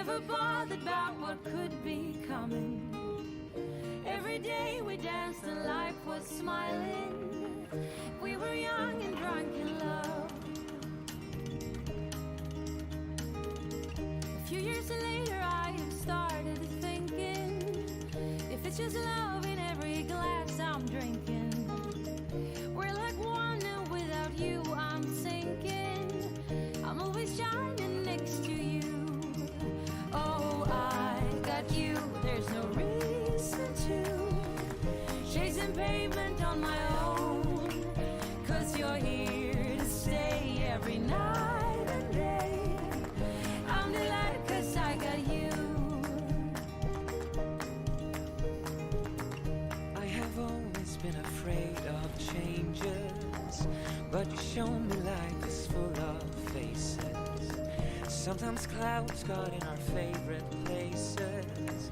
never bothered about what could be coming. Every day we danced and life was smiling. We were young and drunk in love. A few years later I have started thinking, if it's just love in every glass I'm drinking, we're like one and without you I'm sinking. I'm always shining next to you. Oh, I got you, there's no reason to chasing pavement on my own, 'cause you're here to stay every night and day. I'm delighted 'cause I got you. I have always been afraid of changes, but you show me life is full of faces. Sometimes clouds got in our favorite places.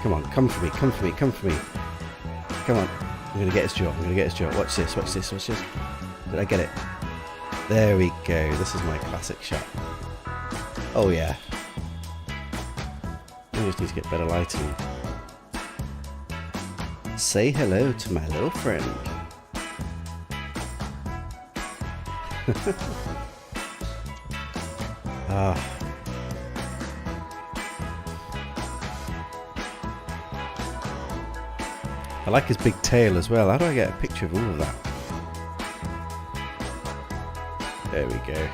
Come on, come for me, come for me, come for me. Come on. I'm going to get his jaw. I'm going to get his jaw. Watch this, watch this, watch this. Did I get it? There we go. This is my classic shot. Oh, yeah. I just need to get better lighting. Say hello to my little friend. Ah. I like his big tail as well. How do I get a picture of all of that? There we go.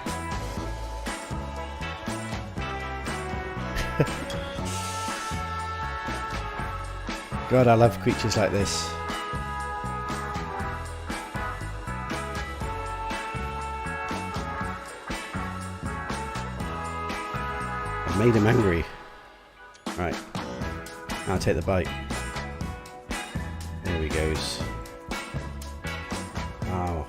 God, I love creatures like this. I've made him angry. Right. I'll take the bite. There he goes. Wow.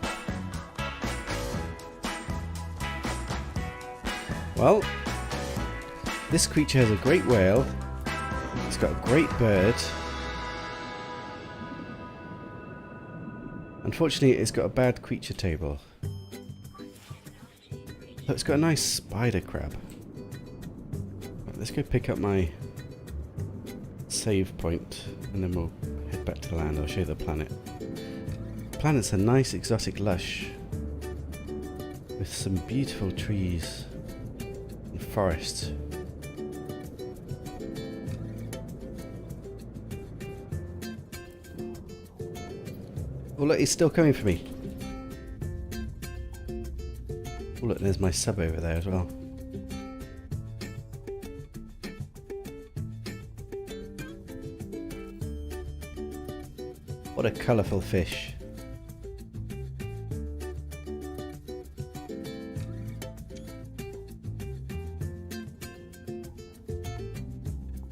Well, this creature has a great whale. It's got a great bird. Unfortunately, it's got a bad creature table. Oh, it's got a nice spider crab. Right, let's go pick up my save point and then we'll head back to the land. I'll show you the planet. The planet's a nice exotic lush with some beautiful trees and forests. Oh look, he's still coming for me. Oh look, there's my sub over there as well. What a colourful fish.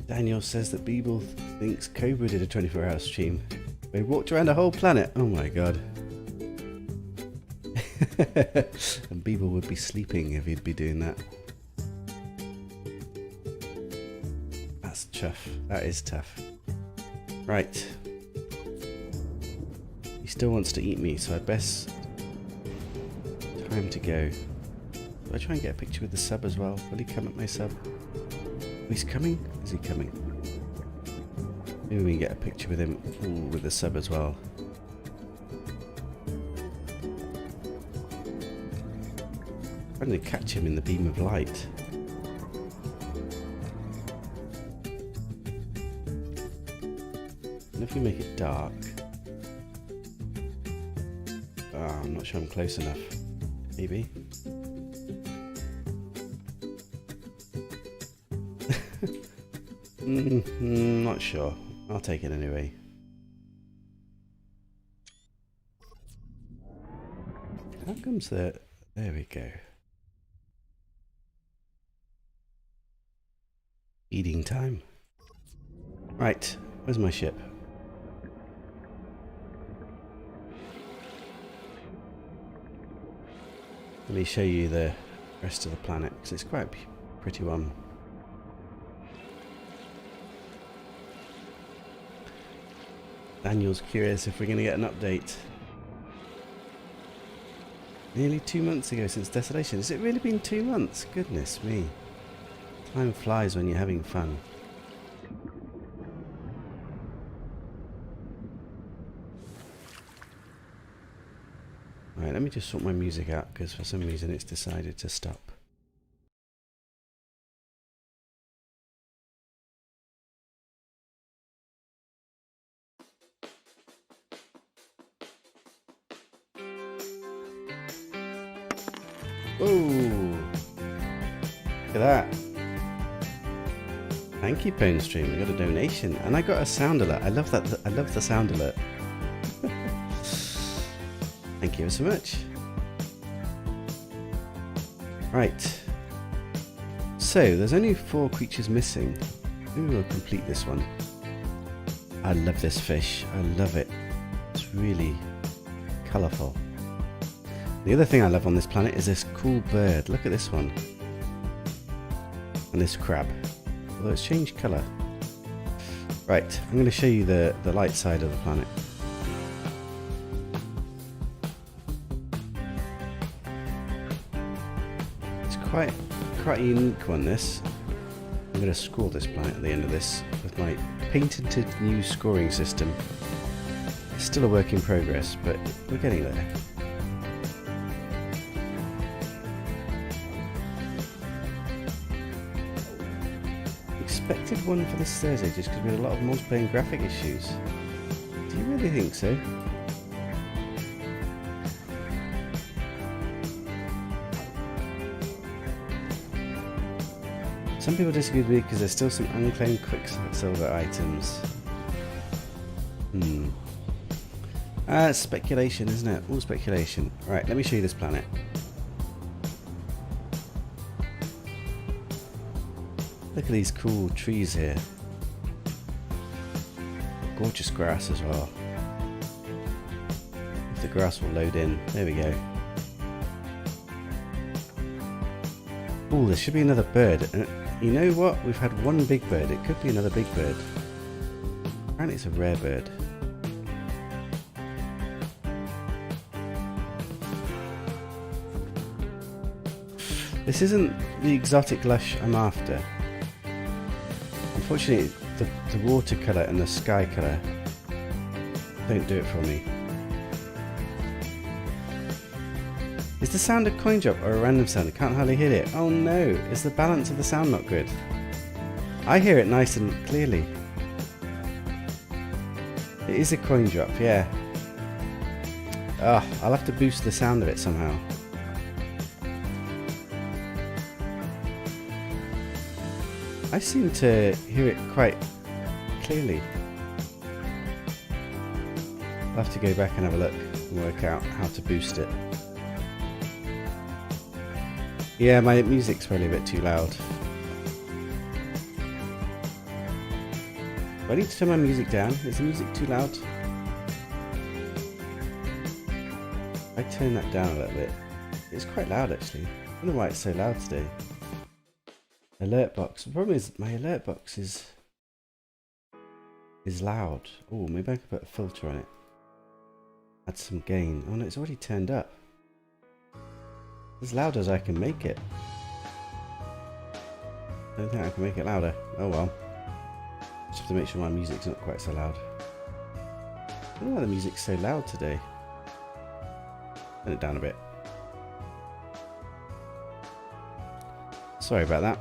Daniel says that Beeble thinks Cobra did a 24-hour stream. They walked around a whole planet. Oh my god. And Beeble would be sleeping if he'd be doing that. That's tough. That is tough. Right. He still wants to eat me, so I best... Time to go. Do I try and get a picture with the sub as well? Will he come at my sub? Oh, he's coming? Is he coming? Maybe we can get a picture with him. Ooh, with the sub as well. I'm trying to catch him in the beam of light. And if we make it dark... Ah, I'm not sure I'm close enough. Maybe. Not sure. I'll take it anyway. How comes that? There we go. Eating time. Right, where's my ship? Let me show you the rest of the planet, because it's quite a pretty one. Daniel's curious if we're going to get an update. Nearly 2 months ago since Desolation. Has it really been 2 months? Goodness me. Time flies when you're having fun. Right, let me just sort my music out because for some reason it's decided to stop. Oh, look at that. Thank you, Ponestream. We got a donation. And I got a sound alert. I love that. I love the sound alert. Thank you so much. Right. So, there's only 4 creatures missing. Maybe we'll complete this one. I love this fish. I love it. It's really colourful. The other thing I love on this planet is this cool bird. Look at this one. And this crab. Although it's changed colour. Right, I'm going to show you the light side of the planet. It's quite a unique one, this. I'm going to score this planet at the end of this with my patented new scoring system. It's still a work in progress, but we're getting there. Expected one for this Thursday just because we had a lot of multiplayer and graphic issues. Do you really think so? Some people disagree with me because there's still some unclaimed Quicksilver items. Speculation, isn't it? All speculation. Right, let me show you this planet. Look at these cool trees here. Gorgeous grass as well. If the grass will load in. There we go. Oh, there should be another bird. You know what? We've had one big bird. It could be another big bird. Apparently it's a rare bird. This isn't the exotic lush I'm after. Unfortunately, the watercolour and the sky colour don't do it for me. Is the sound a coin drop or a random sound? I can't hardly hear it. Oh no, is the balance of the sound not good? I hear it nice and clearly. It is a coin drop, yeah. I'll have to boost the sound of it somehow. I seem to hear it quite clearly. I'll have to go back and have a look and work out how to boost it. Yeah, my music's probably a bit too loud. Do I need to turn my music down? Is the music too loud? I turn that down a little bit. It's quite loud actually. I don't know why it's so loud today. Alert box. The problem is my alert box is loud. Oh, maybe I could put a filter on it. Add some gain. Oh no, it's already turned up. As loud as I can make it. I don't think I can make it louder. Oh well. Just have to make sure my music's not quite so loud. I don't know why the music's so loud today. Turn it down a bit. Sorry about that.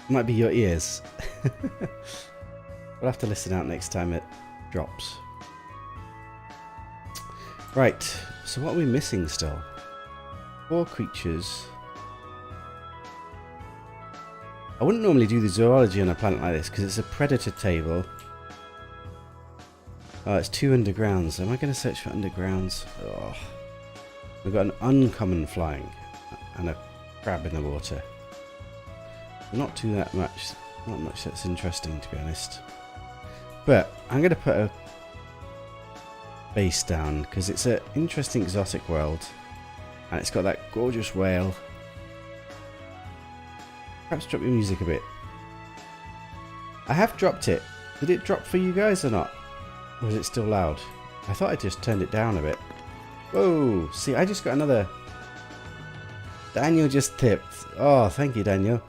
Might be your ears. We'll have to listen out next time it drops. Right, so what are we missing still? 4 creatures. I wouldn't normally do the zoology on a planet like this because it's a predator table. Oh, it's 2 undergrounds. Am I going to search for undergrounds? Oh. We've got an uncommon flying and a crab in the water. Not much that's interesting to be honest. But I'm going to put a base down because it's an interesting exotic world and it's got that gorgeous whale. Perhaps drop your music a bit. I have dropped it. Did it drop for you guys or not? Or is it still loud? I thought I just turned it down a bit. Whoa, see, I just got another. Daniel just tipped. Oh, thank you, Daniel.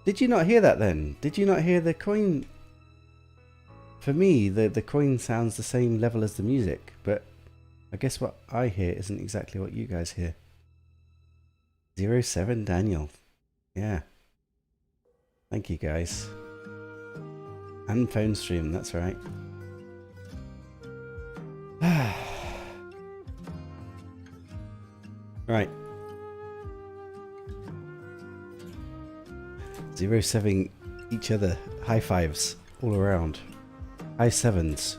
Did you not hear that then? Did you not hear the coin? For me, the coin sounds the same level as the music, but I guess what I hear isn't exactly what you guys hear. 07 Daniel. Yeah. Thank you guys. And phone stream, that's right. Right. 07 each other. High fives all around. High sevens.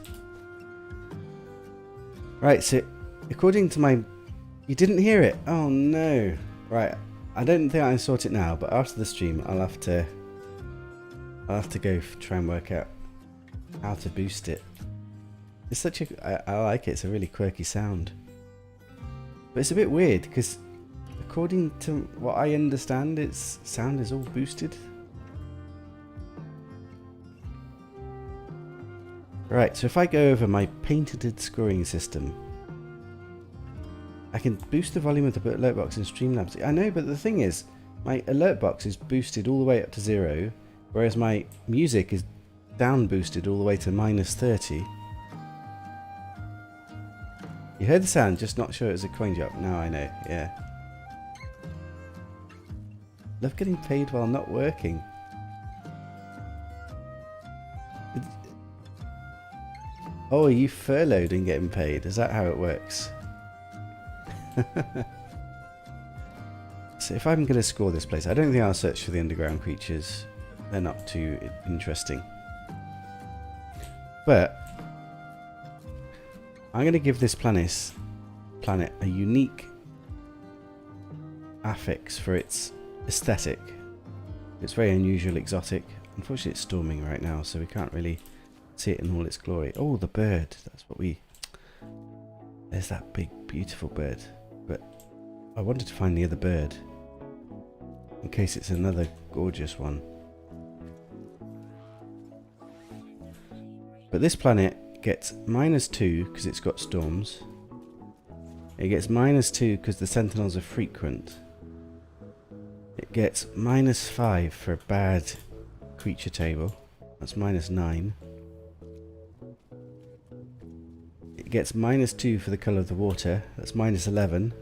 Right, so according to my... You didn't hear it? Oh no. Right, I don't think I can sort it now, but after the stream I'll have to go try and work out how to boost it. It's such a... I like it, it's a really quirky sound. But it's a bit weird because according to what I understand, its sound is all boosted. Right, so if I go over my patented scoring system, I can boost the volume of the alert box in Streamlabs. I know, but the thing is, my alert box is boosted all the way up to 0, whereas my music is down boosted all the way to -30. You heard the sound, just not sure it was a coin drop. Now I know, yeah. Love getting paid while not working. Oh, are you furloughed and getting paid? Is that how it works? So if I'm going to score this place, I don't think I'll search for the underground creatures. They're not too interesting. But I'm going to give this planet a unique affix for its aesthetic. It's very unusual, exotic. Unfortunately, it's storming right now, so we can't really see it in all its glory. Oh, the bird. That's what we... There's that big, beautiful bird. But I wanted to find the other bird, in case it's another gorgeous one. But this planet gets -2 because it's got storms. It gets -2 because the sentinels are frequent. It gets -5 for a bad creature table. That's -9. It gets -2 for the colour of the water. That's -11.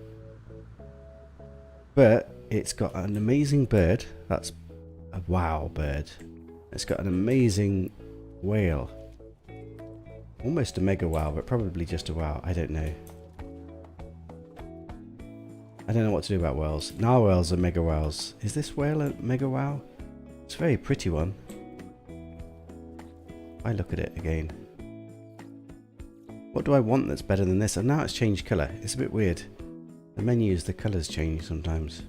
But it's got an amazing bird. That's a wow bird. It's got an amazing whale. Almost a mega wow, but probably just a wow. I don't know. I don't know what to do about whales. Narwhals are mega wows. Is this whale a mega wow? It's a very pretty one. I look at it again. What do I want that's better than this? And now it's changed colour. It's a bit weird. The menus, the colours change sometimes.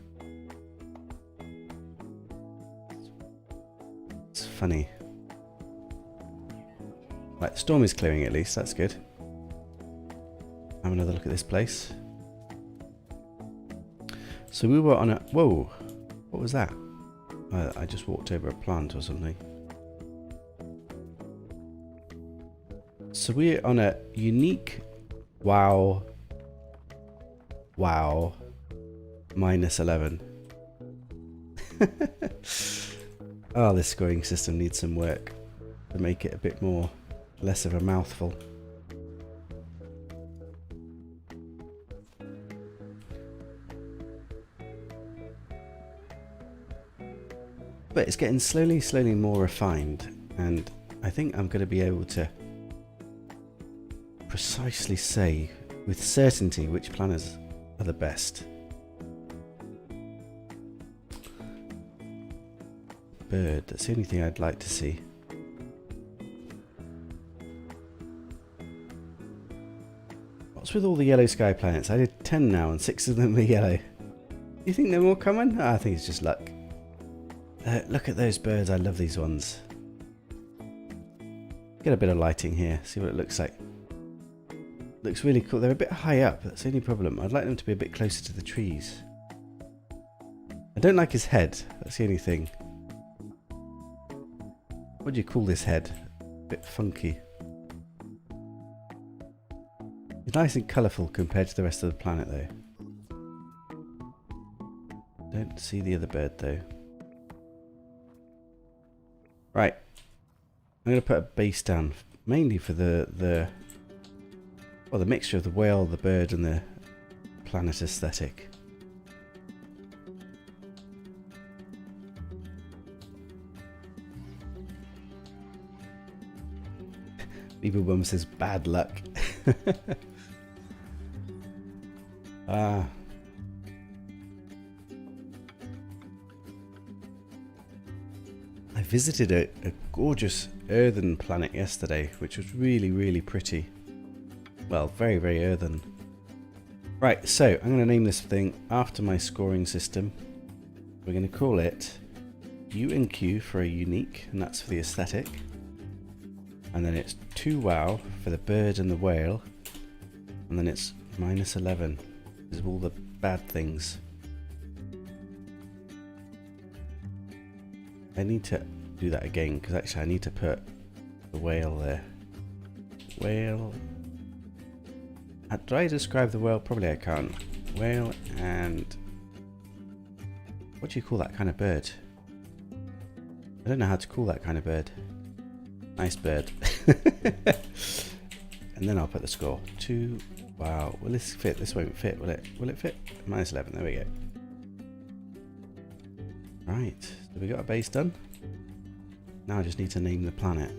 It's funny. Right, the storm is clearing at least. That's good. Have another look at this place. So we were on a... Whoa! What was that? I just walked over a plant or something. So we're on a unique wow -11. Oh, this scoring system needs some work to make it a bit more, less of a mouthful. But it's getting slowly more refined, and I think I'm going to be able to precisely say with certainty which planets are the best. Bird, that's the only thing I'd like to see. What's with all the yellow sky planets? I did 10 now and 6 of them are yellow. You think they're more common? I think it's just luck. Look at those birds, I love these ones. Get a bit of lighting here, see what it looks like. Looks really cool. They're a bit high up, that's the only problem. I'd like them to be a bit closer to the trees. I don't like his head, that's the only thing. What do you call this head? A bit funky. It's nice and colourful compared to the rest of the planet though. Don't see the other bird though. Right. I'm going to put a base down, mainly for the mixture of the whale, the bird and the planet aesthetic. Beaver Bum says bad luck. Ah. I visited a gorgeous earthen planet yesterday, which was really pretty. Well, very earthen. Right, so I'm going to name this thing after my scoring system. We're going to call it U and Q for a unique, and that's for the aesthetic. And then it's 2 wow for the bird and the whale. And then it's -11 is all the bad things. I need to do that again because actually I need to put the whale there. whale. Did I describe the whale? Probably I can't. Whale and... what do you call that kind of bird? I don't know how to call that kind of bird. Nice bird. And then I'll put the score. 2. Wow. Will this fit? This won't fit, will it? Will it fit? -11. There we go. Right. So we got a base done. Now I just need to name the planet.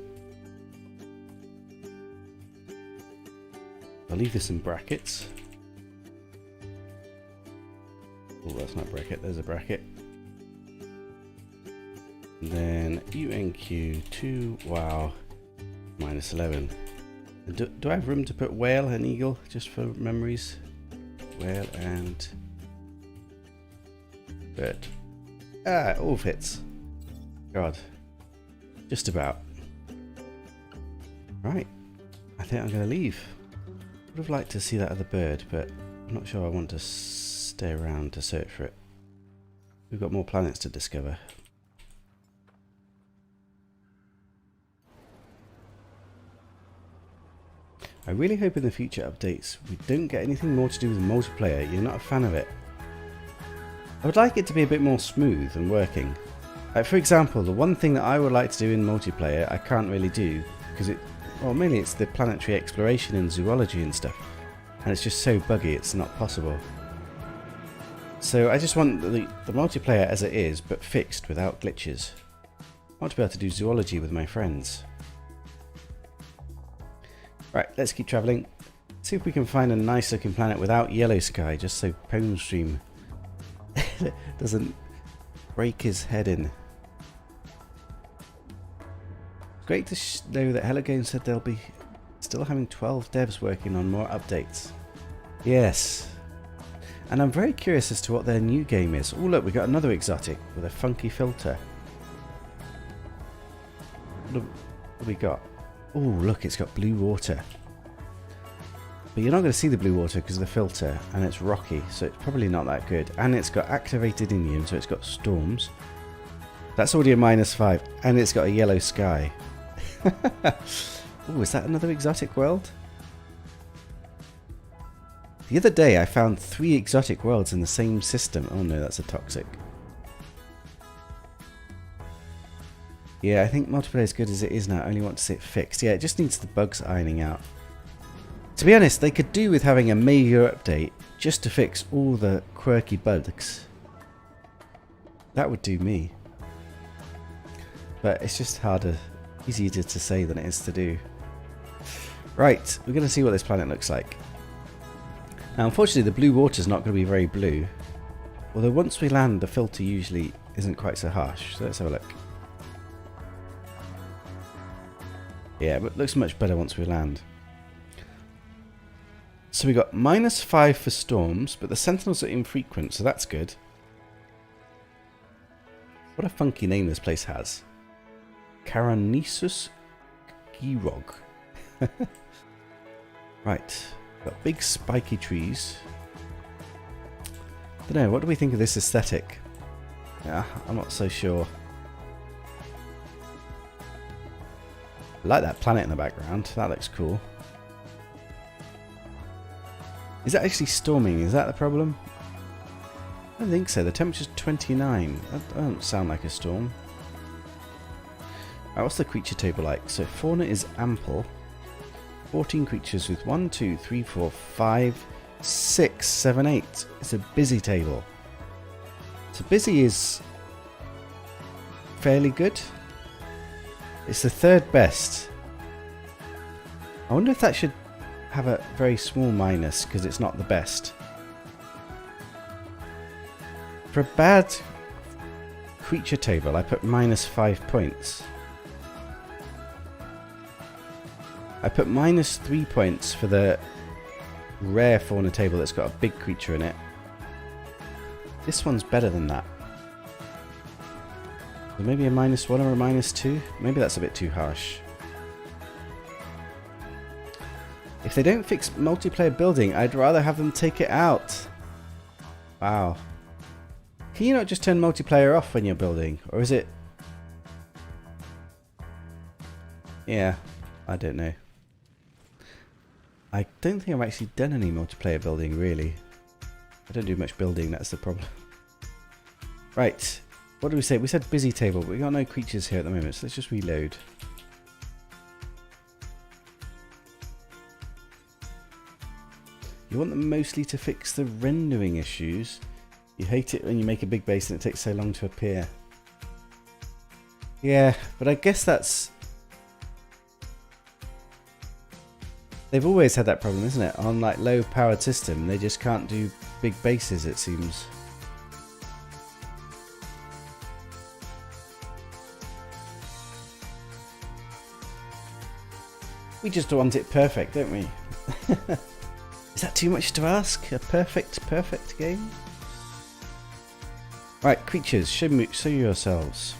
I'll leave this in brackets. Oh, that's not a bracket. There's a bracket. And then UNQ 2. Wow. -11. Do I have room to put whale and eagle just for memories? Whale and bird. Ah, it all fits. God. Just about. Right. I think I'm going to leave. Would have liked to see that other bird, but I'm not sure I want to stay around to search for it. We've got more planets to discover. I really hope in the future updates we don't get anything more to do with multiplayer. You're not a fan of it. I would like it to be a bit more smooth and working. Like for example, the one thing that I would like to do in multiplayer I can't really do because mainly it's the planetary exploration and zoology and stuff, and it's just so buggy it's not possible. So I just want the multiplayer as it is, but fixed without glitches. I want to be able to do zoology with my friends. Right, let's keep travelling. See if we can find a nice looking planet without yellow sky, just so Pwnestream doesn't break his head in. Great to know that Hello Games said they'll be still having 12 devs working on more updates. Yes. And I'm very curious as to what their new game is. Oh look, we got another exotic with a funky filter. What have we got? Oh look, it's got blue water. But you're not going to see the blue water because of the filter, and it's rocky, so it's probably not that good. And it's got activated Indian, so it's got storms. That's already a -5, and it's got a yellow sky. Oh, is that another exotic world? The other day I found 3 exotic worlds in the same system. Oh no, that's a toxic. Yeah, I think multiplayer is good as it is now. I only want to see it fixed. Yeah, it just needs the bugs ironing out. To be honest, they could do with having a major update just to fix all the quirky bugs. That would do me. But it's just easier to say than it is to do. Right, we're going to see what this planet looks like. Now, unfortunately, the blue water is not going to be very blue. Although once we land, the filter usually isn't quite so harsh. So let's have a look. Yeah, but it looks much better once we land. So we got -5 for storms, but the sentinels are infrequent, so that's good. What a funky name this place has. Caranissus Girog. Right, got big spiky trees. Don't know, what do we think of this aesthetic? Yeah, I'm not so sure. I like that planet in the background, that looks cool. Is that actually storming? Is that the problem? I don't think so. The temperature's 29. That doesn't sound like a storm. Right, what's the creature table like? So fauna is ample. 14 creatures with 1, 2, 3, 4, 5, 6, 7, 8. It's a busy table. So busy is fairly good. It's the 3rd best. I wonder if that should have a very small minus because it's not the best. For a bad creature table, I put -5 points. I put -3 points for the rare fauna table that's got a big creature in it. This one's better than that. So maybe a -1 or a -2? Maybe that's a bit too harsh. If they don't fix multiplayer building, I'd rather have them take it out. Wow. Can you not just turn multiplayer off when you're building? Or is it... Yeah, I don't know. I don't think I've actually done any multiplayer building, really. I don't do much building, that's the problem. Right, what did we say? We said busy table, but we got no creatures here at the moment, so let's just reload. You want them mostly to fix the rendering issues. You hate it when you make a big base and it takes so long to appear. Yeah, but I guess that's... They've always had that problem, isn't it? On like low powered system, they just can't do big bases, it seems. We just want it perfect, don't we? Is that too much to ask? A perfect game? Right, creatures, show yourselves.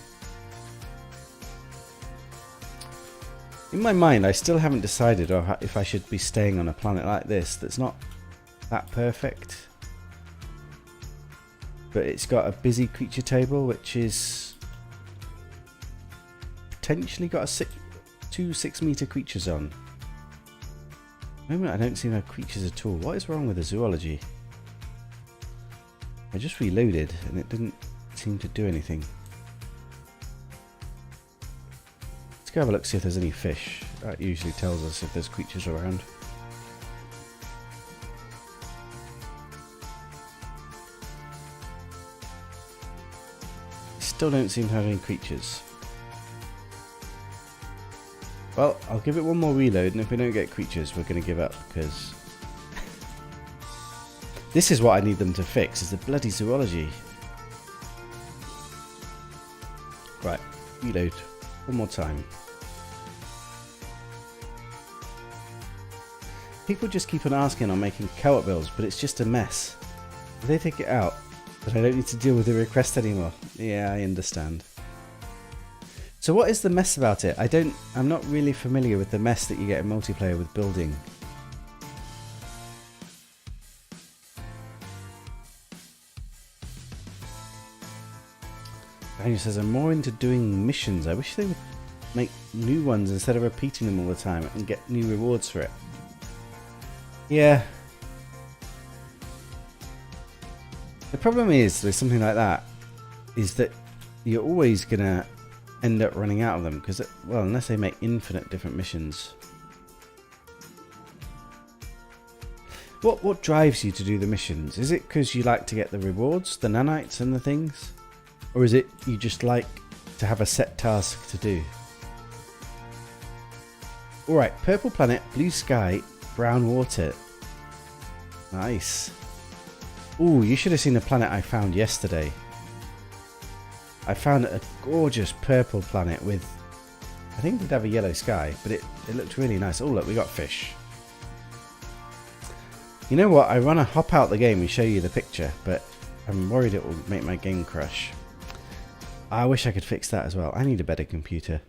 In my mind, I still haven't decided if I should be staying on a planet like this that's not that perfect. But it's got a busy creature table, which is potentially got two 6-meter creatures on. At the moment, I don't see no creatures at all. What is wrong with the zoology? I just reloaded and it didn't seem to do anything. Let's go have a look, see if there's any fish. That usually tells us if there's creatures around. Still don't seem to have any creatures. Well, I'll give it one more reload, and if we don't get creatures, we're going to give up, because this is what I need them to fix, is the bloody zoology. Right, reload. One more time. People just keep on asking on making co-op builds, but it's just a mess. If they take it out, but I don't need to deal with the request anymore. Yeah, I understand. So what is the mess about it? I'm not really familiar with the mess that you get in multiplayer with building. Daniel says, I'm more into doing missions. I wish they would make new ones instead of repeating them all the time and get new rewards for it. Yeah. The problem is with something like that is that you're always going to end up running out of them, because, well, unless they make infinite different missions. What drives you to do the missions? Is it because you like to get the rewards, the nanites and the things? Or is it you just like to have a set task to do? Alright, purple planet, blue sky, brown water. Nice. Ooh, you should have seen the planet I found yesterday. I found a gorgeous purple planet with, I think we'd have a yellow sky, but it looked really nice. Oh look, we got fish. You know what, I want to hop out the game and show you the picture, but I'm worried it will make my game crash. I wish I could fix that as well. I need a better computer.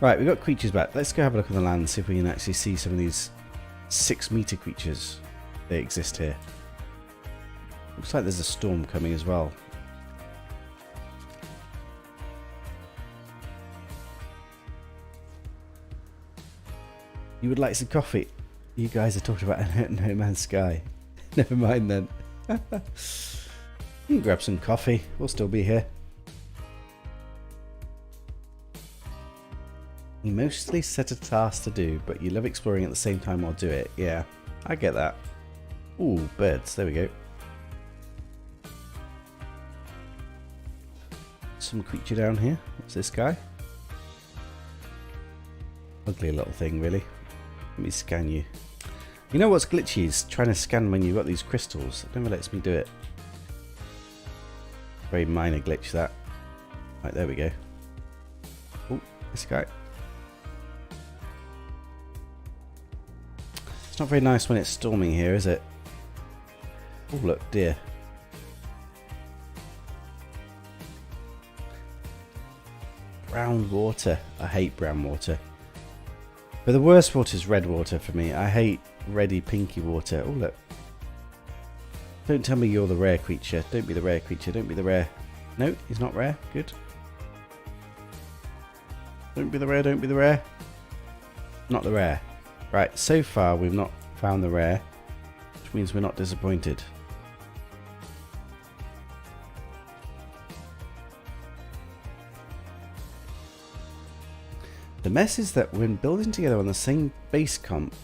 Right, we've got creatures back. Let's go have a look on the land, see if we can actually see some of these 6-meter creatures. They exist here. Looks like there's a storm coming as well. You would like some coffee? You guys are talking about No Man's Sky. Never mind then. You can grab some coffee. We'll still be here. You mostly set a task to do, but you love exploring at the same time while do it. Yeah, I get that. Ooh, birds. There we go. Some creature down here. What's this guy? Ugly little thing, really. Let me scan you. You know what's glitchy is trying to scan when you've got these crystals. It never lets me do it. Very minor glitch, that. Right, there we go. Oh, this guy. It's not very nice when it's storming here, is it? Oh, look, deer. Brown water. I hate brown water. But the worst water is red water for me. I hate reddy pinky water. Oh, look. Don't tell me you're the rare creature. Don't be the rare creature. Don't be the rare. No, he's not rare. Good. Don't be the rare, don't be the rare. Not the rare. Right, so far we've not found the rare, which means we're not disappointed. The mess is that when building together on the same base comp,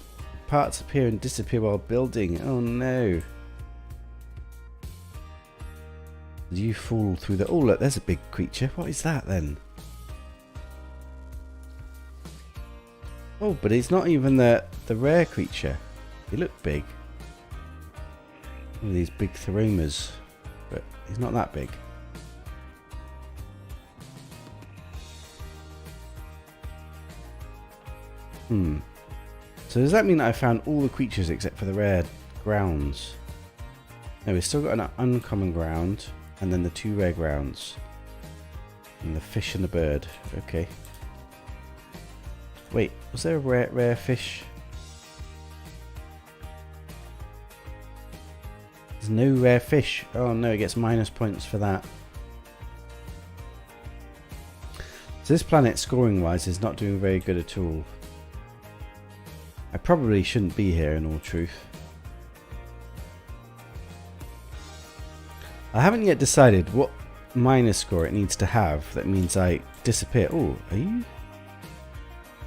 parts appear and disappear while building. Oh no. You fall through the... Oh look, there's a big creature. What is that then? Oh, but it's not even the rare creature. He looked big. One of these big Theromas, but he's not that big. So does that mean that I found all the creatures except for the rare grounds? No, we've still got an uncommon ground, and then the 2 rare grounds. And the fish and the bird. Okay. Wait, was there a rare fish? There's no rare fish. Oh no, it gets minus points for that. So this planet, scoring wise, is not doing very good at all. I probably shouldn't be here in all truth. I haven't yet decided what minus score it needs to have that means I disappear. Oh, are you?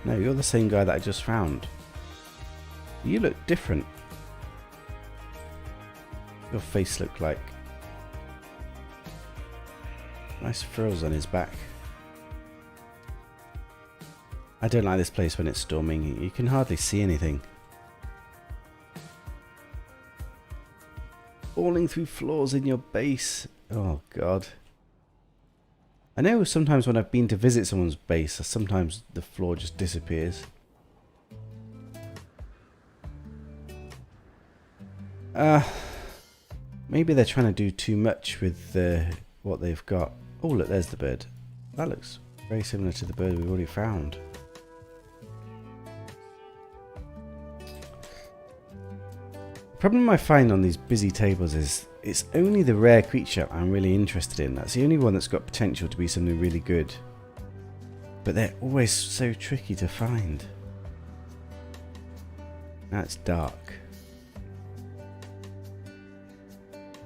No, you're the same guy that I just found. You look different. Your face looked like... Nice frills on his back. I don't like this place when it's storming. You can hardly see anything. Falling through floors in your base. Oh god. I know sometimes when I've been to visit someone's base, sometimes the floor just disappears. Maybe they're trying to do too much with what they've got. Oh look, there's the bird. That looks very similar to the bird we've already found. The problem I find on these busy tables is it's only the rare creature I'm really interested in. That's the only one that's got potential to be something really good. But they're always so tricky to find. That's dark.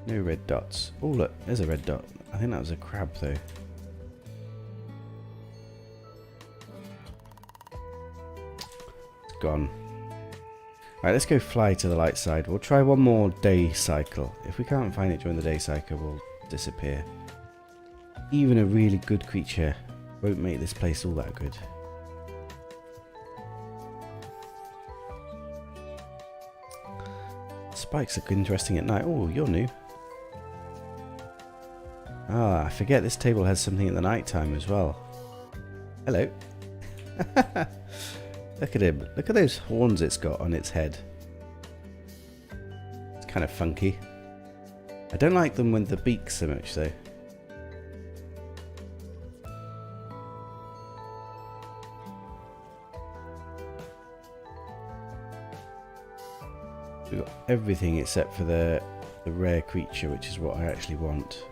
No red dots. Oh look, there's a red dot. I think that was a crab though. It's gone. Right, let's go fly to the light side. We'll try one more day cycle. If we can't find it during the day cycle, we'll disappear. Even a really good creature won't make this place all that good. Spikes look interesting at night. Oh, you're new. Ah, I forget this table has something at the night time as well. Hello. Look at him. Look at those horns it's got on its head. It's kind of funky. I don't like them with the beak so much though. We've got everything except for the rare creature, which is what I actually want.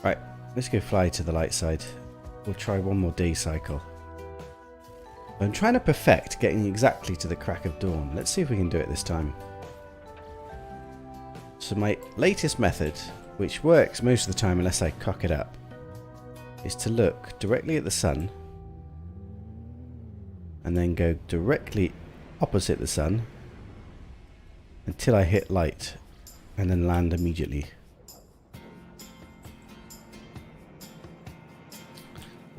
Right, let's go fly to the light side. We'll try one more day cycle. I'm trying to perfect getting exactly to the crack of dawn. Let's see if we can do it this time. So my latest method, which works most of the time unless I cock it up, is to look directly at the sun and then go directly opposite the sun until I hit light and then land immediately.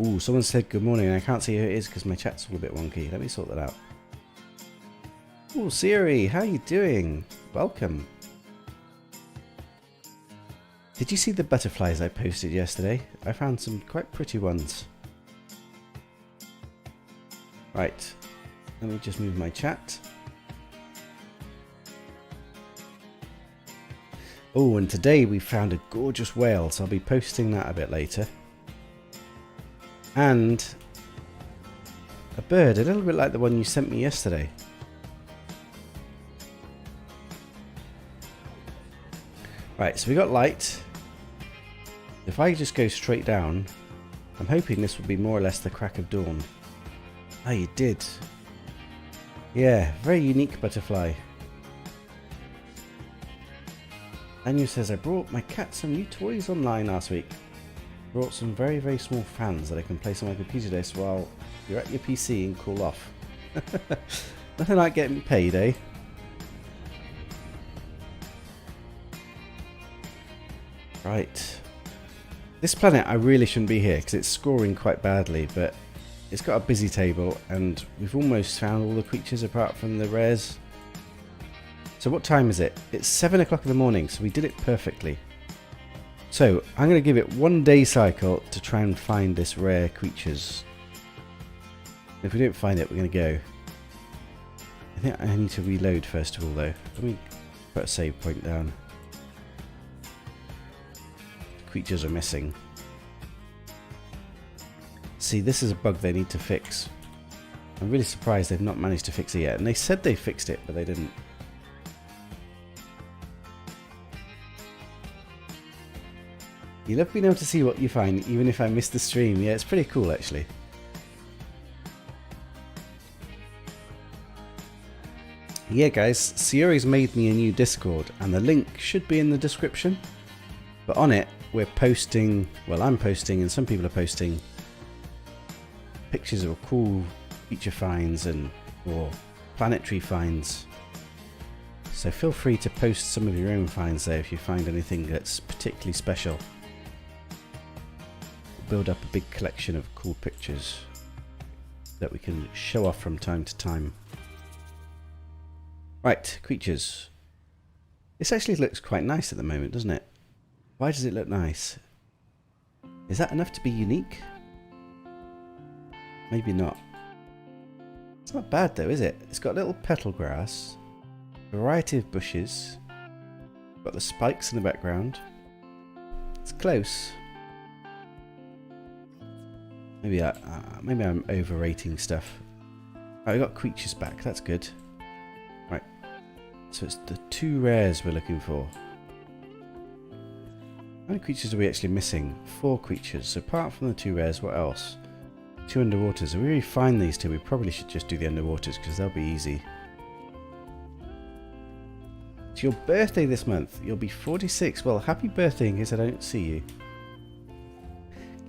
Ooh, someone said good morning and I can't see who it is because my chat's all a bit wonky. Let me sort that out. Ooh, Siri, how you doing? Welcome. Did you see the butterflies I posted yesterday? I found some quite pretty ones. Right, let me just move my chat. Oh, and today we found a gorgeous whale, so I'll be posting that a bit later. And a bird, a little bit like the one you sent me yesterday. Right, so we got light. If I just go straight down, I'm hoping this will be more or less the crack of dawn. Ah, you did. Yeah, very unique butterfly. Daniel says, I brought my cat some new toys online last week. Brought some very, very small fans that I can place on my computer desk while you're at your PC and cool off. Nothing like getting paid, eh? Right. This planet, I really shouldn't be here because it's scoring quite badly, but it's got a busy table and we've almost found all the creatures apart from the rares. So what time is it? It's 7 o'clock in the morning, so we did it perfectly. So I'm going to give it 1 day cycle to try and find this rare creatures. If we don't find it, we're going to go. I think I need to reload first of all though. Let me put a save point down. Creatures are missing. See, this is a bug they need to fix. I'm really surprised they've not managed to fix it yet. And they said they fixed it, but they didn't. You love being able to see what you find, even if I miss the stream. Yeah, it's pretty cool, actually. Yeah, guys, Siori's made me a new Discord, and the link should be in the description. But on it, we're posting, well, I'm posting, and some people are posting pictures of cool creature finds and or planetary finds. So feel free to post some of your own finds there if you find anything that's particularly special. Build up a big collection of cool pictures that we can show off from time to time. Right, creatures. This actually looks quite nice at the moment, doesn't it? Why does it look nice? Is that enough to be unique? Maybe not. It's not bad though, is it? It's got little petal grass, variety of bushes, got the spikes in the background. It's close. Maybe I'm overrating stuff. Right, we got creatures back. That's good. Right. So it's the 2 rares we're looking for. How many creatures are we actually missing? 4 creatures. So apart from the 2 rares, what else? 2 underwaters. If we really find these 2, we probably should just do the underwaters because they'll be easy. It's your birthday this month. You'll be 46. Well, happy birthday in case I don't see you.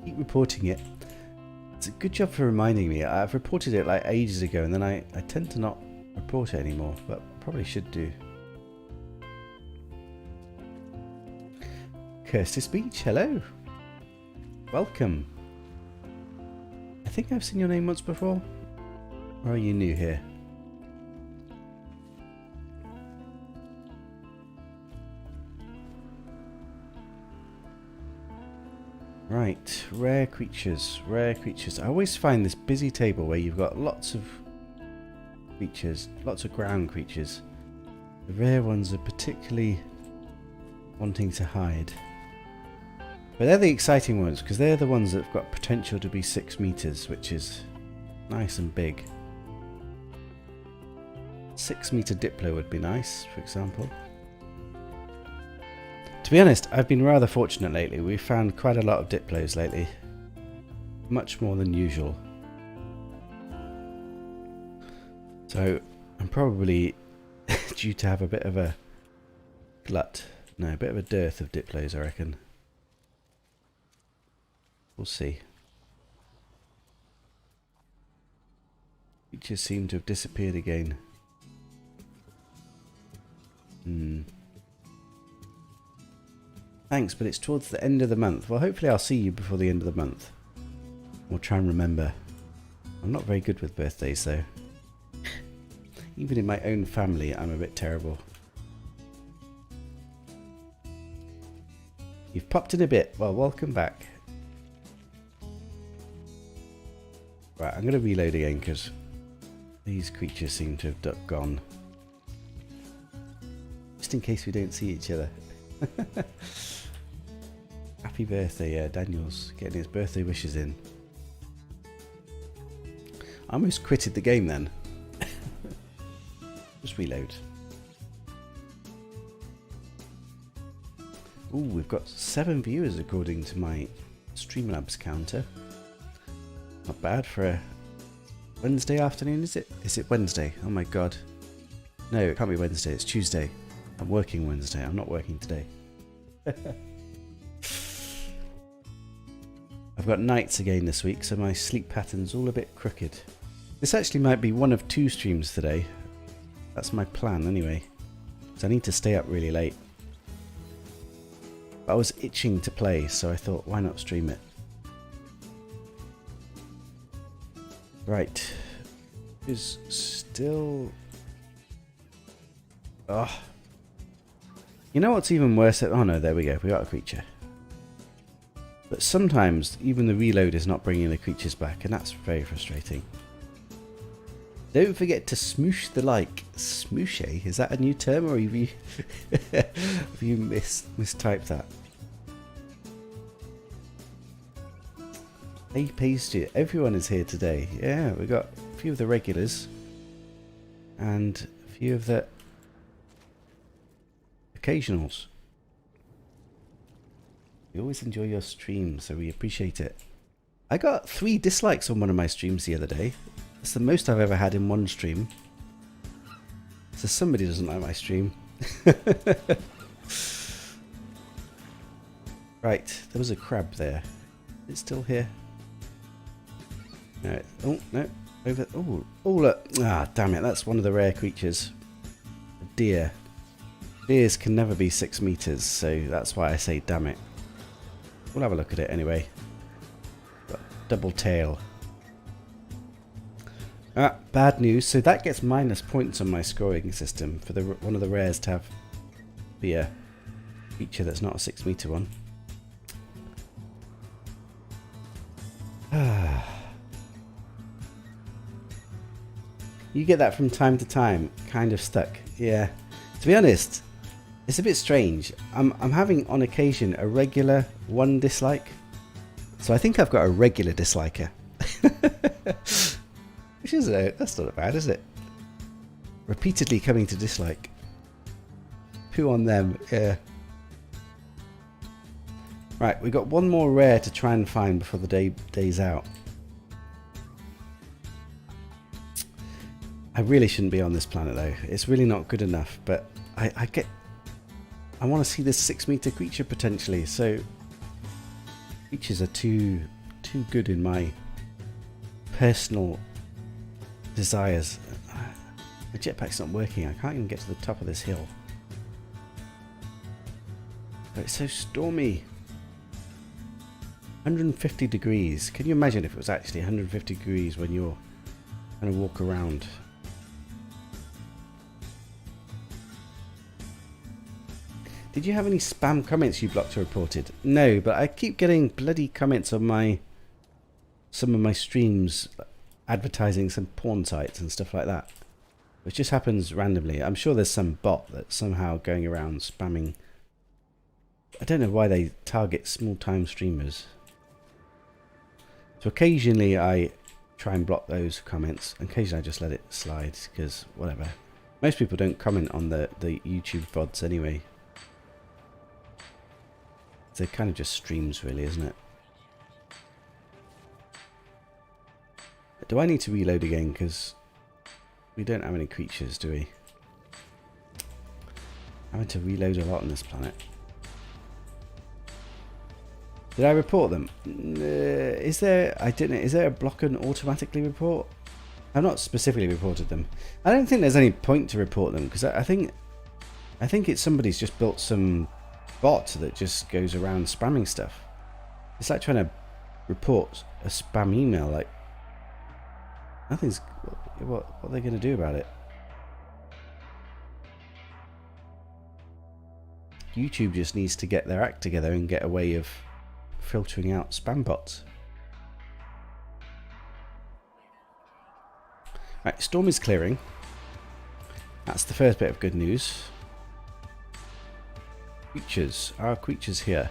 Keep reporting it. It's a good job for reminding me. I've reported it like ages ago and then I tend to not report it anymore, but probably should do. Curtis Beach, hello. Welcome. I think I've seen your name once before. Or are you new here? Right, rare creatures, rare creatures. I always find this busy table where you've got lots of creatures, lots of ground creatures. The rare ones are particularly wanting to hide. But they're the exciting ones because they're the ones that have got potential to be 6 meters, which is nice and big. 6-meter Diplo would be nice, for example. To be honest, I've been rather fortunate lately. We've found quite a lot of Diplos lately. Much more than usual. So, I'm probably due to have a bit of a glut. No, a bit of a dearth of Diplos, I reckon. We'll see. Creatures seem to have disappeared again. Thanks, but it's towards the end of the month. Well, hopefully I'll see you before the end of the month. We'll try and remember. I'm not very good with birthdays, though. Even in my own family, I'm a bit terrible. You've popped in a bit. Well, welcome back. Right, I'm going to reload again because these creatures seem to have gone. Just in case we don't see each other. Happy birthday, yeah, Daniel's getting his birthday wishes in. I almost quitted the game then. Just reload. Ooh, we've got 7 viewers according to my Streamlabs counter. Not bad for a Wednesday afternoon, is it? Is it Wednesday? Oh my god. No, it can't be Wednesday, it's Tuesday. I'm working Wednesday, I'm not working today. I've got nights again this week, so my sleep pattern's all a bit crooked. This actually might be one of 2 streams today. That's my plan anyway. So I need to stay up really late. But I was itching to play, so I thought, why not stream it? Right. Is still... Oh. You know what's even worse? Oh no, there we go. We got a creature. But sometimes even the reload is not bringing the creatures back, and that's very frustrating. Don't forget to smoosh the like. Smoosh, eh? Is that a new term, or have you have you mistyped that? Hey Pasty, everyone is here today. Yeah, we got a few of the regulars and a few of the occasionals. We always enjoy your streams, so we appreciate it. I got 3 dislikes on one of my streams the other day. That's the most I've ever had in one stream. So somebody doesn't like my stream. Right, there was a crab there. Is it still here? No. Oh, no. Over. Oh, look. Ah, damn it. That's one of the rare creatures. A deer. Deers can never be 6 meters, so that's why I say damn it. We'll have a look at it anyway. Got double tail. Ah, bad news. So that gets minus points on my scoring system for one of the rares to be a feature that's not a 6 meter one. You get that from time to time, kind of stuck. Yeah. To be honest, it's a bit strange. I'm having on occasion a regular 1 dislike. So I think I've got a regular disliker. Which is that's not bad, is it? Repeatedly coming to dislike. Poo on them, yeah. Right, we got 1 more rare to try and find before the day's out. I really shouldn't be on this planet though. It's really not good enough, but I want to see this 6 meter creature potentially, so creatures are too good in my personal desires. The jetpack's not working. I can't even get to the top of this hill. But it's so stormy. 150 degrees. Can you imagine if it was actually 150 degrees when you're going to walk around? Did you have any spam comments you blocked or reported? No, but I keep getting bloody comments on some of my streams advertising some porn sites and stuff like that. Which just happens randomly. I'm sure there's some bot that's somehow going around spamming. I don't know why they target small-time streamers. So occasionally I try and block those comments. Occasionally I just let it slide because whatever. Most people don't comment on the YouTube VODs anyway. They're kind of just streams really, isn't it? Do I need to reload again? Because we don't have any creatures, do we? I'm having to reload a lot on this planet. Did I report them? Is there? I don't know. Is there a block and automatically report? I've not specifically reported them. I don't think there's any point to report them because I think it's somebody's just built some bot that just goes around spamming stuff. It's like trying to report a spam email. Like nothing's. What are they going to do about it? YouTube just needs to get their act together and get a way of filtering out spam bots. Right, storm is clearing. That's the first bit of good news. Creatures. Are creatures here?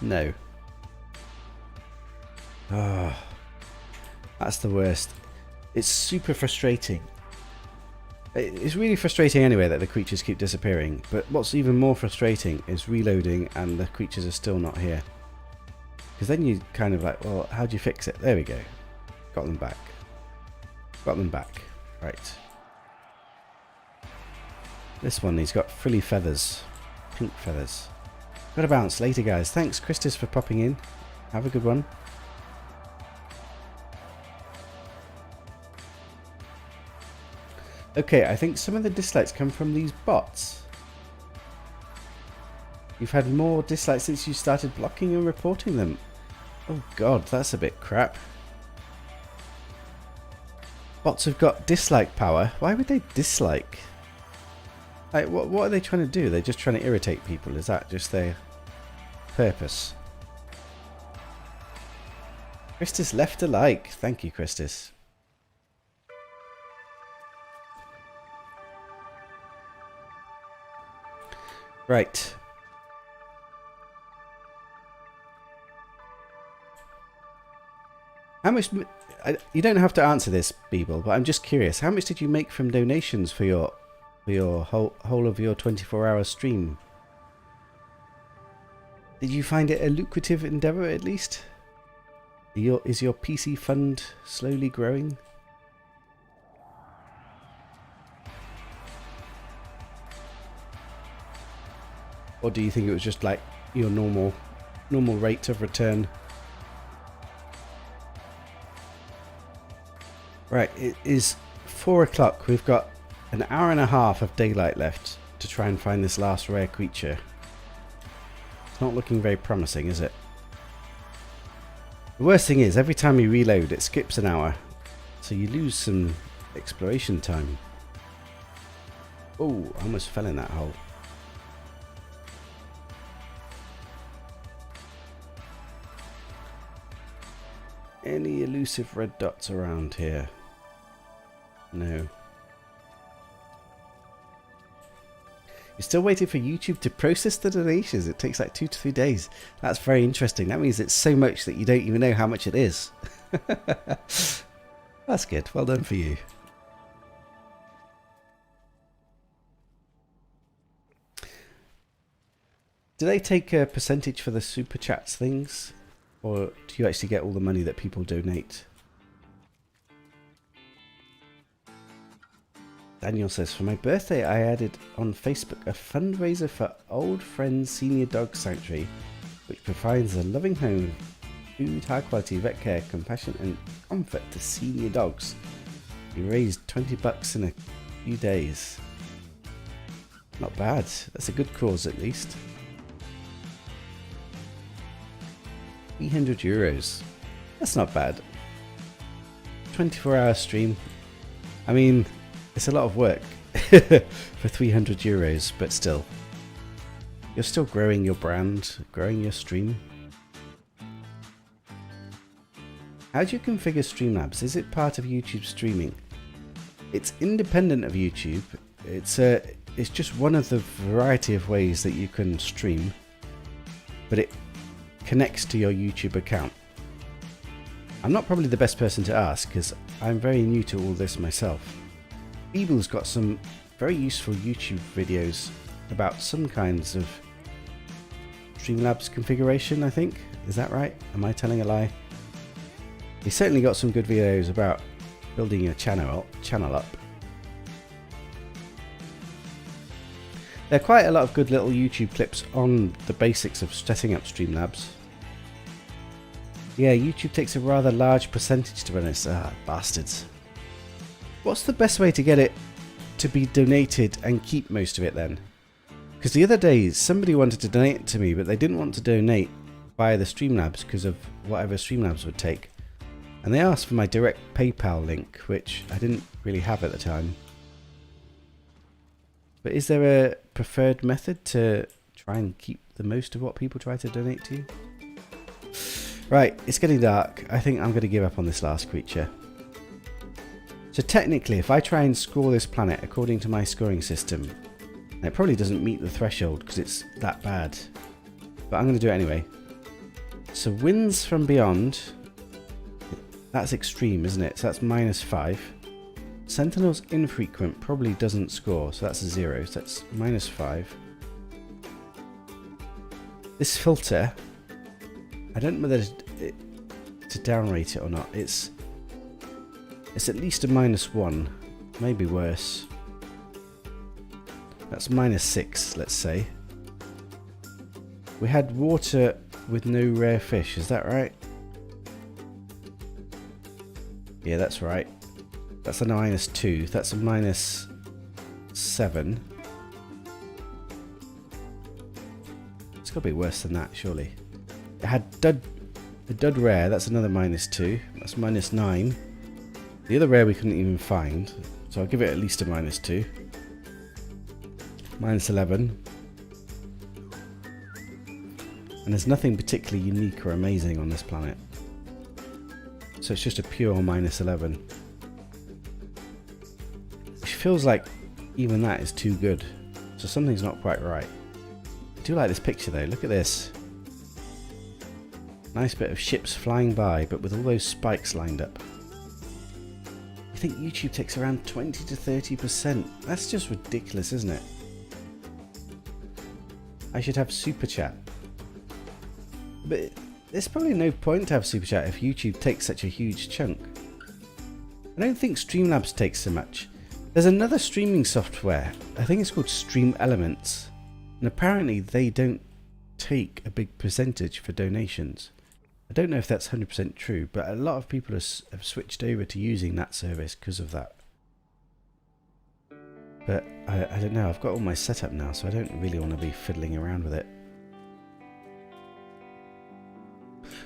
No. Oh, that's the worst. It's super frustrating. It's really frustrating anyway that the creatures keep disappearing, but what's even more frustrating is reloading and the creatures are still not here. Because then you kind of like, well, how do you fix it? There we go. Got them back. Got them back. Right. This one, he's got frilly feathers. Pink feathers. Gotta bounce. Later, guys. Thanks, Christus, for popping in. Have a good one. Okay, I think some of the dislikes come from these bots. You've had more dislikes since you started blocking and reporting them. Oh god, that's a bit crap. Bots have got dislike power. Why would they dislike? Like, what are they trying to do? They're just trying to irritate people. Is that just their purpose? Christus left a like. Thank you, Christus. Right. How much... you don't have to answer this, Beeble, but I'm just curious. How much did you make from donations for your whole of your 24-hour stream? Did you find it a lucrative endeavour at least? Is your PC fund slowly growing? Or do you think it was just like your normal rate of return? Right, it is 4 o'clock. We've got an hour and a half of daylight left to try and find this last rare creature. It's not looking very promising, is it? The worst thing is, every time you reload, it skips an hour. So you lose some exploration time. Oh, I almost fell in that hole. Any elusive red dots around here? No. You're still waiting for YouTube to process the donations. It takes like 2 to 3 days. That's very interesting. That means it's so much that you don't even know how much it is. That's good. Well done for you. Do they take a percentage for the super chats things? Or do you actually get all the money that people donate? Daniel says, for my birthday I added on Facebook a fundraiser for Old Friends Senior Dog Sanctuary, which provides a loving home, food, high quality vet care, compassion and comfort to senior dogs. We raised $20 in a few days. Not bad. That's a good cause at least. €300. That's not bad. 24-hour stream. I mean, it's a lot of work for €300, but still. You're still growing your brand, growing your stream. How do you configure Streamlabs? Is it part of YouTube streaming? It's independent of YouTube. It's just one of the variety of ways that you can stream, but it connects to your YouTube account. I'm not probably the best person to ask because I'm very new to all this myself. Beeble's got some very useful YouTube videos about some kinds of Streamlabs configuration, I think. Is that right? Am I telling a lie? He's certainly got some good videos about building your channel up. There are quite a lot of good little YouTube clips on the basics of setting up Streamlabs. Yeah, YouTube takes a rather large percentage to run this. Ah, bastards. What's the best way to get it to be donated and keep most of it then? Because the other day somebody wanted to donate it to me, but they didn't want to donate via the Streamlabs because of whatever Streamlabs would take. And they asked for my direct PayPal link, which I didn't really have at the time. But is there a preferred method to try and keep the most of what people try to donate to you? Right, it's getting dark. I think I'm going to give up on this last creature. So technically, if I try and score this planet according to my scoring system, it probably doesn't meet the threshold because it's that bad. But I'm going to do it anyway. So winds from beyond, that's extreme, isn't it? So that's -5. Sentinel's infrequent probably doesn't score, so that's a 0, so that's -5. This filter, I don't know whether to downrate it or not. It's at least a -1, maybe worse. That's -6, let's say. We had water with no rare fish, is that right? Yeah, that's right. That's a -2. That's a -7. It's got to be worse than that, surely. It had the dud rare. That's another -2. That's -9. The other rare we couldn't even find, so I'll give it at least a -2. -11. And there's nothing particularly unique or amazing on this planet. So it's just a pure -11. Which feels like even that is too good. So something's not quite right. I do like this picture though, look at this. Nice bit of ships flying by, but with all those spikes lined up. I think YouTube takes around 20 to 30%. That's just ridiculous, isn't it? I should have Super Chat. But there's probably no point to have Super Chat if YouTube takes such a huge chunk. I don't think Streamlabs takes so much. There's another streaming software, I think it's called Stream Elements, and apparently they don't take a big percentage for donations. I don't know if that's 100% true, but a lot of people have switched over to using that service because of that. But I don't know, I've got all my setup now, so I don't really want to be fiddling around with it.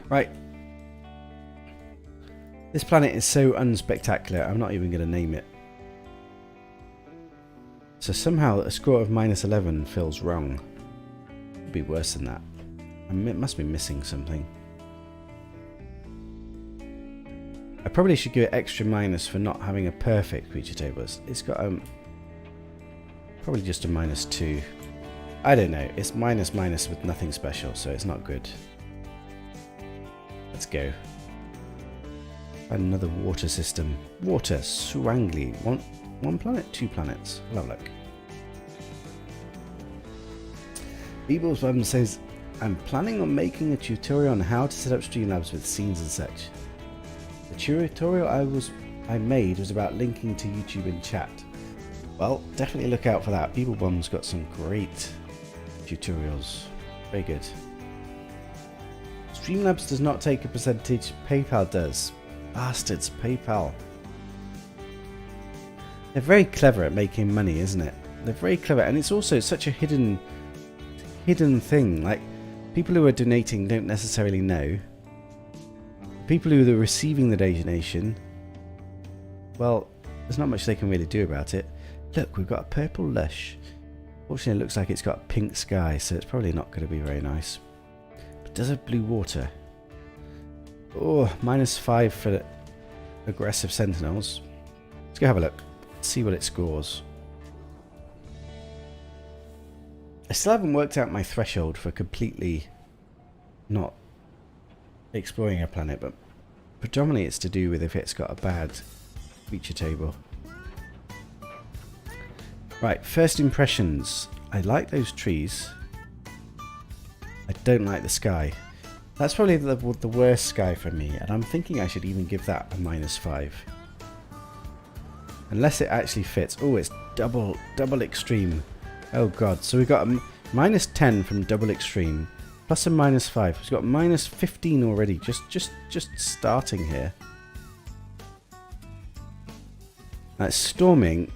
Right. This planet is so unspectacular, I'm not even going to name it. So somehow a score of -11 feels wrong. It'd be worse than that. It must be missing something. I probably should give it extra minus for not having a perfect creature table. It's got probably just a -2. I don't know. It's minus with nothing special, so it's not good. Let's go. Find another water system. Water, Swangli. One planet, 2 planets. We'll have a look. Beebles Bum says, I'm planning on making a tutorial on how to set up Streamlabs with scenes and such. The tutorial I made was about linking to YouTube in chat. Well, definitely look out for that. Beeble Bum's got some great tutorials. Very good. Streamlabs does not take a percentage, PayPal does. Bastards, PayPal. They're very clever at making money, isn't it? They're very clever, and it's also such a hidden thing. Like, people who are donating don't necessarily know. People who are receiving the donation, well, there's not much they can really do about it. Look, we've got a purple lush. Fortunately, it looks like it's got pink sky, so it's probably not going to be very nice. But does have blue water. Oh, -5 for aggressive sentinels. Let's go have a look. See what it scores. I still haven't worked out my threshold for completely not exploring a planet, but predominantly it's to do with if it's got a bad feature table. Right, first impressions. I like those trees. I don't like the sky. That's probably the worst sky for me, and I'm thinking I should even give that a -5. Unless it actually fits. Oh, it's double extreme. Oh god, so we've got a -10 from double extreme, plus a -5. We've got -15 already, just starting here. Now it's storming.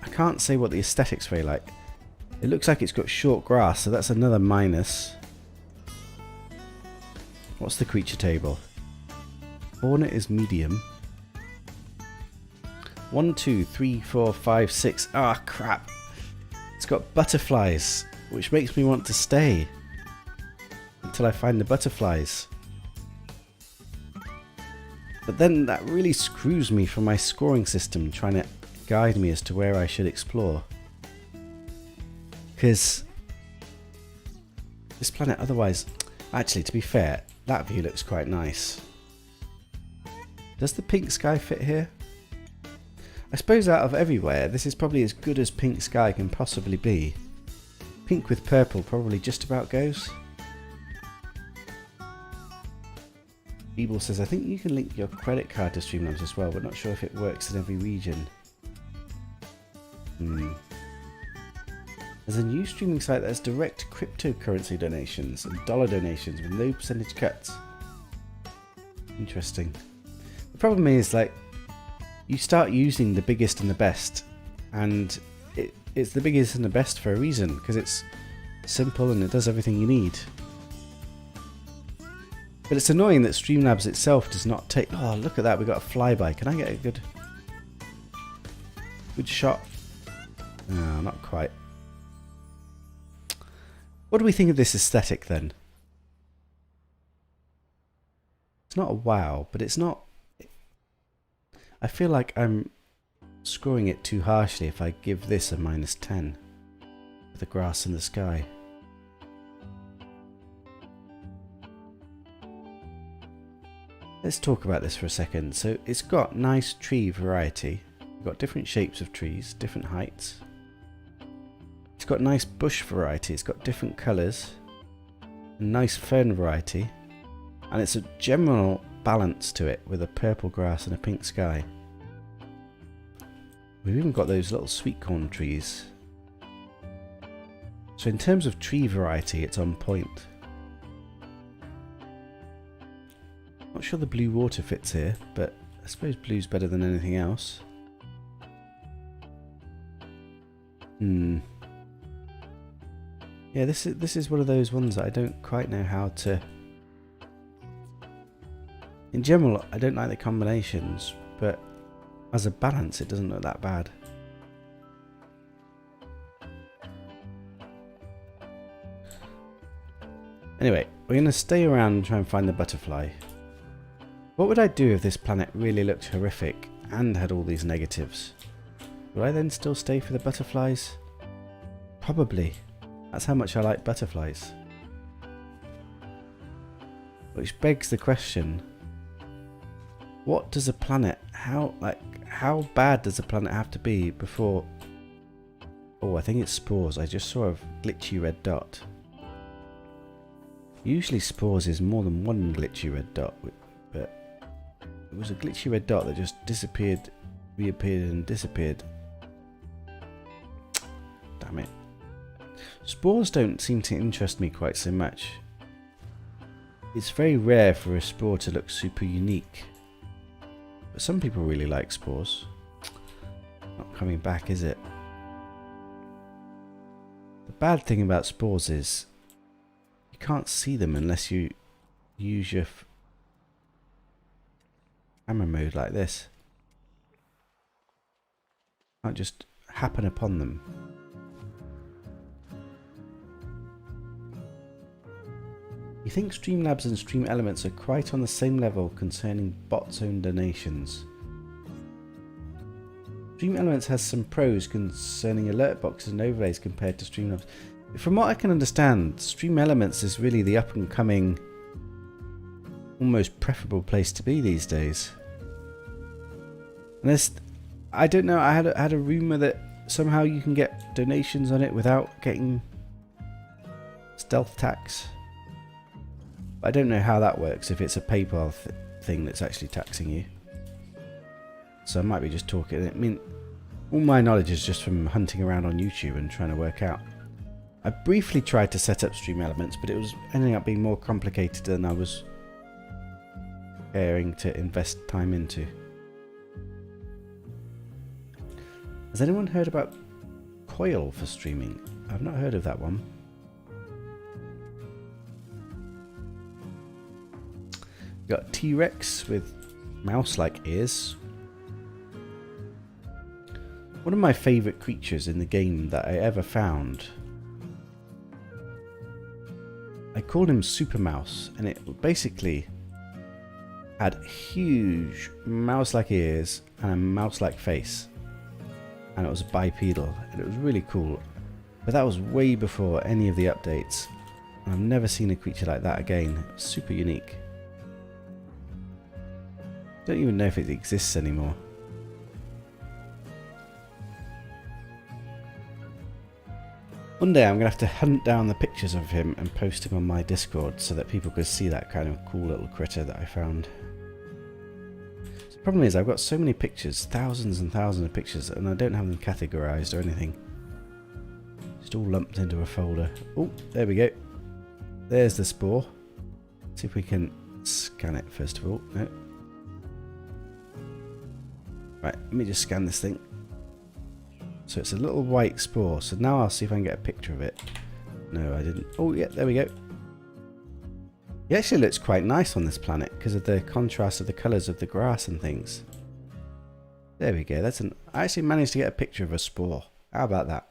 I can't say what the aesthetics are very like. It looks like it's got short grass, so that's another minus. What's the creature table? Fauna is medium. 1, 2, 3, 4, 5, 6. Ah, crap. It's got butterflies, which makes me want to stay until I find the butterflies. But then that really screws me from my scoring system, trying to guide me as to where I should explore. Because this planet otherwise... Actually, to be fair, that view looks quite nice. Does the pink sky fit here? I suppose out of everywhere, this is probably as good as Pink Sky can possibly be. Pink with purple probably just about goes. Beeble says, I think you can link your credit card to Streamlabs as well, but not sure if it works in every region. There's a new streaming site that has direct cryptocurrency donations and dollar donations with no percentage cuts. Interesting. The problem is, like, you start using the biggest and the best, and it's the biggest and the best for a reason, because it's simple and it does everything you need. But it's annoying that Streamlabs itself does not take... Oh, look at that, we got a flyby. Can I get a good shot? No, not quite. What do we think of this aesthetic then? It's not a wow, but it's not... I feel like I'm scoring it too harshly if I give this a -10 with the grass in the sky. Let's talk about this for a second. So it's got nice tree variety. We've got different shapes of trees, different heights. It's got nice bush variety. It's got different colours, nice fern variety, and it's a general balance to it with a purple grass and a pink sky. We've even got those little sweet corn trees. So in terms of tree variety, it's on point. Not sure the blue water fits here, but I suppose blue's better than anything else. Yeah, this is one of those ones that I don't quite know how to... In general, I don't like the combinations, but as a balance, it doesn't look that bad. Anyway, we're going to stay around and try and find the butterfly. What would I do if this planet really looked horrific and had all these negatives? Would I then still stay for the butterflies? Probably. That's how much I like butterflies. Which begs the question, what does a planet, how bad does a planet have to be before... Oh, I think it's spores. I just saw a glitchy red dot. Usually spores is more than one glitchy red dot, but it was a glitchy red dot that just disappeared, reappeared and disappeared. Damn it. Spores don't seem to interest me quite so much. It's very rare for a spore to look super unique. But some people really like spores. Not coming back, is it? The bad thing about spores is you can't see them unless you use your camera mode like this. Can't just happen upon them. You think Streamlabs and Stream Elements are quite on the same level concerning bot-zone donations. Stream Elements has some pros concerning alert boxes and overlays compared to Streamlabs. From what I can understand, Stream Elements is really the up-and-coming, almost preferable place to be these days. And there's, I don't know, I had a rumour that somehow you can get donations on it without getting stealth tax. I don't know how that works, if it's a PayPal thing that's actually taxing you. So I might be just talking. I mean, all my knowledge is just from hunting around on YouTube and trying to work out. I briefly tried to set up Stream Elements, but it was ending up being more complicated than I was caring to invest time into. Has anyone heard about Coil for streaming? I've not heard of that one. Got T-Rex with mouse-like ears. One of my favourite creatures in the game that I ever found. I called him Super Mouse, and it basically had huge mouse-like ears and a mouse-like face. And it was bipedal, and it was really cool. But that was way before any of the updates. And I've never seen a creature like that again. It was super unique. Don't even know if it exists anymore. One day I'm going to have to hunt down the pictures of him and post him on my Discord so that people could see that kind of cool little critter that I found. So the problem is I've got so many pictures, thousands and thousands of pictures, and I don't have them categorized or anything. Just all lumped into a folder. Oh, there we go. There's the spore. See if we can scan it first of all. No. Right, let me just scan this thing. So it's a little white spore. So now I'll see if I can get a picture of it. No, I didn't. Oh, yeah, there we go. It actually looks quite nice on this planet because of the contrast of the colours of the grass and things. There we go. I actually managed to get a picture of a spore. How about that?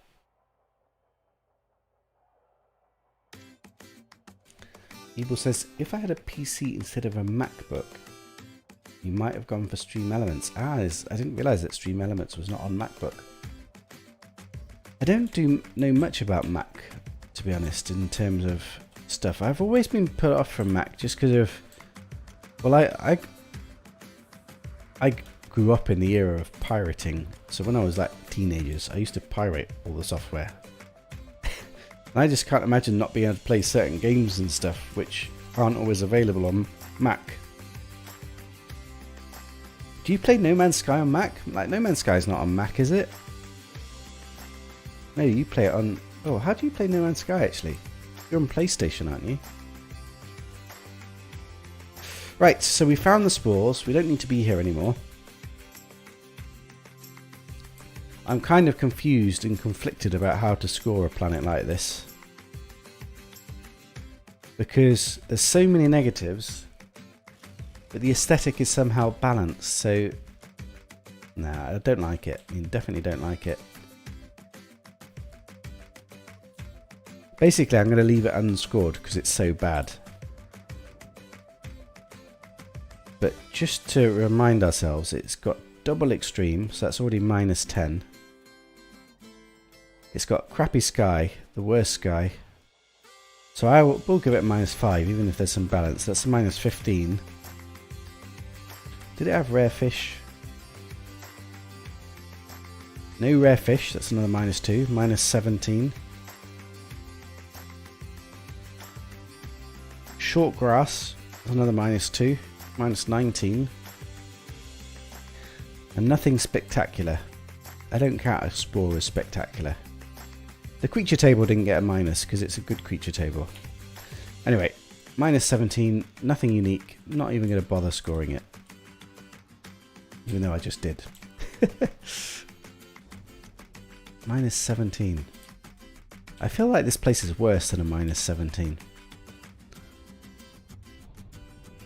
Ebel says, if I had a PC instead of a MacBook, you might have gone for Stream Elements. I didn't realise that Stream Elements was not on MacBook. I don't know much about Mac, to be honest, in terms of stuff. I've always been put off from Mac just because of... Well, I grew up in the era of pirating. So when I was like teenagers, I used to pirate all the software. I just can't imagine not being able to play certain games and stuff which aren't always available on Mac. Do you play No Man's Sky on Mac? Like, No Man's Sky is not on Mac, is it? No, you play it on... Oh, how do you play No Man's Sky, actually? You're on PlayStation, aren't you? Right, so we found the spores. We don't need to be here anymore. I'm kind of confused and conflicted about how to score a planet like this. Because there's so many negatives, but the aesthetic is somehow balanced, so... Nah, I don't like it. I mean, definitely don't like it. Basically, I'm going to leave it unscored because it's so bad. But just to remind ourselves, it's got double extreme, so that's already minus 10. It's got crappy sky, the worst sky. So I will give it minus 5, even if there's some balance. That's a minus 15. Did it have rare fish? No rare fish, that's another minus 2. Minus 17. Short grass, that's another minus 2. Minus 19. And nothing spectacular. I don't count a spore as spectacular. The creature table didn't get a minus because it's a good creature table. Anyway, minus 17, nothing unique, not even going to bother scoring it. Even though I just did. Minus 17. I feel like this place is worse than a minus 17.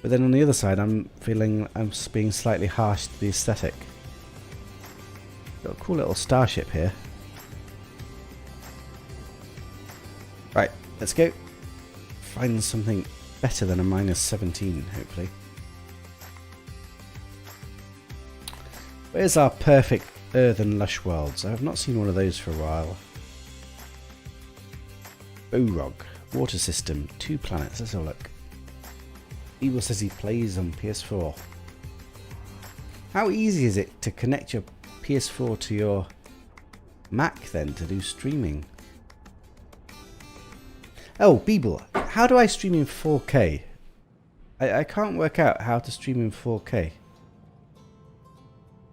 But then on the other side, I'm feeling I'm being slightly harsh to the aesthetic. Got a cool little starship here. Right, let's go. Find something better than a minus 17, hopefully. Where's our perfect earthen lush worlds? I have not seen one of those for a while. Borog, water system, 2 planets. Let's have a look. Evil says he plays on PS4. How easy is it to connect your PS4 to your Mac then to do streaming? Oh, Beeble, how do I stream in 4K? I can't work out how to stream in 4K.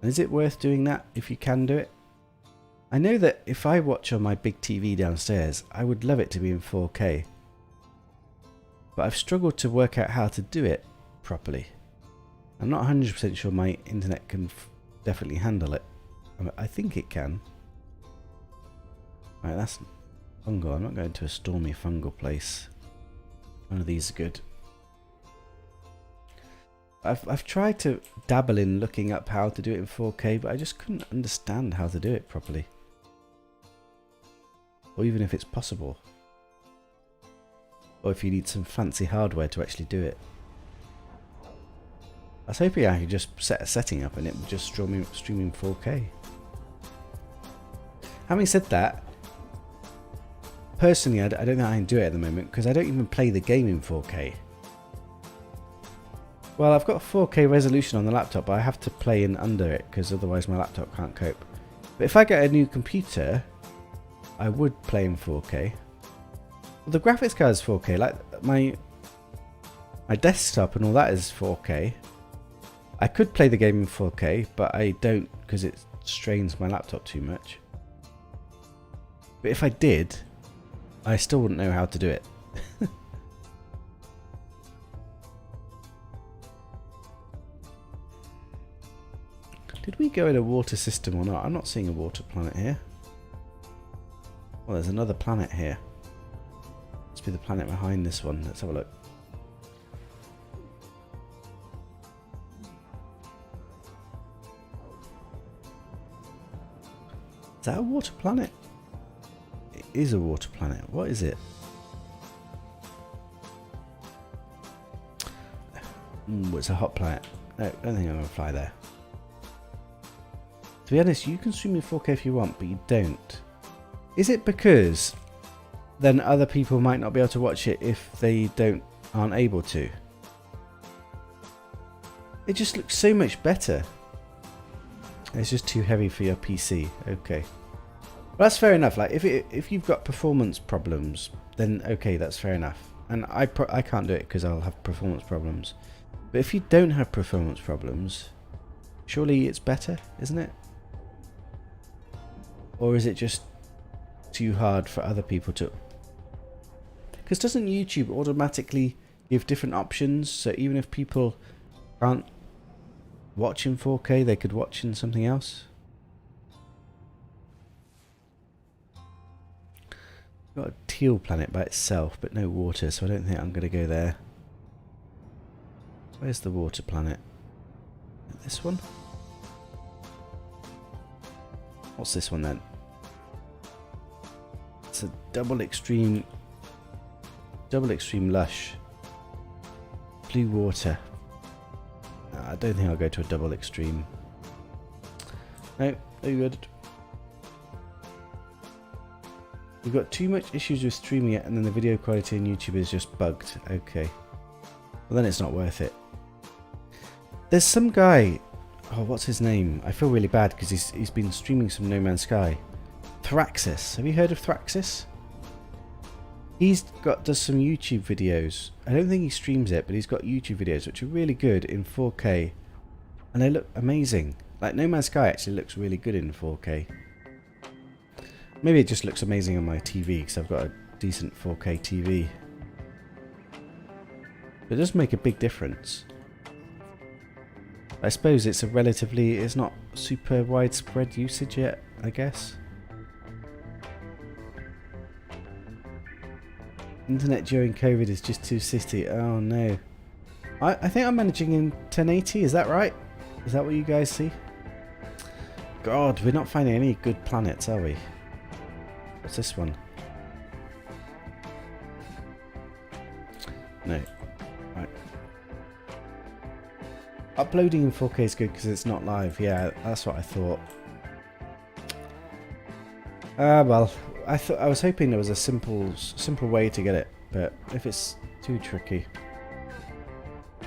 Is it worth doing that if you can do it? I know that if I watch on my big TV downstairs, I would love it to be in 4K. But I've struggled to work out how to do it properly. I'm not 100% sure my internet can definitely handle it. I think it can. Right, that's fungal. I'm not going to a stormy fungal place. One of these are good. I've tried to dabble in looking up how to do it in 4K, but I just couldn't understand how to do it properly. Or even if it's possible. Or if you need some fancy hardware to actually do it. I was hoping I could just set a setting up and it would just stream in 4K. Having said that, personally I don't know how I can do it at the moment because I don't even play the game in 4K. Well, I've got 4K resolution on the laptop, but I have to play in under it because otherwise my laptop can't cope. But if I get a new computer, I would play in 4K. Well, the graphics card is 4K. Like my desktop and all that is 4K. I could play the game in 4K, but I don't because it strains my laptop too much. But if I did, I still wouldn't know how to do it. Did we go in a water system or not? I'm not seeing a water planet here. Well, there's another planet here. Must be the planet behind this one. Let's have a look. Is that a water planet? It is a water planet. What is it? It's a hot planet. No, I don't think I'm going to fly there. To be honest, you can stream in 4K if you want, but you don't. Is it because then other people might not be able to watch it if they aren't able to? It just looks so much better. It's just too heavy for your PC. Okay. Well, that's fair enough. Like if you've got performance problems, then okay, that's fair enough. And I can't do it because I'll have performance problems. But if you don't have performance problems, surely it's better, isn't it? Or is it just too hard for other people to... Because doesn't YouTube automatically give different options? So even if people can't watch in 4K, they could watch in something else? Got a teal planet by itself, but no water, so I don't think I'm going to go there. Where's the water planet? This one? What's this one then? It's a double extreme lush. Blue water. I don't think I'll go to a double extreme. No, no good. We've got too much issues with streaming it, and then the video quality on YouTube is just bugged. Okay. Well, then it's not worth it. There's some guy... Oh, what's his name? I feel really bad because he's been streaming some No Man's Sky. Thraxis. Have you heard of Thraxis? Does some YouTube videos. I don't think he streams it, but he's got YouTube videos which are really good in 4K. And they look amazing. Like No Man's Sky actually looks really good in 4K. Maybe it just looks amazing on my TV because I've got a decent 4K TV. But it does make a big difference. I suppose it's not super widespread usage yet, I guess. Internet during COVID is just too city. Oh no. I think I'm managing in 1080, is that right? Is that what you guys see? God, we're not finding any good planets, are we? What's this one? No. Right. Uploading in 4K is good because it's not live. Yeah, that's what I thought. Well, I was hoping there was a simple way to get it, but if it's too tricky. I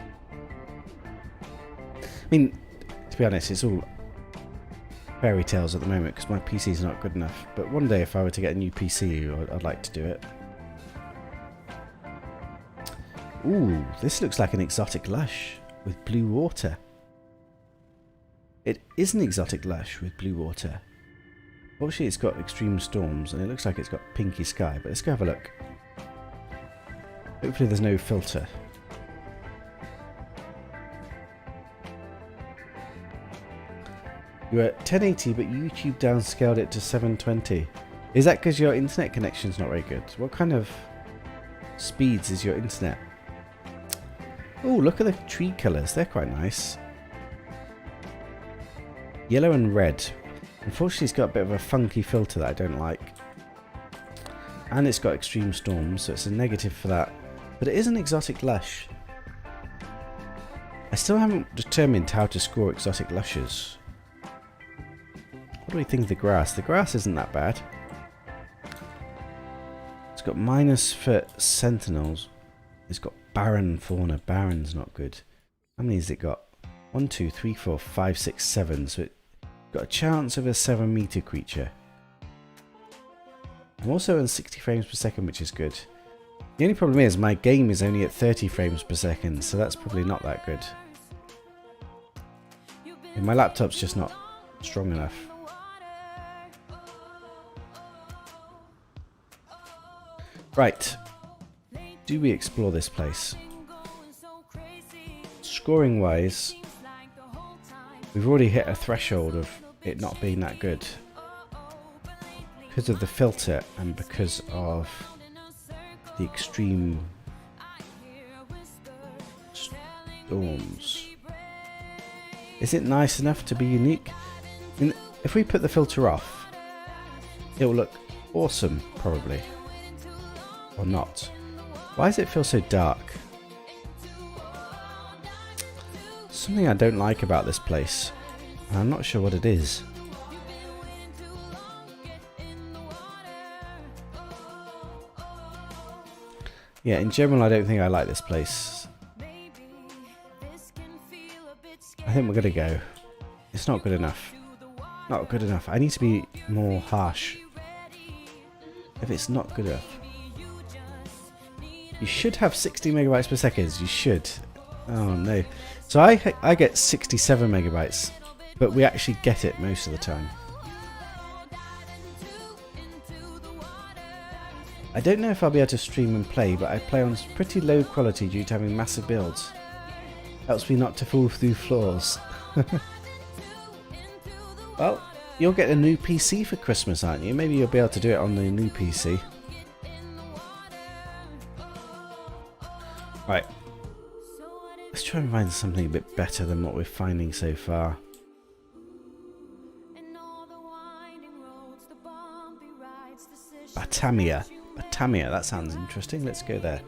mean, to be honest, it's all fairy tales at the moment because my PC's not good enough. But one day, if I were to get a new PC, I'd like to do it. Ooh, this looks like an exotic lush with blue water. It is an exotic lush with blue water. Obviously it's got extreme storms and it looks like it's got pinky sky, but let's go have a look. Hopefully there's no filter. You're at 1080 but YouTube downscaled it to 720. Is that because your internet connection's not very good? What kind of speeds is your internet? Oh, look at the tree colours, they're quite nice. Yellow and red. Unfortunately, it's got a bit of a funky filter that I don't like. And it's got extreme storms, so it's a negative for that. But it is an exotic lush. I still haven't determined how to score exotic lushes. What do we think of the grass? The grass isn't that bad. It's got minus for sentinels. It's got barren fauna. Barren's not good. How many has it got? 1, 2, 3, 4, 5, 6, 7. So it's got a chance of a 7-meter creature. I'm also on 60 frames per second, which is good. The only problem is my game is only at 30 frames per second, so that's probably not that good. And my laptop's just not strong enough. Right. Do we explore this place? Scoring wise, we've already hit a threshold of it not being that good. Because of the filter and because of the extreme storms. Is it nice enough to be unique? I mean, if we put the filter off, it will look awesome, probably. Or not. Why does it feel so dark? Something I don't like about this place, and I'm not sure what it is. Yeah, in general I don't think I like this place. I think we're gonna go. It's not good enough. Not good enough. I need to be more harsh. If it's not good enough. You should have 60 megabytes per second. You should. Oh no. So I get 67 megabytes, but we actually get it most of the time. I don't know if I'll be able to stream and play, but I play on pretty low quality due to having massive builds. Helps me not to fall through floors. Well, you'll get a new PC for Christmas, aren't you? Maybe you'll be able to do it on the new PC. Right. Let's try and find something a bit better than what we're finding so far. Batamia. Batamia, that sounds interesting. Let's go there.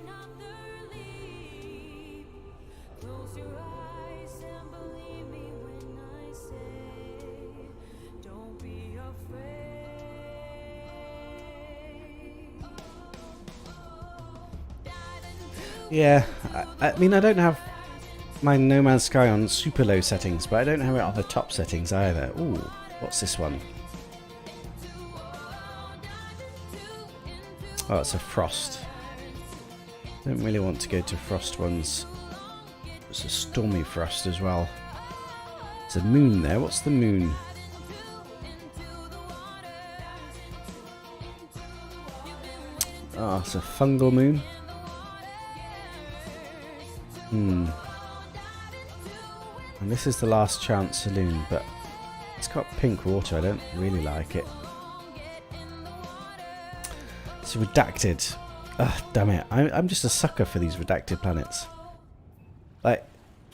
Yeah, I mean I don't have my No Man's Sky on super low settings, but I don't have it on the top settings either. Ooh, what's this one? Oh, it's a frost. Don't really want to go to frost ones. It's a stormy frost as well. There's a moon there. What's the moon? Oh, it's a fungal moon. And this is the last chance saloon, but it's got pink water. I don't really like it. It's redacted. Ugh, damn it. I'm just a sucker for these redacted planets. Like,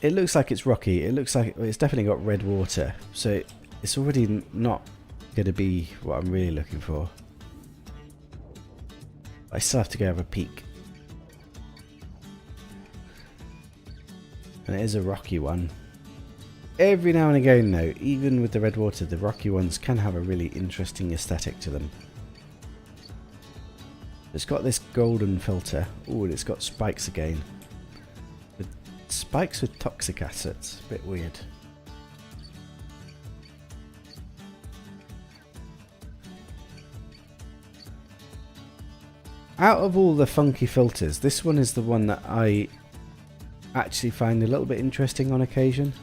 it looks like it's rocky. It looks like it's definitely got red water. So it's already not going to be what I'm really looking for. I still have to go have a peek. And it is a rocky one. Every now and again though, even with the red water, the rocky ones can have a really interesting aesthetic to them. It's got this golden filter. Ooh, and it's got spikes again. With spikes with toxic acids. A bit weird. Out of all the funky filters, this one is the one that I actually find a little bit interesting on occasion.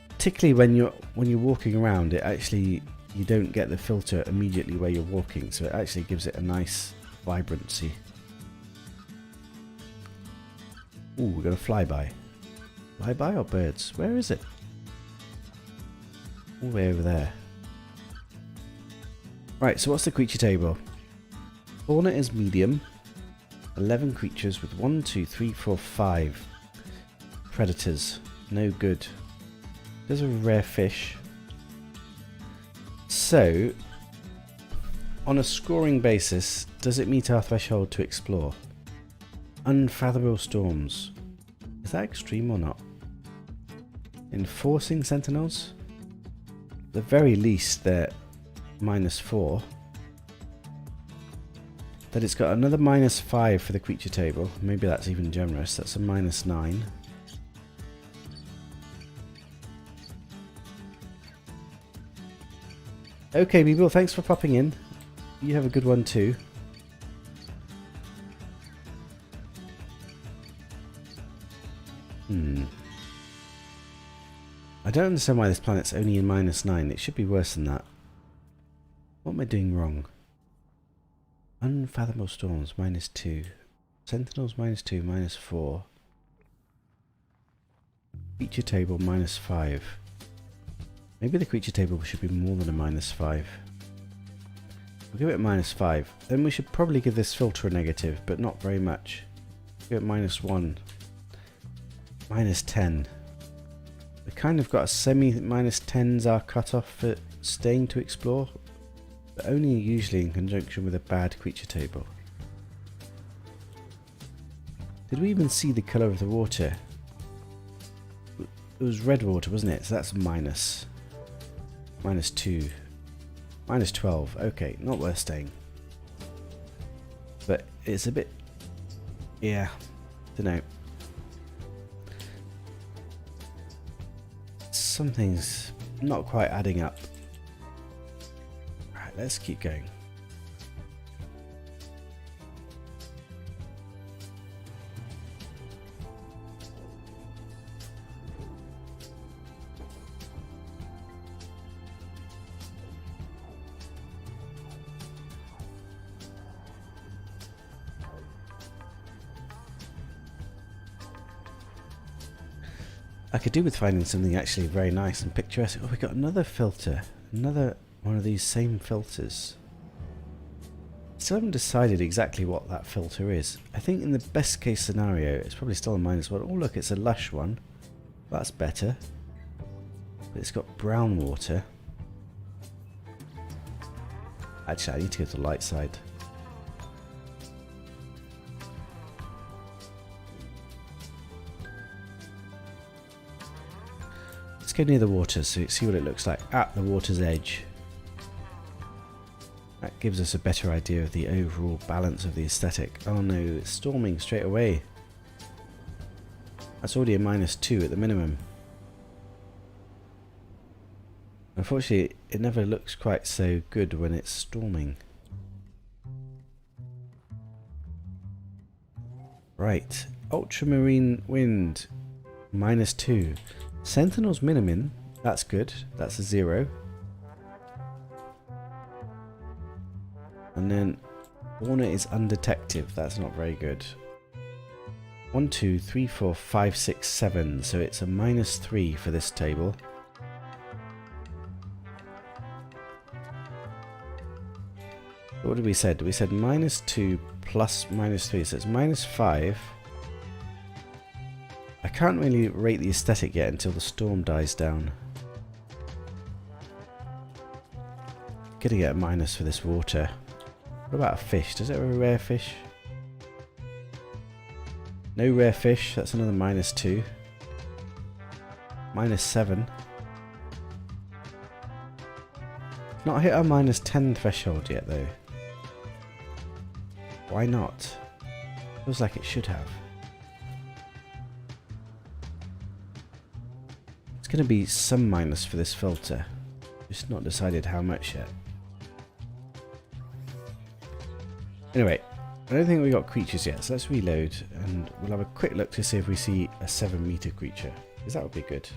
Particularly when you're walking around, it actually, you don't get the filter immediately where you're walking, so it actually gives it a nice vibrancy. Ooh, we got a flyby. Flyby or birds? Where is it? All the way over there. Right, so what's the creature table? Fauna is medium. 11 creatures with 1, 2, 3, 4, 5 predators. No good. There's a rare fish. So, on a scoring basis, does it meet our threshold to explore? Unfathomable storms. Is that extreme or not? Enforcing sentinels? At the very least, they're -4. Then it's got another -5 for the creature table. Maybe that's even generous. That's a -9. Okay, people, thanks for popping in. you have a good one too. I don't understand why this planet's only in -9. It should be worse than that. What am I doing wrong? Unfathomable storms, -2. Sentinels, -2, -4. Creature table, -5. Maybe the creature table should be more than a -5. We'll give it a -5. Then we should probably give this filter a negative, but not very much. Give it -1. -10. We kind of got a semi-10s our cutoff for staying to explore, but only usually in conjunction with a bad creature table. Did we even see the colour of the water? It was red water, wasn't it? So that's -2. -12. Okay, not worth staying. But it's a bit... yeah, dunno. Something's not quite adding up. Right, let's keep going. I could do with finding something actually very nice and picturesque. Oh, we got another filter. Another one of these same filters. Still haven't decided exactly what that filter is. I think in the best case scenario, it's probably still a -1. Oh look, it's a lush one. That's better. But it's got brown water. Actually, I need to go to the light side. Let's go near the water so see what it looks like at the water's edge. That gives us a better idea of the overall balance of the aesthetic. Oh no, it's storming straight away. That's already a -2 at the minimum. Unfortunately, it never looks quite so good when it's storming. Right, ultramarine wind, -2. Sentinel's minimum, that's good, that's a 0. And then Warner is undetective, that's not very good. 1, 2, 3, 4, 5, 6, 7, so it's a -3 for this table. What did we said? We said -2 plus -3, so it's -5. I can't really rate the aesthetic yet until the storm dies down. Gonna get a minus for this water. What about a fish? Does it have a rare fish? No rare fish, that's another -2. -7. Not hit our -10 threshold yet though. Why not? Feels like it should have. It's going to be some minus for this filter. Just not decided how much yet. Anyway, I don't think we got creatures yet, so let's reload and we'll have a quick look to see if we see a 7-meter creature, because that would be good.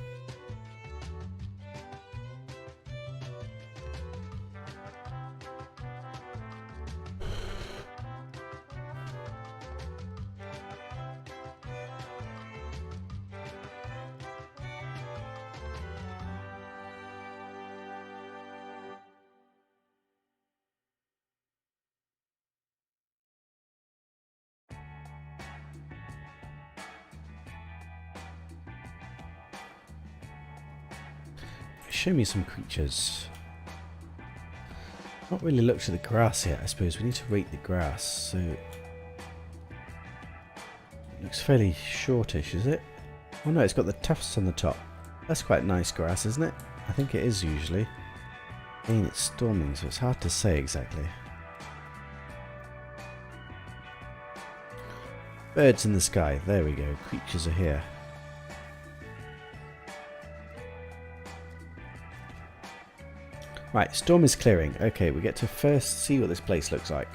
Show me some creatures. Not really looked at the grass yet, I suppose. We need to rate the grass, so... It looks fairly shortish, is it? Oh no, it's got the tufts on the top. That's quite nice grass, isn't it? I think it is usually. Again, it's storming, so it's hard to say exactly. Birds in the sky. There we go. Creatures are here. Right, storm is clearing. Okay, we get to first see what this place looks like.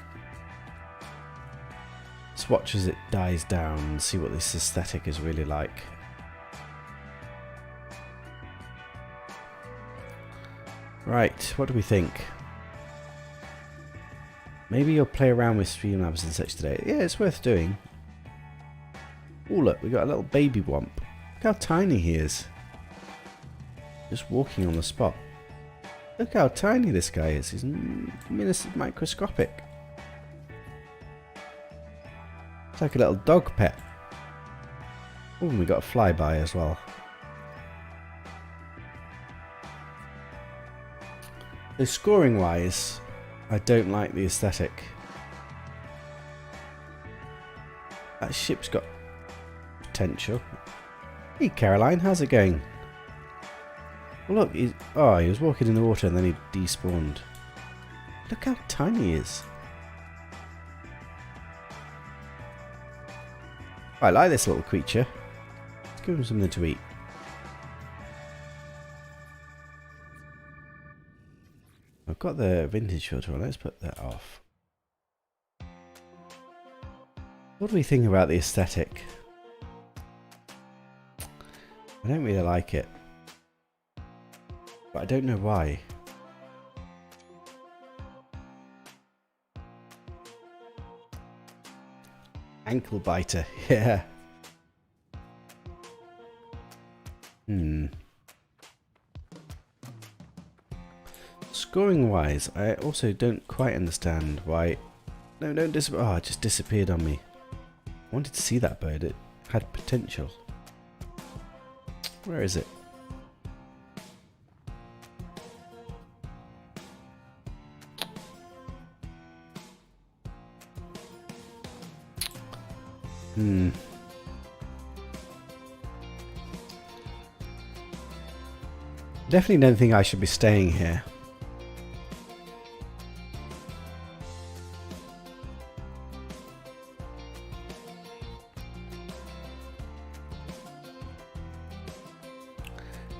Let's watch as it dies down and see what this aesthetic is really like. Right, what do we think? Maybe you'll play around with Streamlabs and such today. Yeah, it's worth doing. Oh look, we got a little baby womp. Look how tiny he is. Just walking on the spot. Look how tiny this guy is. He's microscopic. It's like a little dog pet. Oh, and we got a flyby as well. So scoring wise, I don't like the aesthetic. That ship's got potential. Hey Caroline, how's it going? Well look, he was walking in the water and then he despawned. Look how tiny he is. I like this little creature. Let's give him something to eat. I've got the vintage filter on, let's put that off. What do we think about the aesthetic? I don't really like it. But I don't know why. Ankle biter, yeah. Scoring wise, I also don't quite understand why... No, don't disappear. Oh, it just disappeared on me. I wanted to see that bird, it had potential. Where is it? Definitely don't think I should be staying here.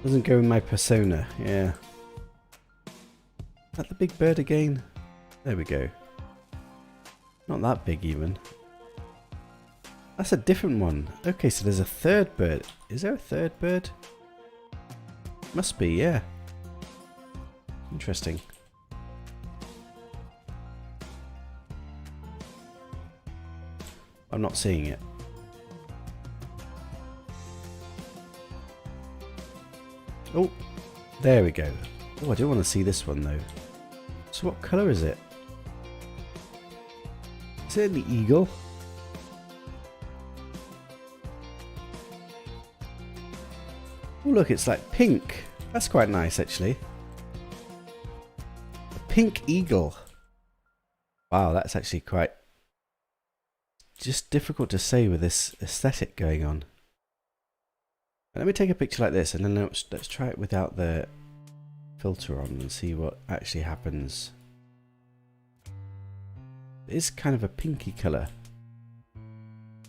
Doesn't go in my persona, yeah. Is that the big bird again? There we go. Not that big even. That's a different one. Okay, so there's a third bird. Is there a third bird? Must be, yeah. Interesting. I'm not seeing it. Oh, there we go. Oh, I do want to see this one though. So what colour is it? Is it an eagle? Oh look, it's like pink. That's quite nice actually. A pink eagle. Wow, that's actually quite... just difficult to say with this aesthetic going on. Let me take a picture like this and then let's try it without the filter on and see what actually happens. It is kind of a pinky colour.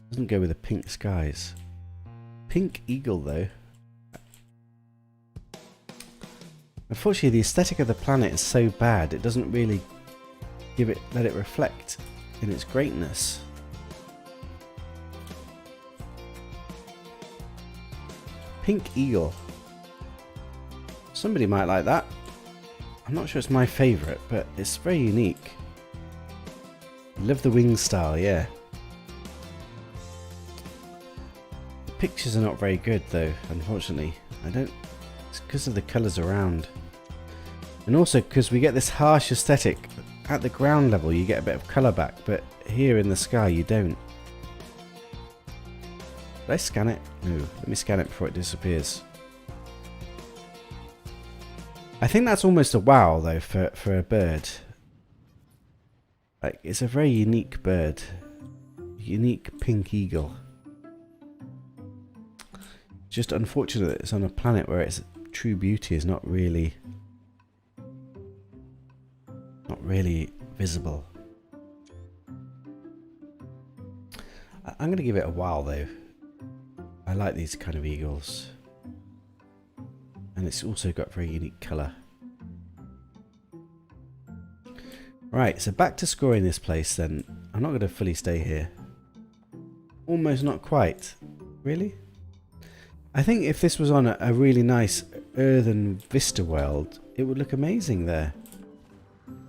Doesn't go with the pink skies. Pink eagle though. Unfortunately the aesthetic of the planet is so bad it doesn't really let it reflect in its greatness. Pink eagle. Somebody might like that. I'm not sure it's my favourite, but it's very unique. Love the wing style, yeah. The pictures are not very good though, unfortunately. It's because of the colours around. And also because we get this harsh aesthetic. At the ground level you get a bit of colour back, but here in the sky you don't. Did I scan it? No, let me scan it before it disappears. I think that's almost a wow though for a bird. Like, it's a very unique bird. Unique pink eagle. Just unfortunate that it's on a planet where its true beauty is not really visible. I'm going to give it a wow though. I like these kind of eagles. And it's also got very unique colour. Right, so back to scoring this place then. I'm not going to fully stay here. Almost not quite. Really? I think if this was on a really nice earthen vista world, it would look amazing there.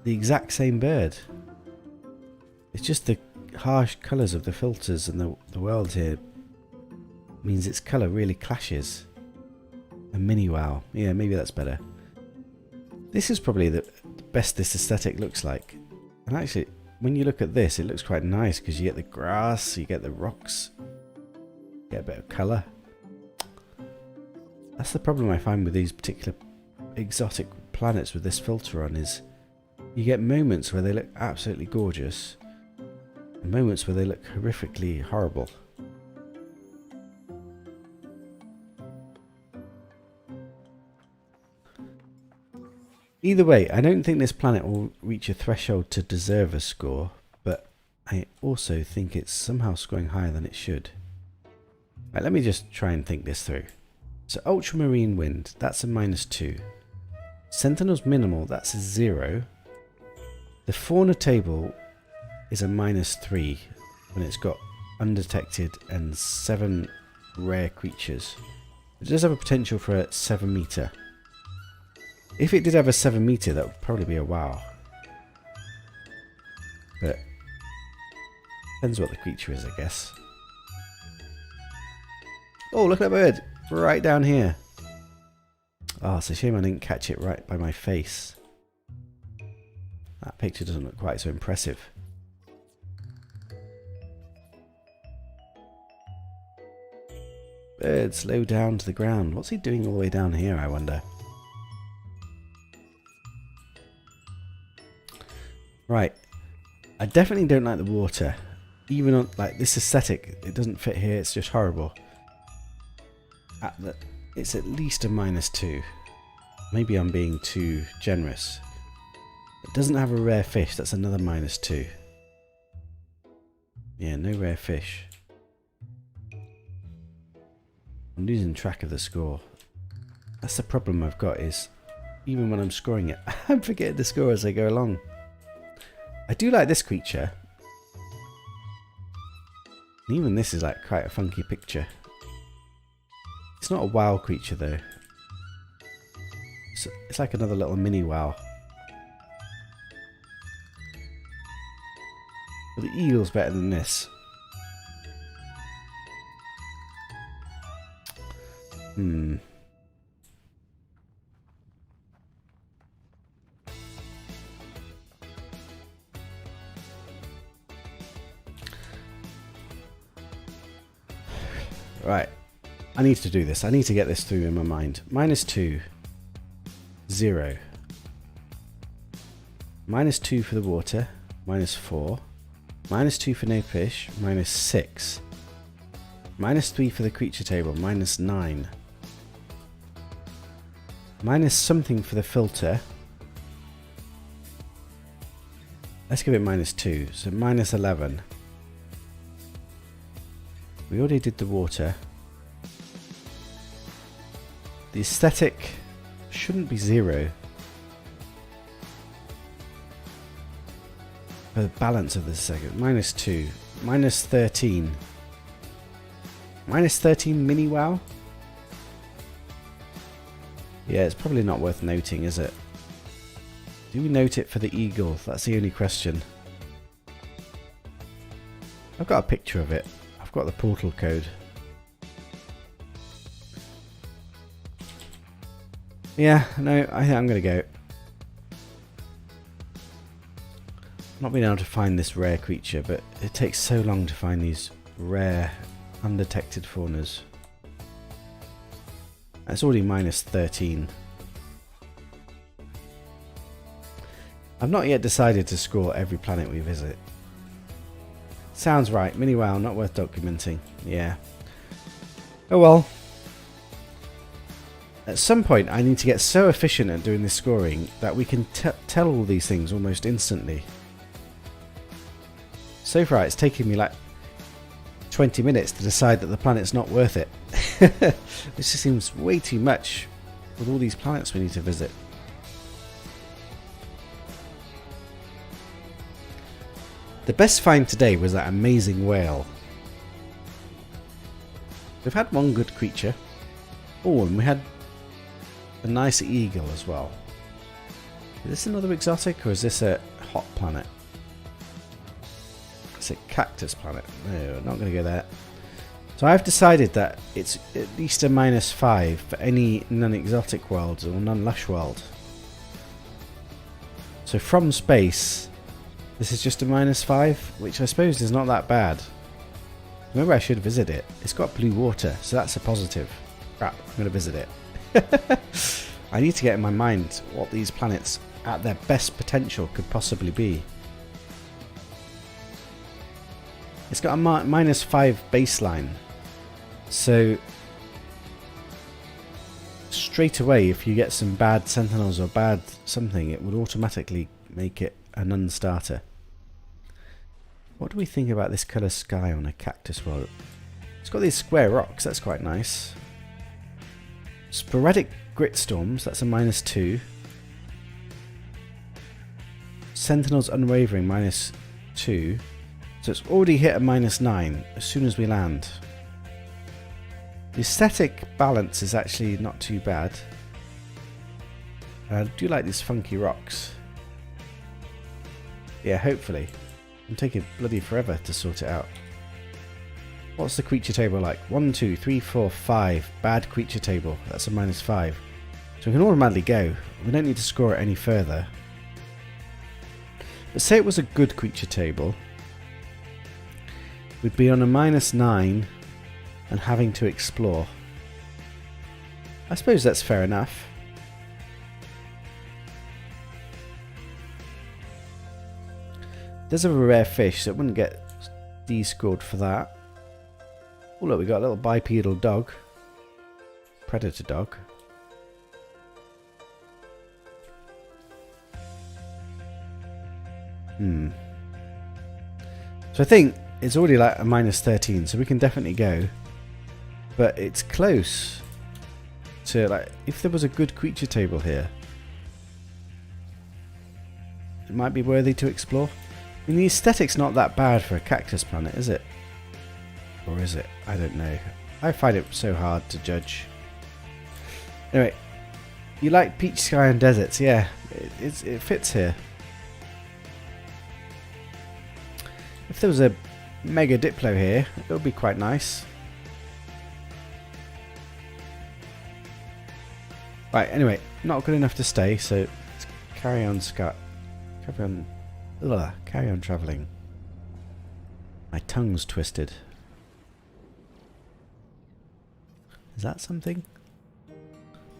The exact same bird. It's just the harsh colours of the filters and the world here means its colour really clashes. A mini wow. Yeah, maybe that's better. This is probably the best this aesthetic looks like. And actually, when you look at this, it looks quite nice because you get the grass, you get the rocks, you get a bit of colour. That's the problem I find with these particular exotic planets with this filter on, is you get moments where they look absolutely gorgeous and moments where they look horrifically horrible. Either way, I don't think this planet will reach a threshold to deserve a score, but I also think it's somehow scoring higher than it should. Right, let me just try and think this through. So ultramarine wind, that's a -2. Sentinel's minimal, that's a 0. The fauna table is a -3 when it's got undetected and 7 rare creatures. It does have a potential for a 7 meter. If it did have a 7 meter, that would probably be a wow. But depends what the creature is, I guess. Oh, look at that bird! Right down here. Oh, it's a shame I didn't catch it right by my face. That picture doesn't look quite so impressive. Bird, slow down to the ground. What's he doing all the way down here, I wonder? Right. I definitely don't like the water. Even on, like, this aesthetic, it doesn't fit here, it's just horrible. It's at least a -2. Maybe I'm being too generous. It doesn't have a rare fish, that's another -2. Yeah, no rare fish. I'm losing track of the score. That's the problem I've got, is even when I'm scoring it, I'm forgetting the score as I go along. I do like this creature. And even this is like quite a funky picture. It's not a wow creature though. It's like another little mini wow. But the eagle's better than this. Right. I need to do this. I need to get this through in my mind. -2. 0. -2 for the water. -4. -2 for no fish. -6. -3 for the creature table. -9. Minus something for the filter. Let's give it -2. So -11. We already did the water. The aesthetic shouldn't be 0. For the balance of the second. -2. -13. -13 mini wow? Yeah, it's probably not worth noting, is it? Do we note it for the eagle? That's the only question. I've got a picture of it. I've got the portal code. Yeah, no, I think I'm going to go. Not being able to find this rare creature, but it takes so long to find these rare, undetected faunas. It's already -13. I've not yet decided to score every planet we visit. Sounds right. Mini wow, not worth documenting. Yeah. Oh well. At some point I need to get so efficient at doing this scoring that we can tell all these things almost instantly. So far it's taken me like 20 minutes to decide that the planet's not worth it. This just seems way too much with all these planets we need to visit. The best find today was that amazing whale. We've had one good creature. Oh, and we had a nice eagle as well. Is this another exotic or is this a hot planet? It's a cactus planet. No, not going to go there. So I've decided that it's at least a -5 for any non-exotic worlds or non-lush world. So from space, this is just a -5, which I suppose is not that bad. Maybe I should visit it. It's got blue water, so that's a positive. Crap, I'm going to visit it. I need to get in my mind what these planets at their best potential could possibly be. It's got a -5 baseline. So straight away, if you get some bad sentinels or bad something, it would automatically make it a non-starter. What do we think about this colour sky on a cactus world? It's got these square rocks, that's quite nice. Sporadic grit storms, that's a -2. Sentinels unwavering, -2. So it's already hit a -9 as soon as we land. The aesthetic balance is actually not too bad. I do like these funky rocks. Yeah, hopefully. I'm taking bloody forever to sort it out. What's the creature table like? 1, 2, 3, 4, 5. Bad creature table. That's a -5. So we can automatically go. We don't need to score it any further. But say it was a good creature table. We'd be on a -9 and having to explore. I suppose that's fair enough. There's a rare fish, so it wouldn't get de-scored for that. Oh look, we got a little bipedal dog. Predator dog. So I think it's already like a -13, so we can definitely go. But it's close to, like, if there was a good creature table here, it might be worthy to explore. I mean, the aesthetic's not that bad for a cactus planet, is it? Or is it? I don't know. I find it so hard to judge. Anyway, you like peach sky and deserts? Yeah, it fits here. If there was a mega diplo here, it would be quite nice. Right, anyway, not good enough to stay, so let's carry on travelling. My tongue's twisted. Is that something?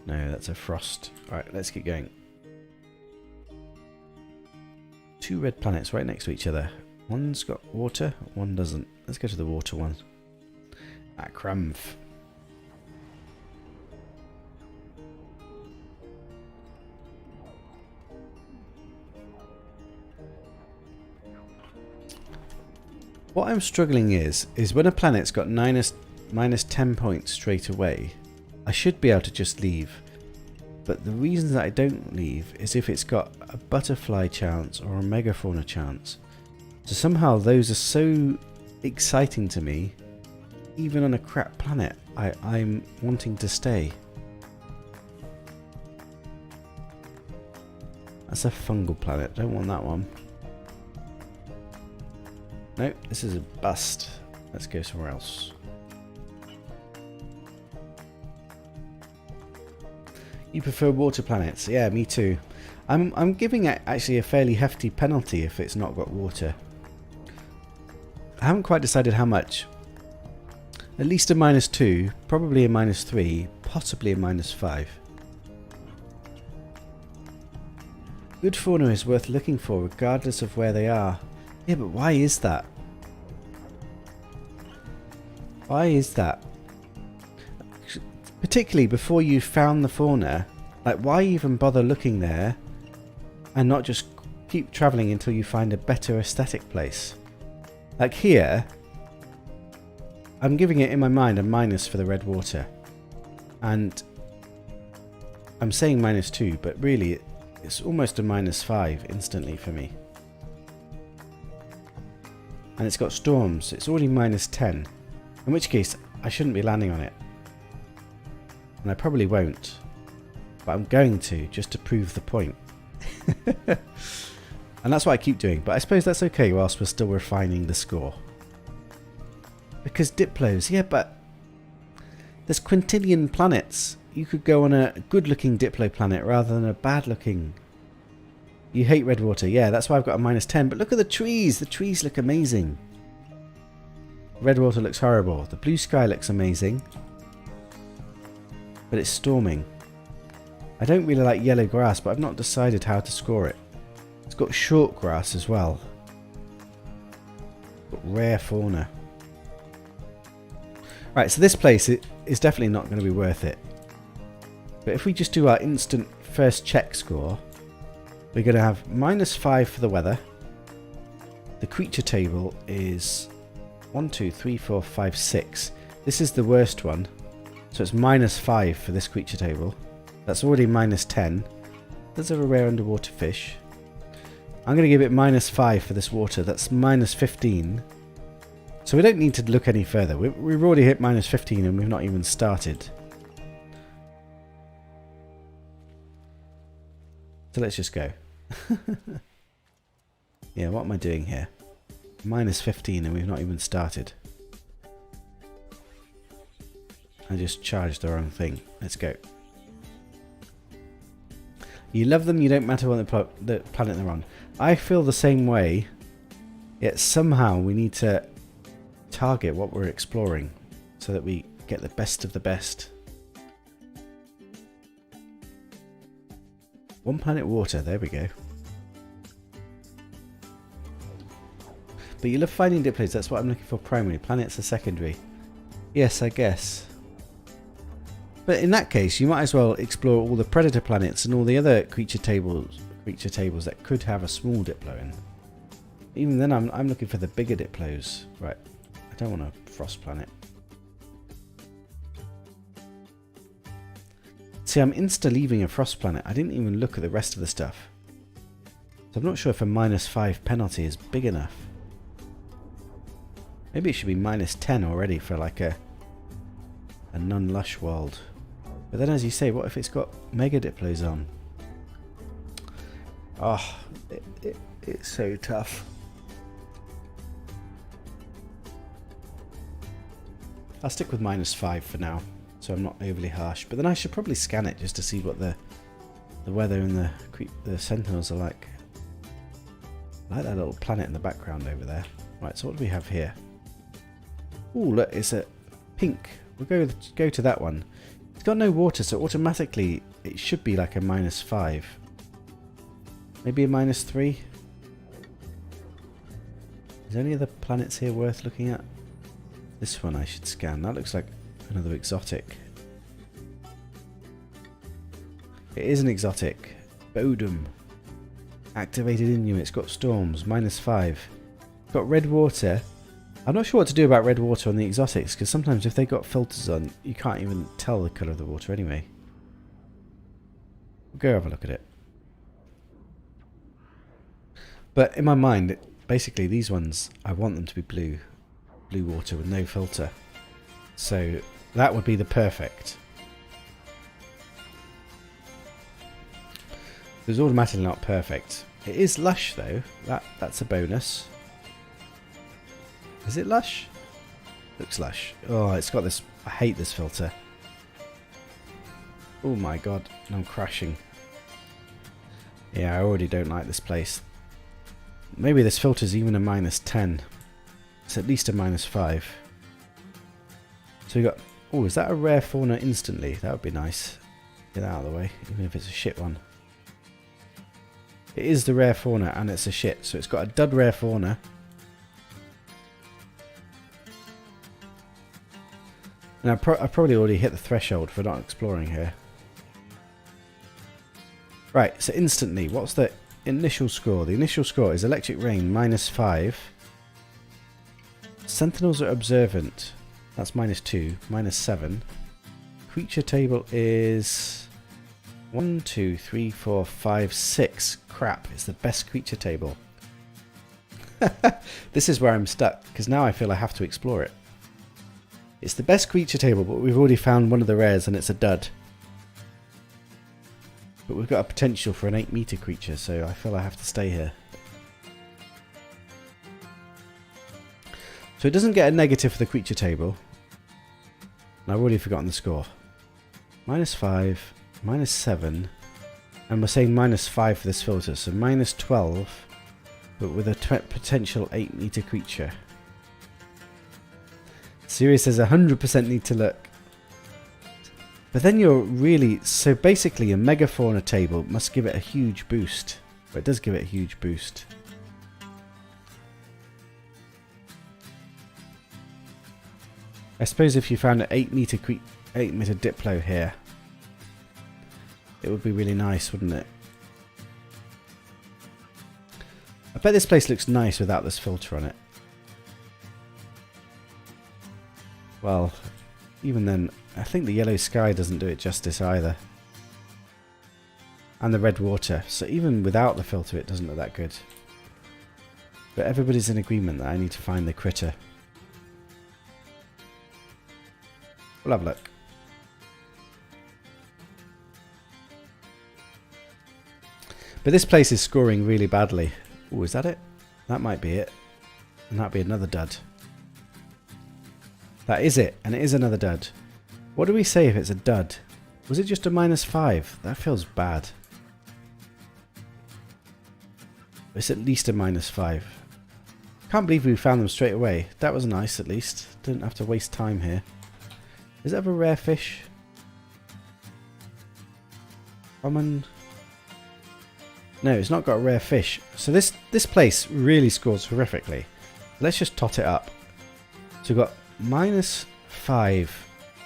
No, that's a frost. Alright, let's keep going. 2 red planets right next to each other. One's got water, one doesn't. Let's go to the water one. Krumpf. What I'm struggling is when a planet's got -10 points straight away, I should be able to just leave. But the reason that I don't leave is if it's got a butterfly chance or a megafauna chance. So somehow those are so exciting to me, even on a crap planet, I'm wanting to stay. That's a fungal planet, don't want that one. Nope, this is a bust. Let's go somewhere else. You prefer water planets? Yeah, me too. I'm giving it actually a fairly hefty penalty if it's not got water. I haven't quite decided how much. At least a -2, probably a -3, possibly a -5. Good fauna is worth looking for regardless of where they are. Yeah, but why is that? Why is that? Particularly before you found the fauna, like, why even bother looking there and not just keep travelling until you find a better aesthetic place? Like here, I'm giving it in my mind a minus for the red water. And I'm saying -2, but really it's almost a -5 instantly for me. and it's got storms. It's already -10. In which case, I shouldn't be landing on it. And I probably won't. But I'm going to, just to prove the point. And that's what I keep doing. But I suppose that's okay whilst we're still refining the score. Because Diplos, yeah, but there's quintillion planets. You could go on a good-looking Diplo planet rather than a bad-looking. You hate red water, yeah, that's why I've got a -10. But look at the trees. The trees look amazing. Red water looks horrible. The blue sky looks amazing. But it's storming. I don't really like yellow grass, but I've not decided how to score it. It's got short grass as well. Got rare fauna. Right, so this place is definitely not going to be worth it. But if we just do our instant first check score, we're going to have -5 for the weather. The creature table is 1, 2, 3, 4, 5, 6. This is the worst one. So it's -5 for this creature table. That's already -10. Let's have a rare underwater fish. I'm going to give it -5 for this water. That's -15. So we don't need to look any further. We've already hit -15 and we've not even started. So let's just go. Yeah, what am I doing here? -15 and we've not even started. I just charged the wrong thing. Let's go. You love them, you don't matter what the planet they're on. I feel the same way, yet somehow we need to target what we're exploring so that we get the best of the best. One planet water, there we go. But you love finding Diplos, that's what I'm looking for primarily. Planets are secondary. Yes, I guess. But in that case, you might as well explore all the predator planets and all the other creature tables that could have a small Diplo in. Even then, I'm looking for the bigger Diplos. Right, I don't want a frost planet. See, I'm insta-leaving a frost planet. I didn't even look at the rest of the stuff. So I'm not sure if a -5 penalty is big enough. Maybe it should be -10 already for like a non-lush world. But then as you say, what if it's got mega Diplos on? Oh, it's so tough. I'll stick with -5 for now, so I'm not overly harsh. But then I should probably scan it just to see what the weather and the sentinels are like. I like that little planet in the background over there. Right, so what do we have here? Oh, look, it's a pink. We'll go to that one. It's got no water, so automatically it should be like a -5. Maybe a -3. Is there any other planets here worth looking at? This one I should scan. That looks like another exotic. It is an exotic. Bodum. Activated Inu. It's got storms. -5. Got red water. I'm not sure what to do about red water on the exotics, because sometimes if they got filters on, you can't even tell the colour of the water anyway. We'll go have a look at it. But in my mind, basically these ones, I want them to be blue water with no filter. So that would be the perfect. It's automatically not perfect. It is lush though. That's a bonus. Is it lush? Looks lush. Oh, it's got this. I hate this filter. Oh my god, I'm crashing. Yeah, I already don't like this place. Maybe this filter's even a -10. It's at least a -5. So we got. Oh, is that a rare fauna instantly? That would be nice. Get that out of the way, even if it's a shit one. It is the rare fauna and it's a shit, so it's got a dud rare fauna. And I've probably already hit the threshold for not exploring here. Right, so instantly, what's the initial score? The initial score is Electric Rain, -5. Sentinels are observant. That's -2, -7. Creature table is 1, 2, 3, 4, 5, 6. Crap, it's the best creature table. This is where I'm stuck, because now I feel I have to explore it. It's the best creature table, but we've already found one of the rares and it's a dud. But we've got a potential for an 8-meter creature, so I feel I have to stay here. So it doesn't get a negative for the creature table. And I've already forgotten the score. -5, -7, and we're saying -5 for this filter, so -12, but with a potential 8-meter creature. Sirius says 100% need to look. But then you're really... So basically a Mega Fauna table must give it a huge boost. But it does give it a huge boost. I suppose if you found an 8-meter Diplo here, it would be really nice, wouldn't it? I bet this place looks nice without this filter on it. Well, even then, I think the yellow sky doesn't do it justice either. And the red water, so even without the filter it doesn't look that good. But everybody's in agreement that I need to find the critter. We'll have a look. But this place is scoring really badly. Oh, is that it? That might be it. And that'd be another dud. That is it, and it is another dud. What do we say if it's a dud? Was it just a -5? That feels bad. It's at least a -5. Can't believe we found them straight away. That was nice at least. Didn't have to waste time here. Is that a rare fish? Common? No, it's not got a rare fish. So this place really scores horrifically. Let's just tot it up. So we've got -5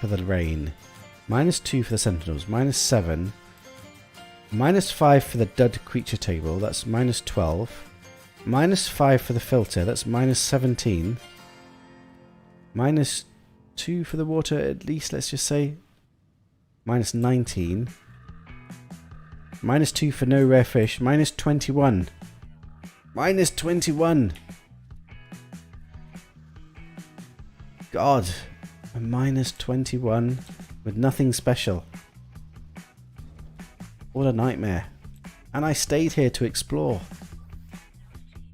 for the rain, -2 for the sentinels, -7, -5 for the dud creature table, that's -12, -5 for the filter, that's -17, -2 for the water at least, let's just say, -19, -2 for no rare fish, -21, -21! God, a -21 with nothing special. What a nightmare. And I stayed here to explore.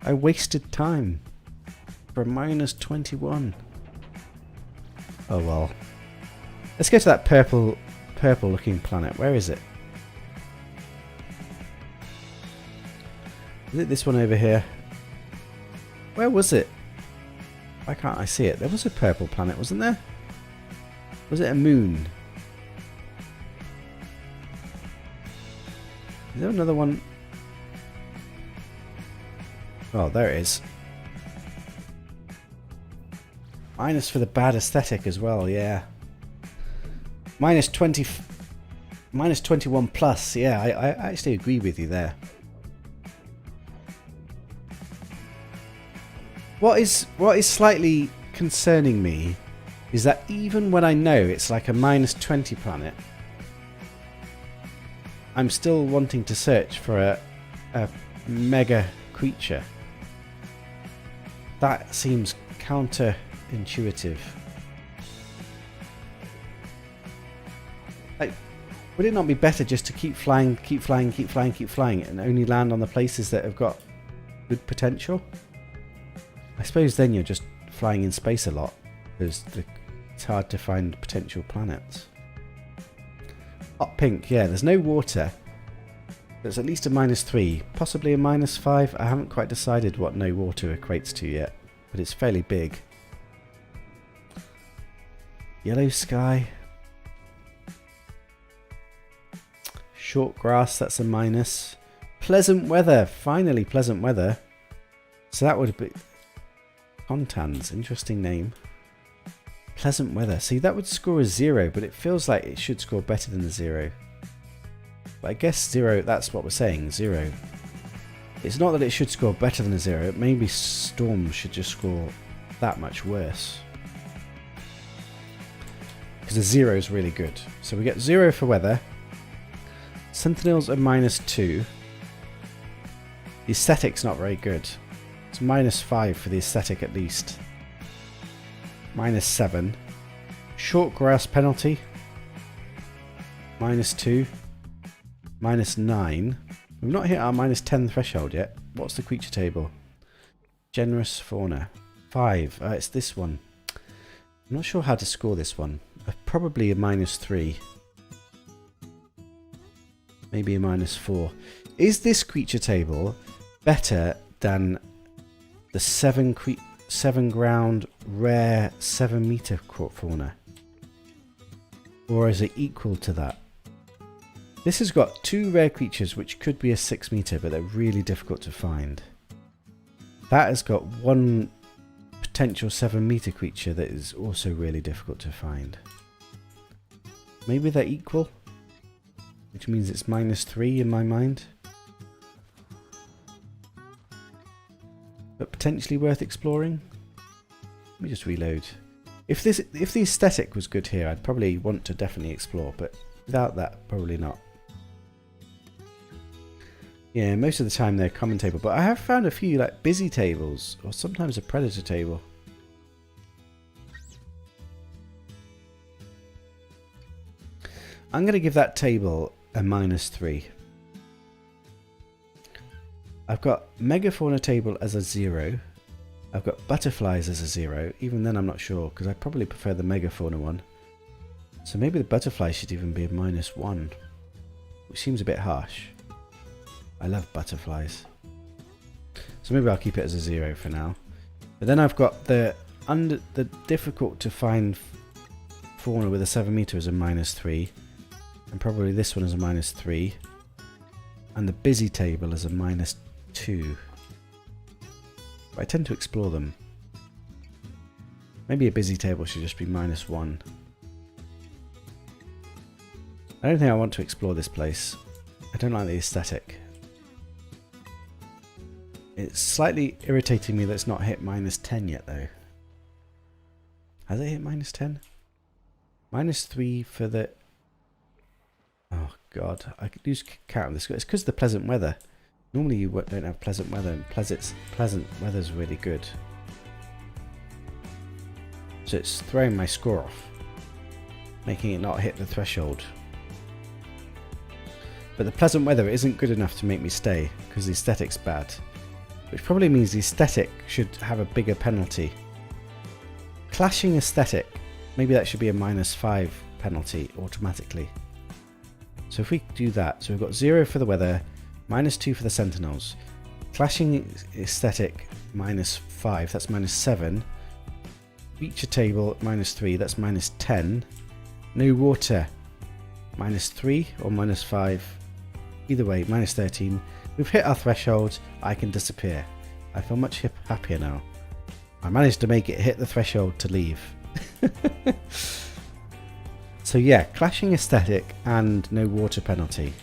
I wasted time for a -21. Oh well. Let's go to that purple looking planet. Where is it? Is it this one over here? Where was it? Why can't I see it? There was a purple planet, wasn't there? Was it a moon? Is there another one? Oh, there it is. Minus for the bad aesthetic as well, yeah. -20, -21 plus, yeah, I actually agree with you there. What is slightly concerning me is that even when I know it's like a -20 planet, I'm still wanting to search for a mega creature. That seems counterintuitive. Like, would it not be better just to keep flying, and only land on the places that have got good potential? I suppose then you're just flying in space a lot, because it's hard to find potential planets. Hot pink, yeah, there's no water. There's at least a -3, possibly a -5. I haven't quite decided what no water equates to yet, but it's fairly big. Yellow sky. Short grass, that's a minus. Pleasant weather, finally pleasant weather. So that would be... Contans, interesting name. Pleasant weather. See, that would score a 0, but it feels like it should score better than a 0. But I guess 0, that's what we're saying, 0. It's not that it should score better than a 0, maybe Storm should just score that much worse. Because a 0 is really good. So we get 0 for weather. Sentinels are -2. The aesthetic's not very good. It's -5 for the aesthetic at least. -7. Short grass penalty. -2. -9. We've not hit our -10 threshold yet. What's the creature table? Generous fauna. 5. It's this one. I'm not sure how to score this one. Probably a -3. Maybe a -4. Is this creature table better than the 7 ground rare 7 meter fauna? Or is it equal to that? This has got 2 rare creatures which could be a 6 meter, but they're really difficult to find. That has got 1 potential 7 meter creature that is also really difficult to find. Maybe they're equal, which means it's -3 in my mind. But potentially worth exploring. Let me just reload. If the aesthetic was good here, I'd probably want to definitely explore, but without that, probably not. Yeah, most of the time they're common table, but I have found a few like busy tables, or sometimes a predator table. I'm going to give that table a -3. I've got megafauna table as a 0. I've got butterflies as a 0. Even then I'm not sure, because I probably prefer the megafauna one. So maybe the butterfly should even be a -1, which seems a bit harsh. I love butterflies. So maybe I'll keep it as a 0 for now. But then I've got the difficult to find fauna with a 7 meter as a -3. And probably this one is a -3. And the busy table is a -2. But I tend to explore them. Maybe a busy table should just be -1. I don't think I want to explore this place. I don't like the aesthetic. It's slightly irritating me that it's not hit -10 yet though. Has it hit -10? -3 for the... Oh god, I could lose count of this. It's because of the pleasant weather. Normally you don't have pleasant weather, and pleasant weather's really good. So it's throwing my score off, making it not hit the threshold. But the pleasant weather isn't good enough to make me stay, because the aesthetic's bad. Which probably means the aesthetic should have a bigger penalty. Clashing aesthetic, maybe that should be a -5 penalty automatically. So if we do that, so we've got 0 for the weather, -2 for the sentinels. Clashing aesthetic -5, that's -7. Feature table -3, that's -10. No water -3 or -5. Either way, -13. We've hit our threshold. I can disappear. I feel much happier now. I managed to make it hit the threshold to leave. So yeah, clashing aesthetic and no water penalty.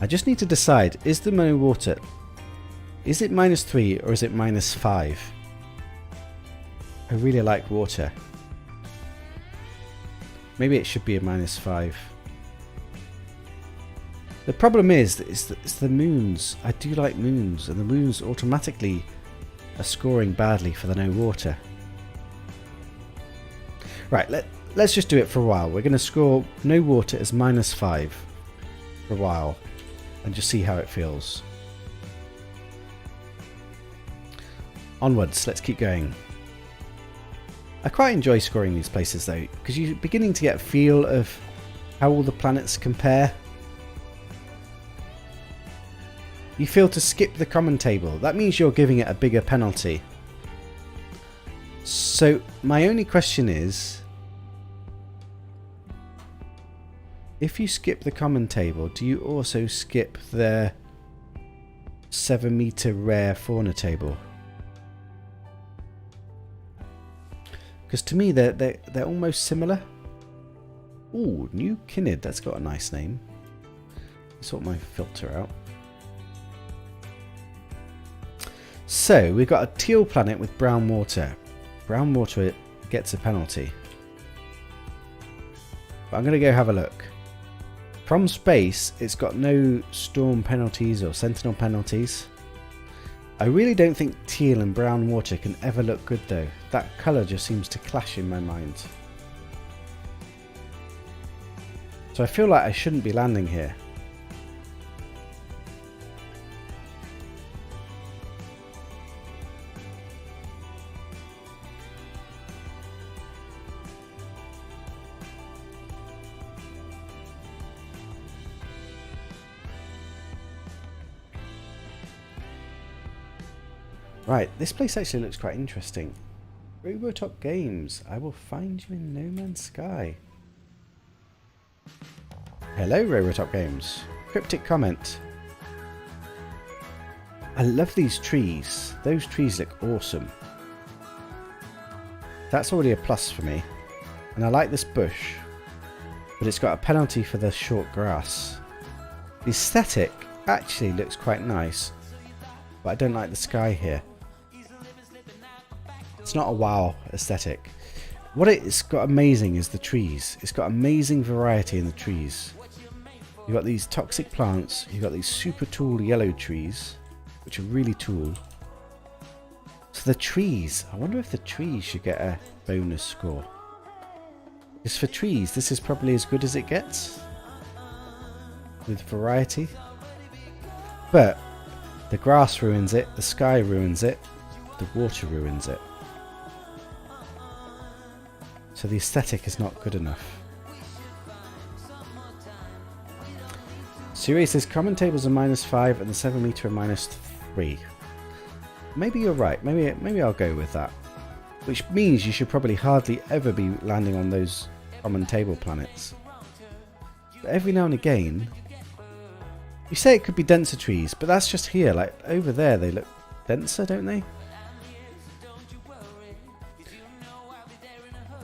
I just need to decide, is the no water, is it -3 or is it -5? I really like water. Maybe it should be a -5. The problem is that it's the moons. I do like moons, and the moons automatically are scoring badly for the no water. Right, let's just do it for a while. We're going to score no water as -5 for a while and just see how it feels. Onwards, let's keep going. I quite enjoy scoring these places though, because you're beginning to get a feel of how all the planets compare. You fail to skip the common table. That means you're giving it a bigger penalty. So my only question is, if you skip the common table, do you also skip the 7 meter rare fauna table? Because to me they're almost similar. Ooh, New Kinid, that's got a nice name. Sort my filter out. So we've got a teal planet with brown water. Brown water gets a penalty. But I'm going to go have a look. From space, it's got no storm penalties or sentinel penalties. I really don't think teal and brown water can ever look good though. That colour just seems to clash in my mind. So I feel like I shouldn't be landing here. Right, this place actually looks quite interesting. Robotop Games, I will find you in No Man's Sky. Hello, Robotop Games. Cryptic comment. I love these trees. Those trees look awesome. That's already a plus for me. And I like this bush, but it's got a penalty for the short grass. The aesthetic actually looks quite nice, but I don't like the sky here. It's not a wow aesthetic. What it's got amazing is the trees. It's got amazing variety in the trees. You've got these toxic plants, you've got these super tall yellow trees, which are really tall. So the trees, I wonder if the trees should get a bonus score. Because for trees, this is probably as good as it gets. With variety. But the grass ruins it, the sky ruins it, the water ruins it. So the aesthetic is not good enough. Siri says common tables are -5 and the 7 meter are -3. Maybe you're right. Maybe I'll go with that. Which means you should probably hardly ever be landing on those common table planets. But every now and again, you say it could be denser trees, but that's just here. Like over there, they look denser, don't they?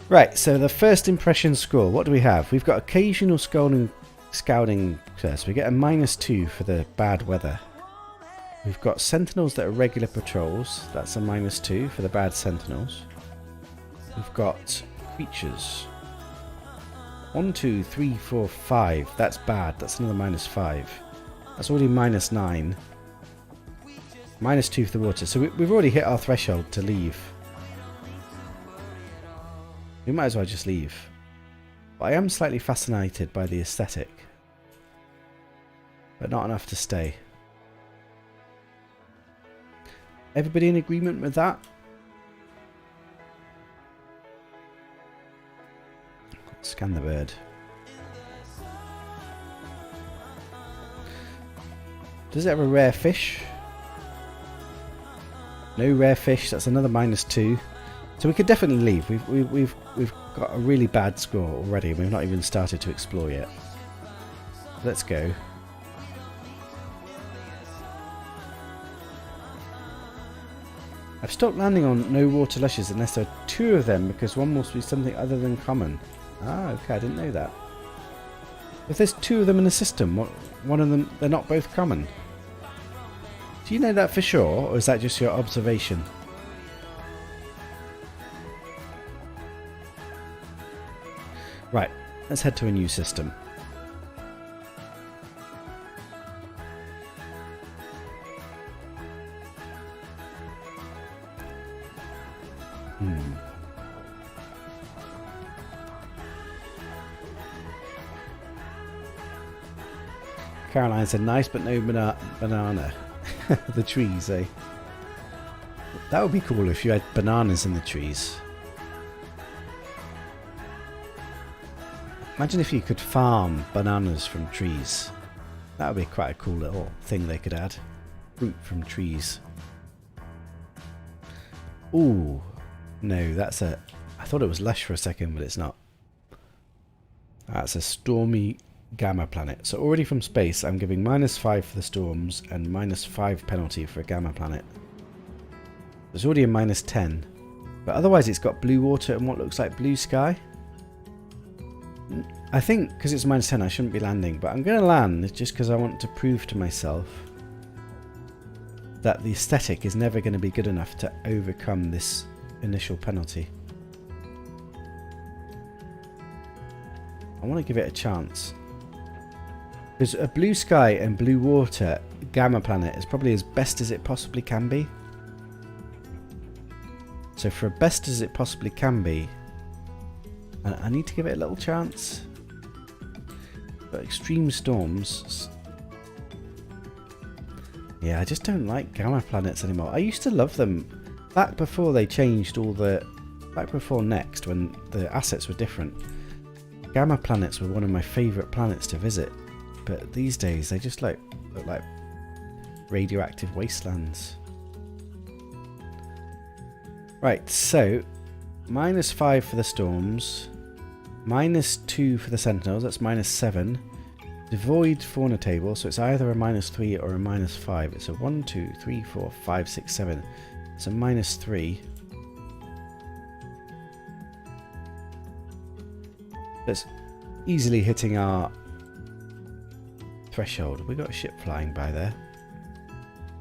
Right, so the first impression score, what do we have? We've got occasional scouting success. We get a -2 for the bad weather. We've got sentinels that are regular patrols. That's a -2 for the bad sentinels. We've got creatures. 1, 2, 3, 4, 5. That's bad. That's another -5. That's already -9. -2 for the water. So we've already hit our threshold to leave. We might as well just leave. But I am slightly fascinated by the aesthetic. But not enough to stay. Everybody in agreement with that? Scan the bird. Does it have a rare fish? No rare fish. That's another -2. So we could definitely leave. We've got a really bad score already. We've not even started to explore yet. Let's go. I've stopped landing on no water lushes unless there are 2 of them because one must be something other than common. Ah, okay, I didn't know that. If there's 2 of them in the system, one of them, they're not both common. Do you know that for sure, or is that just your observation? Right, let's head to a new system. Caroline said nice but no banana. The trees, eh? That would be cool if you had bananas in the trees. Imagine if you could farm bananas from trees. That would be quite a cool little thing they could add. Fruit from trees. Ooh. No, that's a... I thought it was lush for a second, but it's not. That's a stormy gamma planet. So already from space, I'm giving -5 for the storms and -5 penalty for a gamma planet. There's already a -10. But otherwise it's got blue water and what looks like blue sky. I think because it's -10 I shouldn't be landing, but I'm going to land just because I want to prove to myself that the aesthetic is never going to be good enough to overcome this initial penalty. I want to give it a chance. Because a blue sky and blue water gamma planet is probably as best as it possibly can be. So for best as it possibly can be, I need to give it a little chance. But extreme storms... Yeah, I just don't like gamma planets anymore. I used to love them back before they changed all the... Back before Next, when the assets were different. Gamma planets were one of my favourite planets to visit. But these days they just look like radioactive wastelands. Right, so -5 for the storms, -2 for the sentinels, that's -7. Devoid fauna table, so it's either a -3 or a -5. It's a 1, 2, 3, 4, 5, 6, 7. It's a -3. That's easily hitting our threshold. We got a ship flying by there.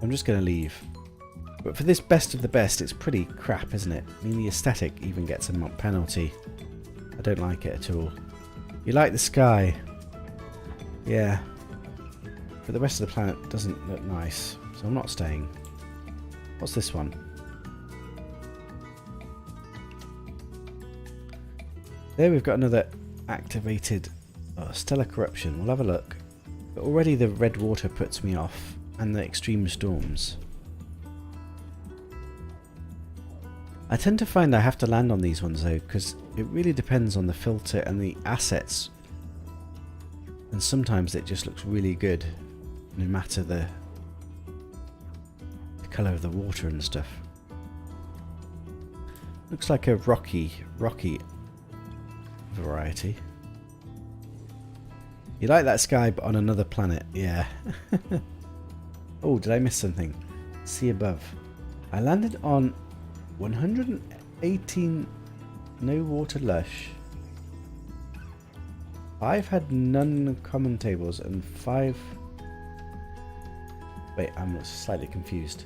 I'm just going to leave. But for this best of the best, it's pretty crap, isn't it? I mean, the aesthetic even gets a penalty. I don't like it at all. You like the sky? Yeah. But the rest of the planet doesn't look nice, so I'm not staying. What's this one? There we've got another activated stellar corruption. We'll have a look. But already the red water puts me off, and the extreme storms. I tend to find I have to land on these ones though, because it really depends on the filter and the assets. And sometimes it just looks really good, no matter the colour of the water and stuff. Looks like a rocky variety. You like that sky, but on another planet, yeah. Oh, did I miss something? See above. I landed on 118 no water lush. 5 had none common tables and 5... Wait, I'm slightly confused.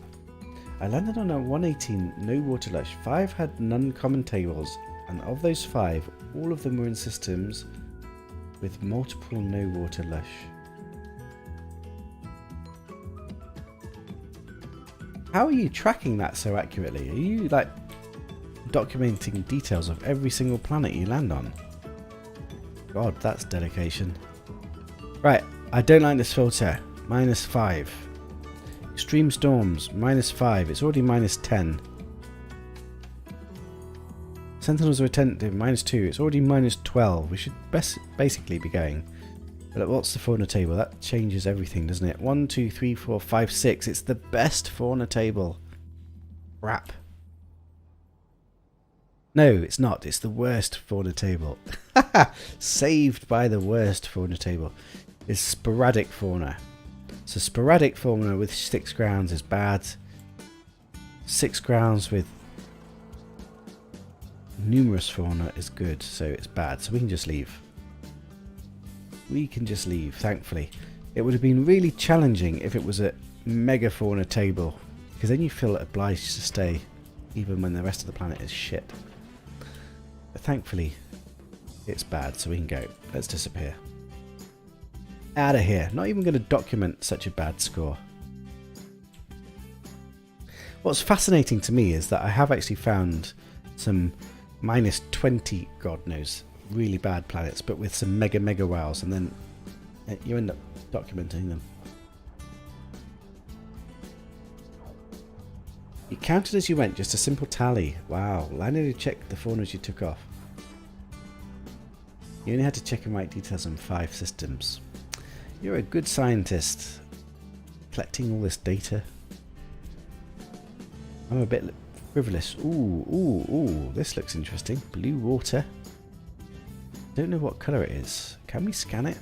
I landed on a 118 no water lush. 5 had none common tables, and of those 5, all of them were in systems with multiple no water lush. How are you tracking that so accurately? Are you like documenting details of every single planet you land on? God, that's dedication. Right, I don't like this filter. -5. Extreme storms, -5. It's already -10. Sentinels are attentive, -2. It's already -12. We should basically be going. But what's the fauna table? That changes everything, doesn't it? 1, 2, 3, 4, 5, 6. It's the best fauna table. Crap. No, it's not. It's the worst fauna table. Saved by the worst fauna table. It's sporadic fauna. So sporadic fauna with 6 grounds is bad. 6 grounds with numerous fauna is good, so it's bad. So we can just leave. We can just leave, thankfully. It would have been really challenging if it was a mega fauna table, because then you feel obliged to stay even when the rest of the planet is shit. But thankfully it's bad, so we can go. Let's disappear. Out of here. Not even going to document such a bad score. What's fascinating to me is that I have actually found some -20, God knows, really bad planets, but with some mega wows, and then you end up documenting them. You counted as you went, just a simple tally. Wow, I need to check the faunas you took off. You only had to check and write details on 5 systems. You're a good scientist, collecting all this data. I'm a bit frivolous. Ooh, this looks interesting. Blue water. Don't know what colour it is. Can we scan it?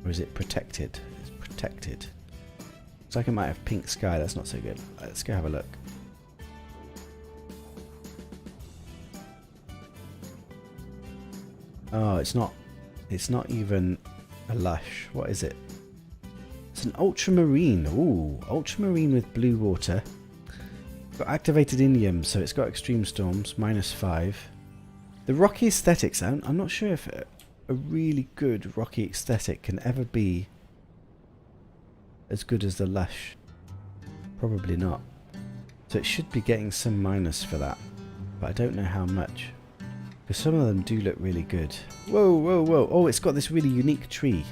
Or is it protected? It's protected. Looks like it might have pink sky. That's not so good. Let's go have a look. Oh, it's not even a lush. What is it? It's an ultramarine. Ooh, ultramarine with blue water. Got activated indium, so it's got extreme storms, -5. The rocky aesthetics, I'm not sure if a really good rocky aesthetic can ever be as good as the lush? Probably not. So it should be getting some minus for that, but I don't know how much. Because some of them do look really good. Whoa, whoa, whoa. Oh, it's got this really unique tree.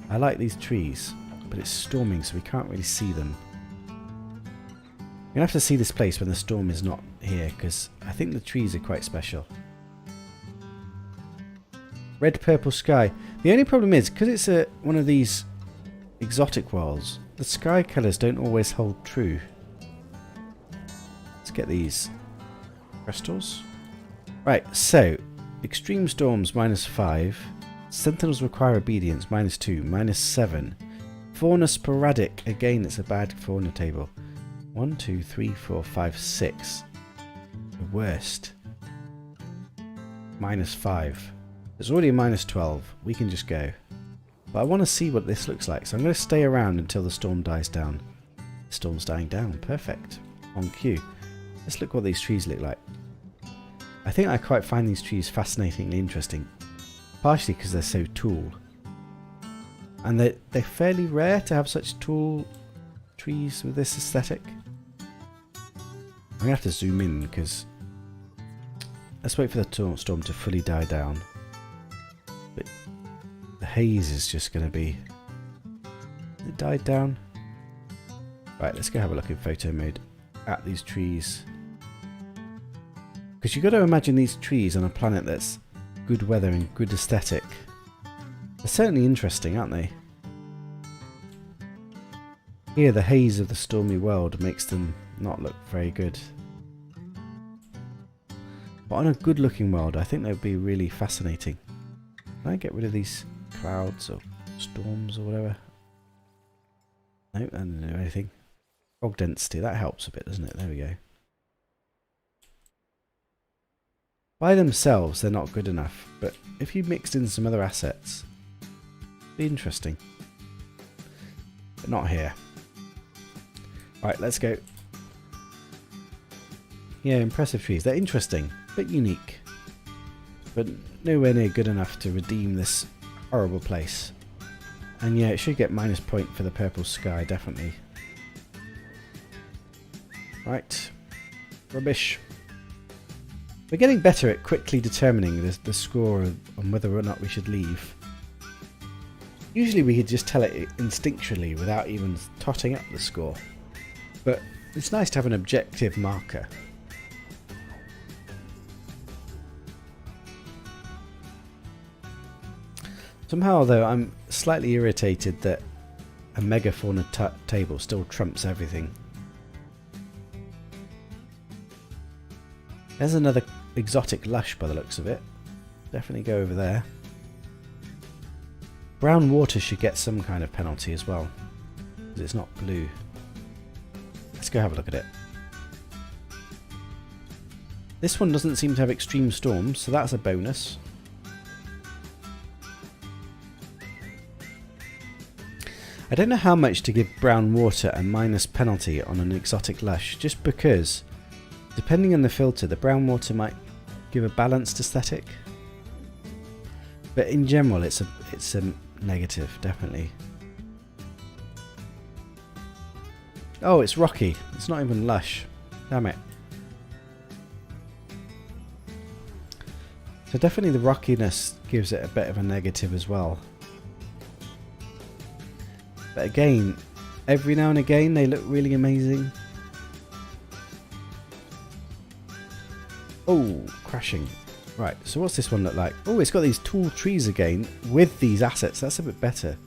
I like these trees, but it's storming, so we can't really see them. You're going to have to see this place when the storm is not here, because I think the trees are quite special. Red, purple sky. The only problem is, because it's one of these exotic worlds, the sky colours don't always hold true. Let's get these crystals. Right, so extreme storms -5, sentinels require obedience -2, -7, fauna sporadic. Again, it's a bad fauna table. 1, 2, 3, 4, 5, 6. The worst. -5. There's already a -12. We can just go. But I want to see what this looks like, so I'm going to stay around until the storm dies down. The storm's dying down. Perfect. On cue. Let's look what these trees look like. I think I quite find these trees fascinatingly interesting. Partially because they're so tall. And they're fairly rare to have such tall trees with this aesthetic. I'm going to have to zoom in because... Let's wait for the storm to fully die down. But the haze is just going to be... Has it died down? Right, let's go have a look in photo mode at these trees. Because you've got to imagine these trees on a planet that's good weather and good aesthetic. They're certainly interesting, aren't they? Here, the haze of the stormy world makes them not look very good. But on a good looking world, I think they would be really fascinating. Can I get rid of these clouds or storms or whatever? No, I don't do anything. Fog density, that helps a bit, doesn't it? There we go. By themselves, they're not good enough, but if you mixed in some other assets, it'd be interesting. But not here. Right, let's go. Yeah, impressive trees. They're interesting, but unique. But nowhere near good enough to redeem this horrible place. And yeah, it should get -point for the purple sky, definitely. Right. Rubbish. We're getting better at quickly determining the score on whether or not we should leave. Usually we could just tell it instinctually without even totting up the score. But it's nice to have an objective marker. Somehow though I'm slightly irritated that a megafauna table still trumps everything. There's another exotic lush by the looks of it. Definitely go over there. Brown water should get some kind of penalty as well, because it's not blue. Let's go have a look at it. This one doesn't seem to have extreme storms, so that's a bonus. I don't know how much to give brown water a minus penalty on an exotic lush, just because depending on the filter, the brown water might give a balanced aesthetic. But in general, it's a negative, definitely. Oh, it's rocky. It's not even lush. Damn it. So definitely the rockiness gives it a bit of a negative as well. But again, every now and again they look really amazing. Oh, crashing. Right, so what's this one look like? Oh, it's got these tall trees again with these assets. That's a bit better.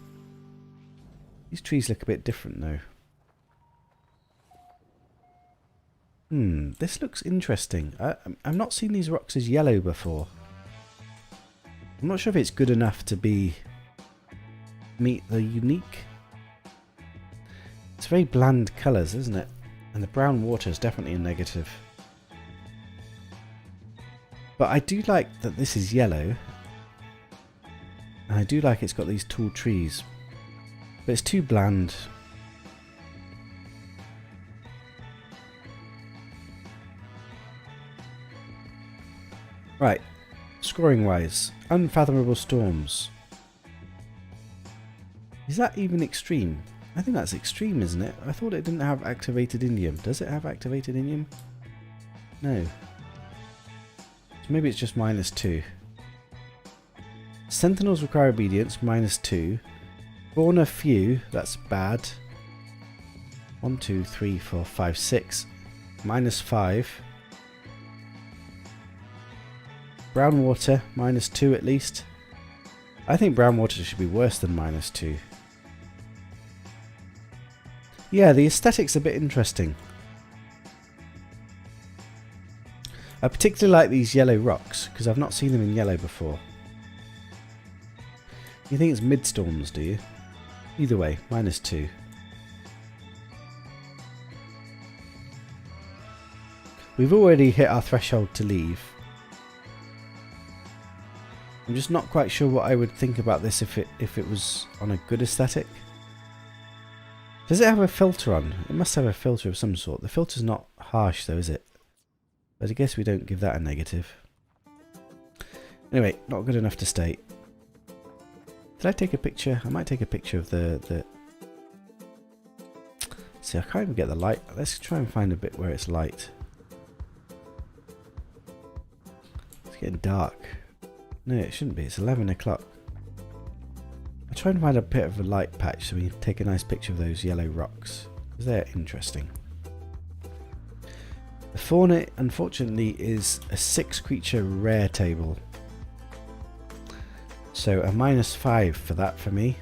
These trees look a bit different though. This looks interesting. I've not seen these rocks as yellow before. I'm not sure if it's good enough to meet the unique. It's very bland colours, isn't it? And the brown water is definitely a negative. But I do like that this is yellow. And I do like it's got these tall trees. But it's too bland. Right. Scoring wise. Unfathomable storms. Is that even extreme? I think that's extreme, isn't it? I thought it didn't have activated indium. Does it have activated indium? No. So maybe it's just -2. Sentinels require obedience, -2. Spawner few, that's bad. 1, 2, 3, 4, 5, 6. -5. Brown water, -2 at least. I think brown water should be worse than -2. Yeah, the aesthetic's a bit interesting. I particularly like these yellow rocks, because I've not seen them in yellow before. You think it's midstorms, do you? Either way, -2. We've already hit our threshold to leave. I'm just not quite sure what I would think about this if it was on a good aesthetic. Does it have a filter on? It must have a filter of some sort. The filter's not harsh though, is it? But I guess we don't give that a negative. Anyway, not good enough to stay. Did I take a picture? I might take a picture of the... See, I can't even get the light. Let's try and find a bit where it's light. It's getting dark. No, it shouldn't be. It's 11 o'clock. I'll try and find a bit of a light patch so we can take a nice picture of those yellow rocks, because they're interesting. The fauna, unfortunately, is a 6 creature rare table. So a -5 for that for me.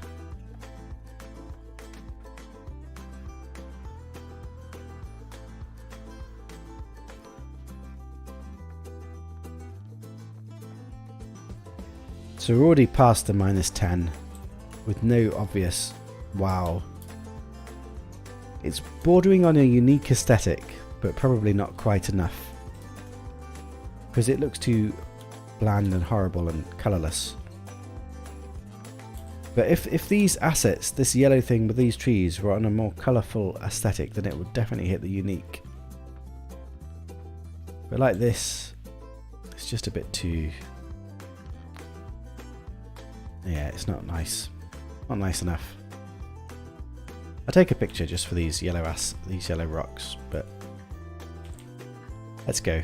So we're already past the -10 with no obvious wow. It's bordering on a unique aesthetic, but probably not quite enough, because it looks too bland and horrible and colourless. But if these assets, this yellow thing with these trees, were on a more colourful aesthetic, then it would definitely hit the unique. But like this, it's just a bit too... Yeah, it's not nice. Not nice enough. I'll take a picture just for these yellow rocks, but let's go.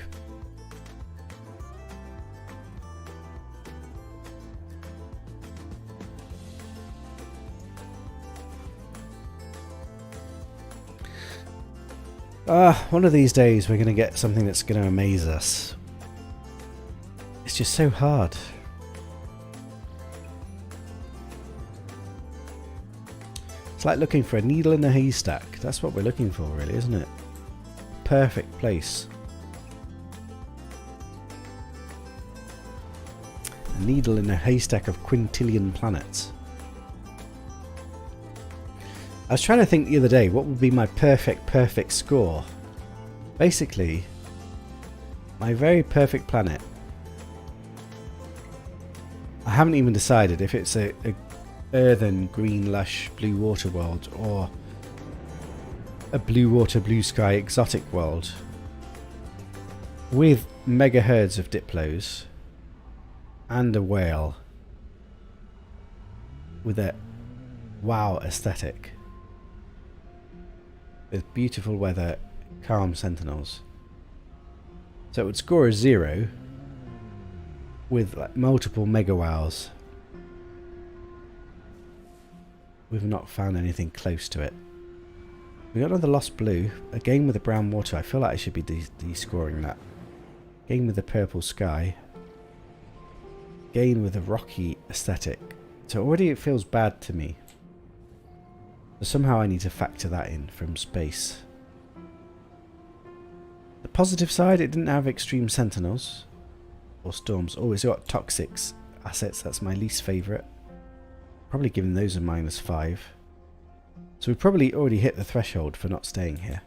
One of these days we're going to get something that's going to amaze us. It's just so hard. It's like looking for a needle in a haystack. That's what we're looking for, really, isn't it? Perfect place. A needle in a haystack of quintillion planets. I was trying to think the other day, what would be my perfect score? Basically, my very perfect planet. I haven't even decided if it's a earthen, green, lush, blue water world or a blue water, blue sky exotic world with mega herds of diplos and a whale with a wow aesthetic with beautiful weather, calm sentinels. So it would score a 0 with like multiple mega wows. We've not found anything close to it. We got another lost blue. A game with the brown water. I feel like I should be de-scoring that. Game with the purple sky. Game with a rocky aesthetic. So already it feels bad to me. So somehow I need to factor that in from space. The positive side, it didn't have extreme sentinels. Or storms. Oh, it's got toxics assets. That's my least favourite. Probably giving those a -5. So we've probably already hit the threshold for not staying here.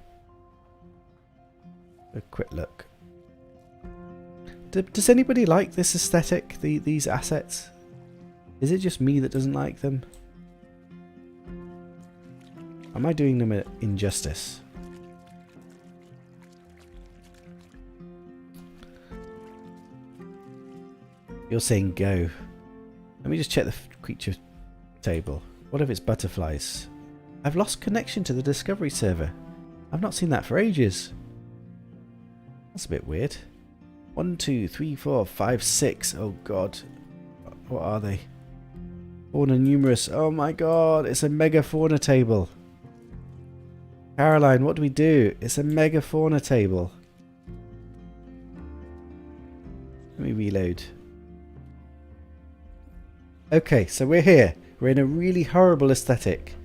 A quick look. Does anybody like this aesthetic, these assets? Is it just me that doesn't like them? Am I doing them an injustice? You're saying go. Let me just check the creature table. What if it's butterflies? I've lost connection to the Discovery server. I've not seen that for ages. That's a bit weird. 1, 2, 3, 4, 5, 6. Oh god. What are they? Fauna numerous. Oh my god, it's a mega fauna table. Caroline, what do we do? It's a mega fauna table. Let me reload. Okay, so we're here. We're in a really horrible aesthetic.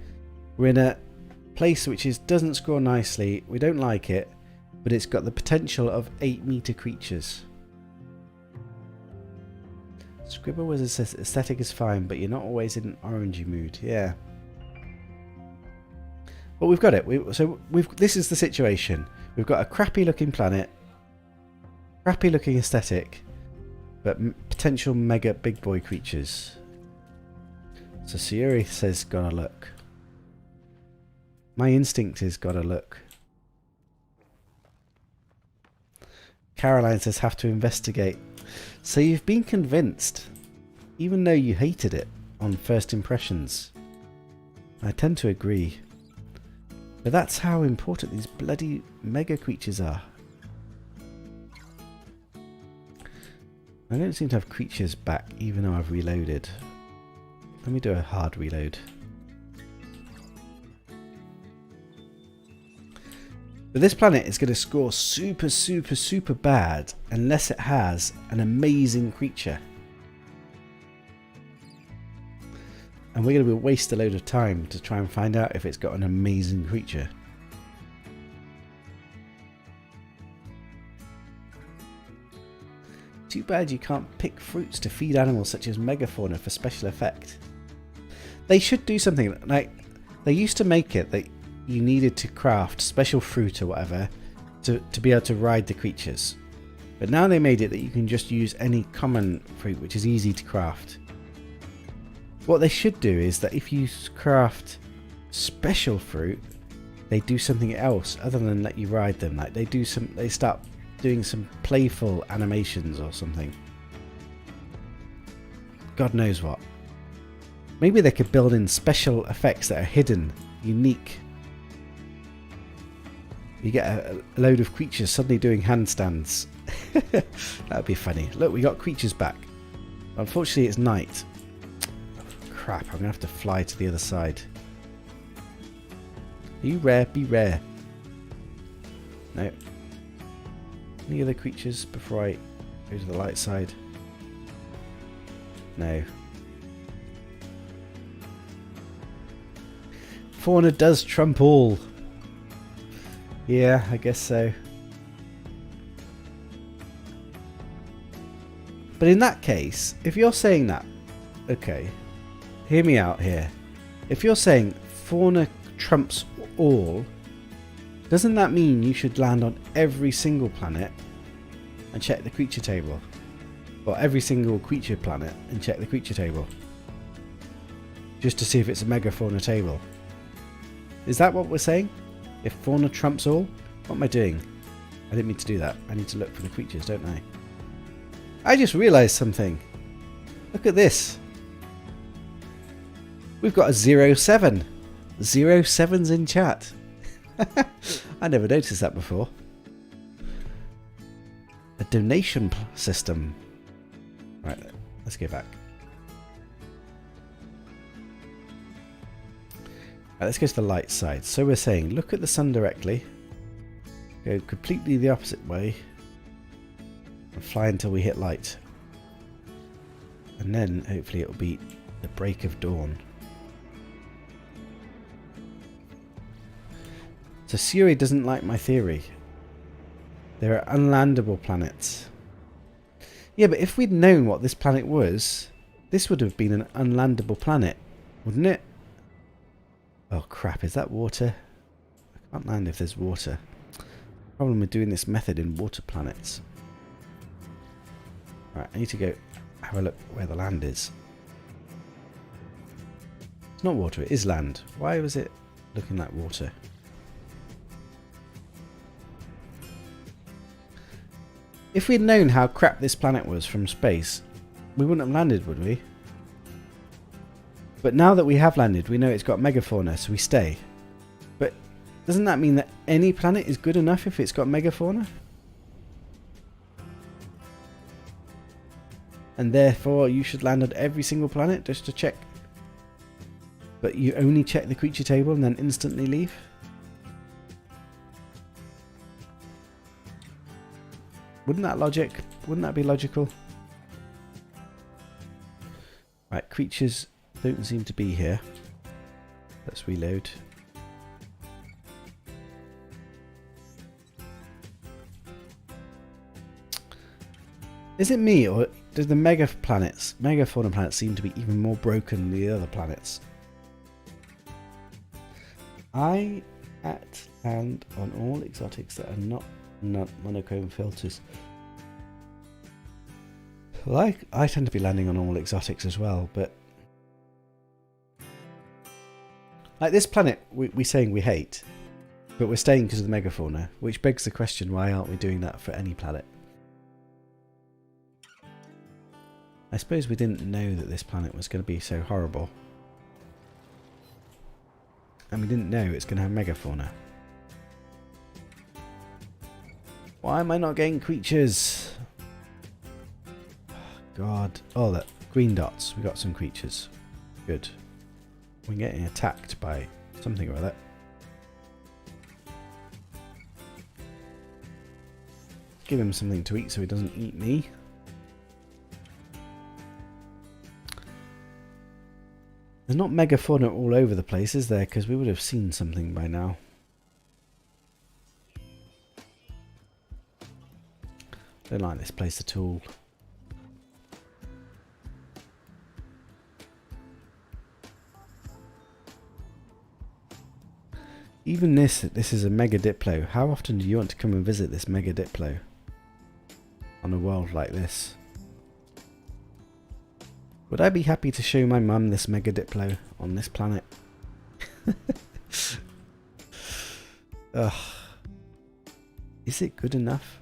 We're in a place which doesn't score nicely. We don't like it, but it's got the potential of 8-meter creatures. Scribble was aesthetic is fine, but you're not always in an orangey mood. Yeah. Well, we've got it. This is the situation. We've got a crappy looking planet, crappy looking aesthetic, but potential mega big boy creatures. So Sayuri says gotta look. My instinct is gotta look. Caroline says have to investigate. So you've been convinced, even though you hated it on first impressions. I tend to agree. But that's how important these bloody mega creatures are. I don't seem to have creatures back even though I've reloaded. Let me do a hard reload. But this planet is going to score super, super, super bad unless it has an amazing creature. And we're going to waste a load of time to try and find out if it's got an amazing creature. Too bad you can't pick fruits to feed animals such as megafauna for special effect. They should do something like they used to make it that you needed to craft special fruit or whatever to be able to ride the creatures. But now they made it that you can just use any common fruit which is easy to craft. What they should do is that if you craft special fruit, they do something else other than let you ride them. Like they start doing some playful animations or something. God knows what. Maybe they could build in special effects that are hidden, unique. You get a load of creatures suddenly doing handstands. That would be funny. Look, we got creatures back. Unfortunately, it's night. Crap, I'm going to have to fly to the other side. Are you rare? Be rare. No. Any other creatures before I go to the light side? No. Fauna does trump all. Yeah, I guess so. But in that case, if you're saying that, okay, hear me out here. If you're saying fauna trumps all, doesn't that mean you should land on every single planet and check the creature table? Or every single creature planet and check the creature table? Just to see if it's a megafauna table. Is that what we're saying? If fauna trumps all? What am I doing? I didn't mean to do that. I need to look for the creatures, don't I? I just realised something. Look at this. We've got a 07. 07's in chat. I never noticed that before. A donation system. Right, let's go back. Right, let's go to the light side. So we're saying, look at the sun directly. Go completely the opposite way. And fly until we hit light. And then, hopefully, it'll be the break of dawn. So Suri doesn't like my theory. There are unlandable planets. Yeah, but if we'd known what this planet was, this would have been an unlandable planet, wouldn't it? Oh crap, is that water? I can't land if there's water. Problem with doing this method in water planets. Right, I need to go have a look where the land is. It's not water, it is land. Why was it looking like water? If we'd known how crap this planet was from space, we wouldn't have landed, would we? But now that we have landed, we know it's got megafauna, so we stay. But doesn't that mean that any planet is good enough if it's got megafauna? And therefore you should land on every single planet just to check. But you only check the creature table and then instantly leave? Wouldn't that be logical? Right, creatures don't seem to be here. Let's reload. Is it me, or do the megafauna planets seem to be even more broken than the other planets? I land on all exotics that are not monochrome filters. Well, I tend to be landing on all exotics as well, but like this planet we're saying we hate, but we're staying because of the megafauna, which begs the question, why aren't we doing that for any planet? I suppose we didn't know that this planet was going to be so horrible. And we didn't know it's going to have megafauna. Why am I not getting creatures? God. Oh, look. Green dots. We got some creatures. Good. We're getting attacked by something or other. Give him something to eat so he doesn't eat me. There's not megafauna all over the place, is there? Because we would have seen something by now. Don't like this place at all. Even this is a mega diplo. How often do you want to come and visit this mega diplo on a world like this? Would I be happy to show my mum this mega diplo on this planet? Ugh. Is it good enough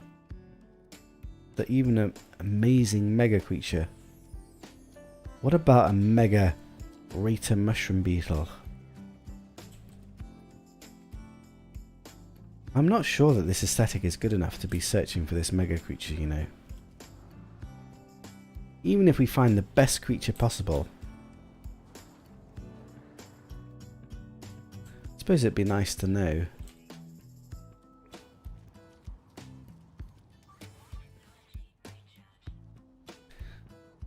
that even an amazing mega creature? What about a mega Rata mushroom beetle? I'm not sure that this aesthetic is good enough to be searching for this mega creature, you know. Even if we find the best creature possible. I suppose it'd be nice to know.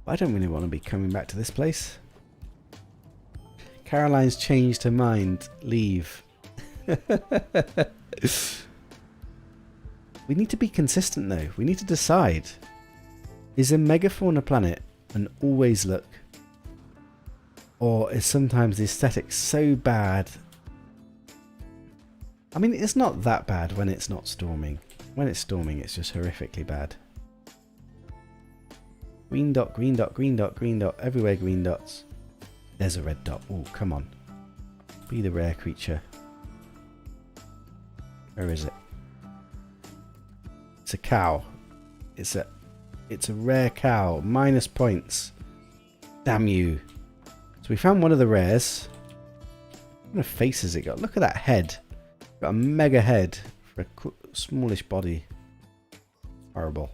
I don't really want to be coming back to this place. Caroline's changed her mind. Leave. We need to be consistent though. We need to decide. Is a megafauna planet an always look? Or is sometimes the aesthetic so bad? I mean, it's not that bad when it's not storming. When it's storming, it's just horrifically bad. Green dot, green dot, green dot, green dot. Everywhere green dots. There's a red dot. Oh, come on. Be the rare creature. Where is it? It's a cow. It's a rare cow. Minus points. Damn you. So we found one of the rares. What kind of face has it got? Look at that head. Got a mega head for a smallish body. Horrible.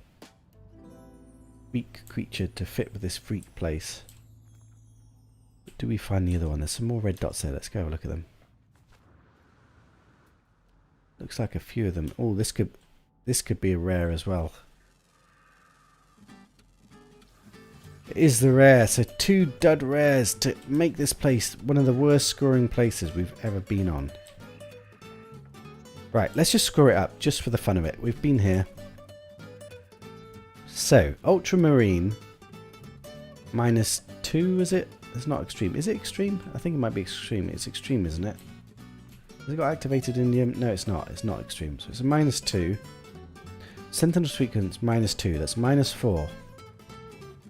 Weak creature to fit with this freak place. Do we find the other one? There's some more red dots there. Let's go have a look at them. Looks like a few of them. Oh, this could be a rare as well. It is the rare. So 2 dud rares to make this place one of the worst scoring places we've ever been on. Right, let's just score it up just for the fun of it. We've been here. So, ultramarine -2, is it? It's not extreme. Is it extreme? I think it might be extreme. It's extreme, isn't it? Has it got activated indium? No, it's not. It's not extreme. So it's a -2. Sentinel sequence -2. That's -4.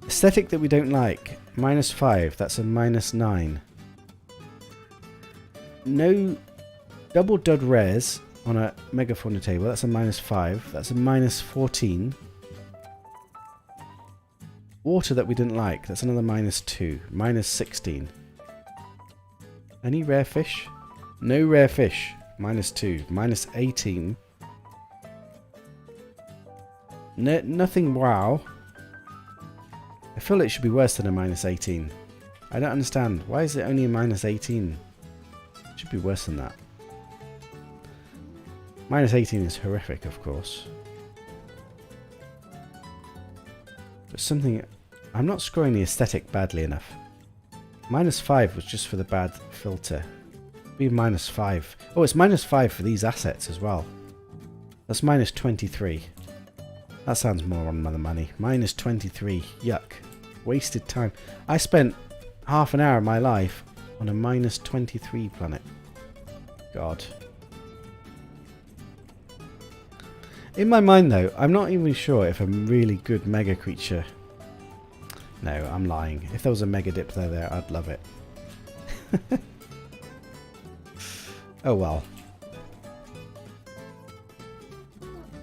Aesthetic that we don't like. -5. That's a -9. No double dud rares on a megafauna table. That's a -5. That's a -14. Water that we didn't like. That's another -2. -16. Any rare fish? No rare fish. -2. -18. No, nothing wow. I feel it should be worse than a -18. I don't understand. Why is it only a -18? It should be worse than that. -18 is horrific, of course. But something... I'm not scoring the aesthetic badly enough. -5 was just for the bad filter. Be -5. Oh, it's -5 for these assets as well. That's -23. That sounds more on the money. -23. Yuck. Wasted time. I spent half an hour of my life on a -23 planet. God. In my mind though, I'm not even sure if a really good mega creature... No, I'm lying. If there was a mega dip there, I'd love it. Oh well.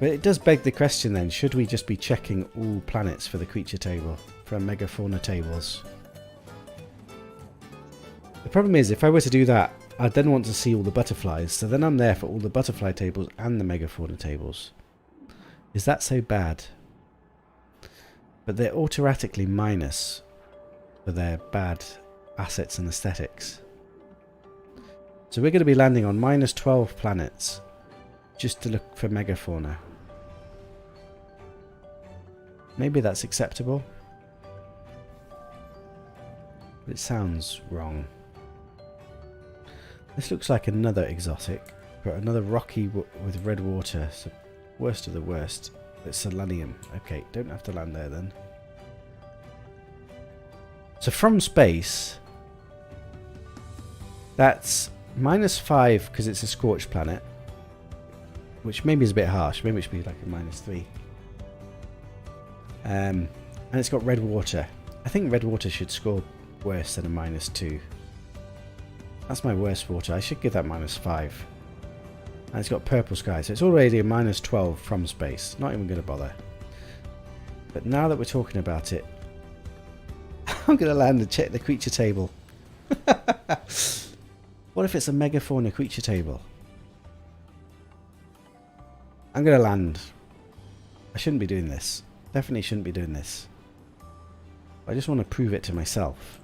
But it does beg the question then, should we just be checking all planets for the creature table, for megafauna tables? The problem is, if I were to do that, I'd then want to see all the butterflies, so then I'm there for all the butterfly tables and the megafauna tables. Is that so bad? But they're automatically minus for their bad assets and aesthetics. So we're going to be landing on -12 planets just to look for megafauna. Maybe that's acceptable. But it sounds wrong. This looks like another exotic, but another rocky with red water. So worst of the worst. It's selenium. Okay, don't have to land there then. So from space, that's -5 because it's a scorched planet, which maybe is a bit harsh. Maybe it should be like a -3. And it's got red water. I think red water should score worse than a -2. That's my worst water. I should give that -5. And it's got purple sky, so it's already a -12 from space. Not even going to bother. But now that we're talking about it, I'm going to land and check the creature table. What if it's a megafauna creature table? I'm going to land. I shouldn't be doing this. Definitely shouldn't be doing this. I just want to prove it to myself.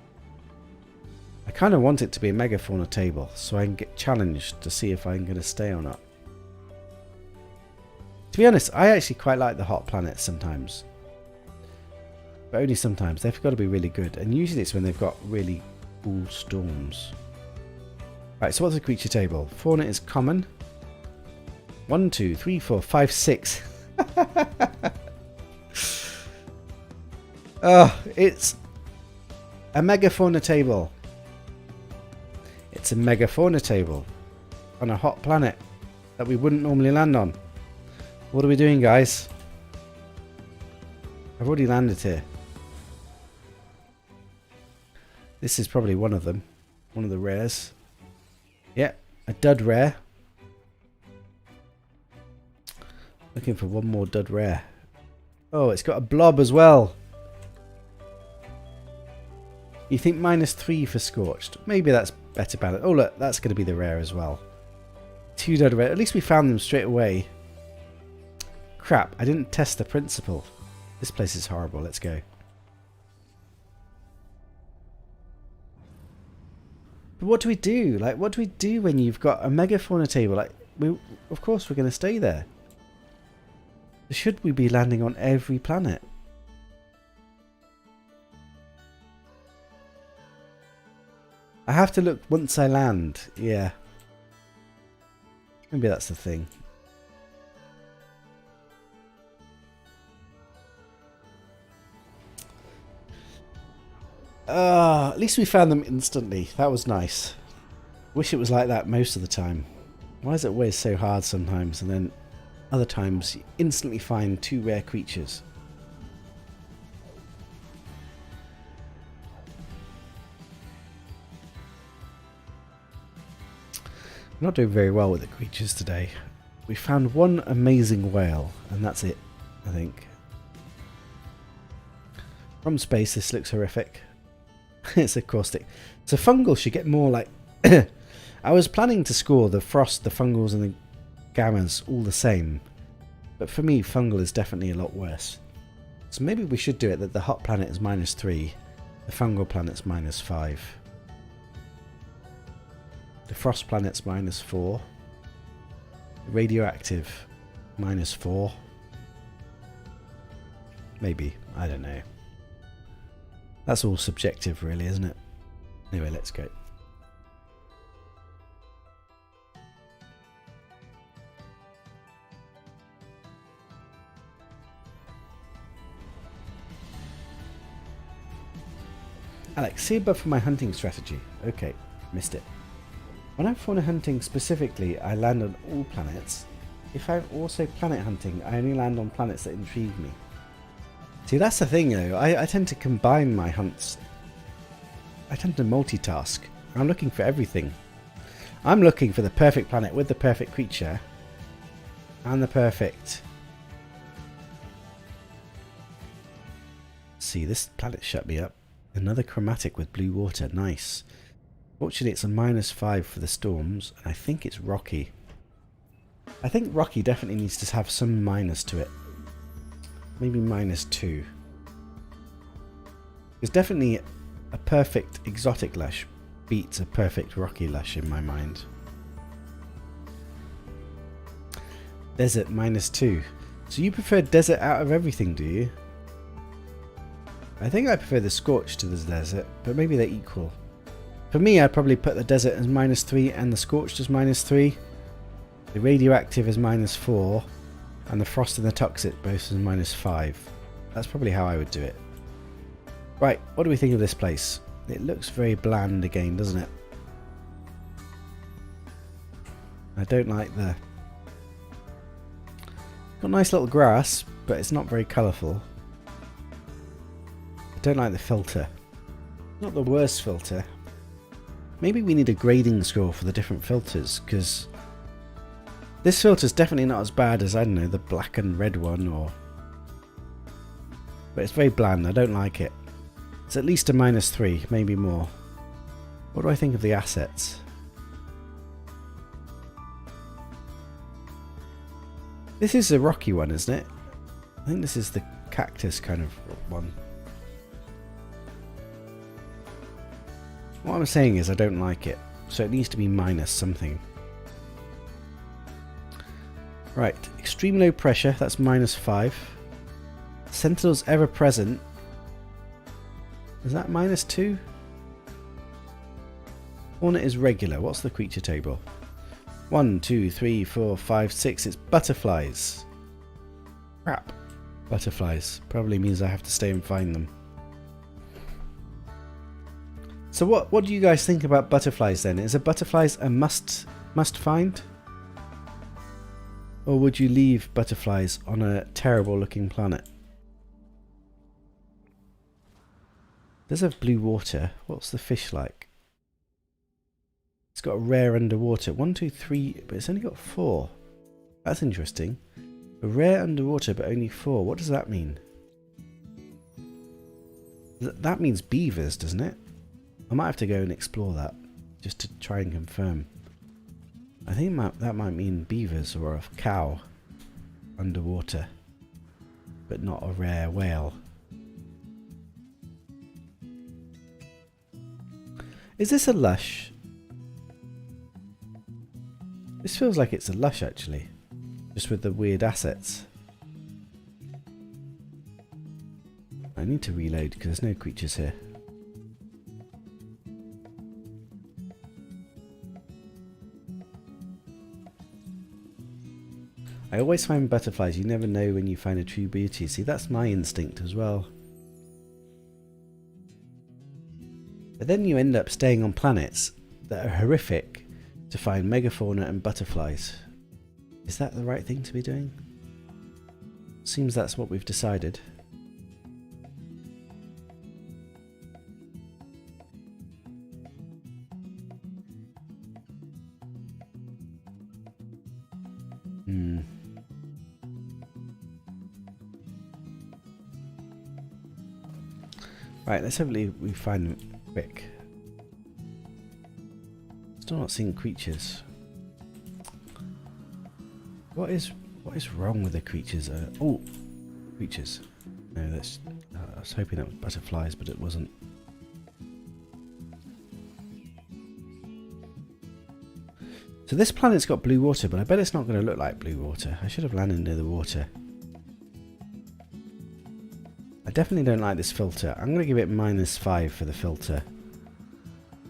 I kind of want it to be a megafauna table, so I can get challenged to see if I'm going to stay or not. To be honest, I actually quite like the hot planets sometimes. But only sometimes. They've got to be really good. And usually it's when they've got really cool storms. Right, so what's the creature table? Fauna is common. 1, 2, 3, 4, 5, 6. Oh, it's a megafauna table. It's a megafauna table on a hot planet that we wouldn't normally land on. What are we doing, guys? I've already landed here. This is probably one of them. One of the rares. Yeah, a dud rare. Looking for one more dud rare. Oh, it's got a blob as well. You think -3 for scorched? Maybe that's better balance. Oh look, that's going to be the rare as well. 2 dud rare. At least we found them straight away. Crap, I didn't test the principle. This place is horrible. Let's go. But what do we do? Like, what do we do when you've got a megafauna table? Like, of course we're going to stay there. Should we be landing on every planet? I have to look once I land. Yeah. Maybe that's the thing. At least we found them instantly. That was nice. Wish it was like that most of the time. Why is it always so hard sometimes, and then other times you instantly find 2 rare creatures? I'm not doing very well with the creatures today. We found one amazing whale, and that's it, I think. From space, this looks horrific. It's a caustic. So fungal should get more like I was planning to score the frost, the fungals and the gammas all the same, but for me fungal is definitely a lot worse. So maybe we should do it that the hot planet is -3, the fungal planet's -5, the frost planet's -4, the radioactive -4. Maybe, I don't know. That's all subjective really, isn't it? Anyway, let's go. Alex, see above for my hunting strategy. Okay, missed it. When I'm fauna hunting specifically, I land on all planets. If I'm also planet hunting, I only land on planets that intrigue me. See, that's the thing though, I tend to combine my hunts. I tend to multitask. I'm looking for everything. I'm looking for the perfect planet with the perfect creature. And the perfect... See, this planet shut me up. Another chromatic with blue water, nice. Fortunately it's a -5 for the storms, and I think it's rocky. I think rocky definitely needs to have some minus to it. Maybe -2. There's definitely a perfect exotic lush beats a perfect rocky lush in my mind. Desert -2. So you prefer desert out of everything, do you? I think I prefer the scorch to the desert, but maybe they're equal. For me, I'd probably put the desert as -3 and the scorched as -3. The radioactive is -4, and the frost and the toxic both as -5. That's probably how I would do it. Right, what do we think of this place? It looks very bland again, doesn't it? I don't like the... Got nice little grass, but it's not very colourful. I don't like the filter. Not the worst filter. Maybe we need a grading score for the different filters, because this filter's definitely not as bad as, I don't know, the black and red one, or... But it's very bland, I don't like it. It's at least a -3, maybe more. What do I think of the assets? This is a rocky one, isn't it? I think this is the cactus kind of one. What I'm saying is I don't like it, so it needs to be minus something. Right, extreme low pressure, that's -5. Sentinel's ever present. Is that -2? Hornet is regular. What's the creature table? 1, 2, 3, 4, 5, 6. It's butterflies. Crap. Butterflies. Probably means I have to stay and find them. So what do you guys think about butterflies then? Is a butterflies a must find? Or would you leave butterflies on a terrible looking planet? Does have blue water. What's the fish like? It's got a rare underwater. 1, 2, 3, but it's only got 4. That's interesting. A rare underwater, but only 4. What does that mean? That means beavers, doesn't it? I might have to go and explore that, just to try and confirm. I think that might mean beavers or a cow underwater, but not a rare whale. Is this a lush? This feels like it's a lush actually, just with the weird assets. I need to reload because there's no creatures here. I always find butterflies, you never know when you find a true beauty. See, that's my instinct as well. But then you end up staying on planets that are horrific to find megafauna and butterflies. Is that the right thing to be doing? Seems that's what we've decided. Right, let's hopefully we find them quick. Still not seeing creatures. What is wrong with the creatures? Oh, creatures. No, that's. I was hoping that was butterflies, but it wasn't. So this planet's got blue water, but I bet it's not going to look like blue water. I should have landed near the water. I definitely don't like this filter. I'm going to give it -5 for the filter.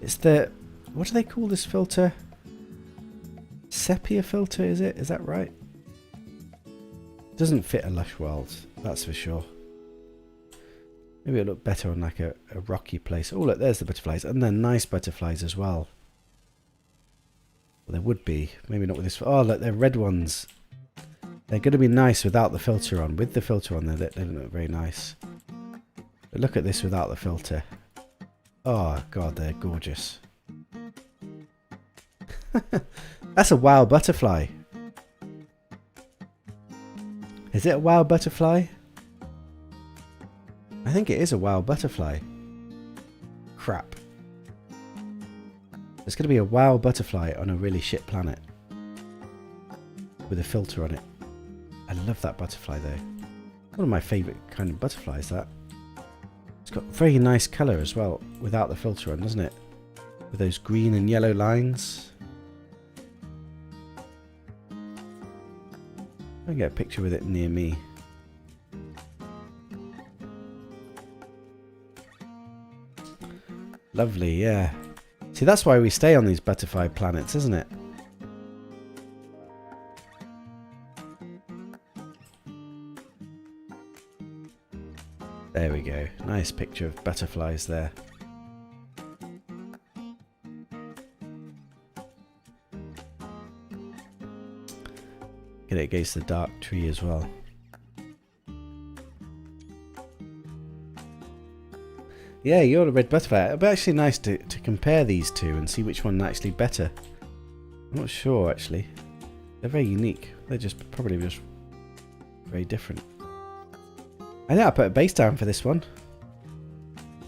It's the... What do they call this filter? Sepia filter, is it? Is that right? Doesn't fit a lush world, that's for sure. Maybe it'll look better on like a rocky place. Oh look, there's the butterflies. And they're nice butterflies as well. Well, there would be. Maybe not with this. Oh look, they're red ones. They're going to be nice without the filter on. With the filter on, they don't look very nice. But look at this without the filter. Oh god, they're gorgeous. That's a wild butterfly. Is it a wild butterfly? I think it is a wild butterfly. Crap. There's going to be a wild butterfly on a really shit planet. With a filter on it. I love that butterfly though. One of my favourite kind of butterflies, that. It's got very nice colour as well, without the filter on, doesn't it? With those green and yellow lines. I can get a picture with it near me. Lovely, yeah. See, that's why we stay on these butterfly planets, isn't it? There we go. Nice picture of butterflies there. Get it against the dark tree as well. Yeah, you're a red butterfly. It'd be actually nice to compare these two and see which one actually better. I'm not sure actually. They're very unique. They're just probably just very different. I think I put a base down for this one,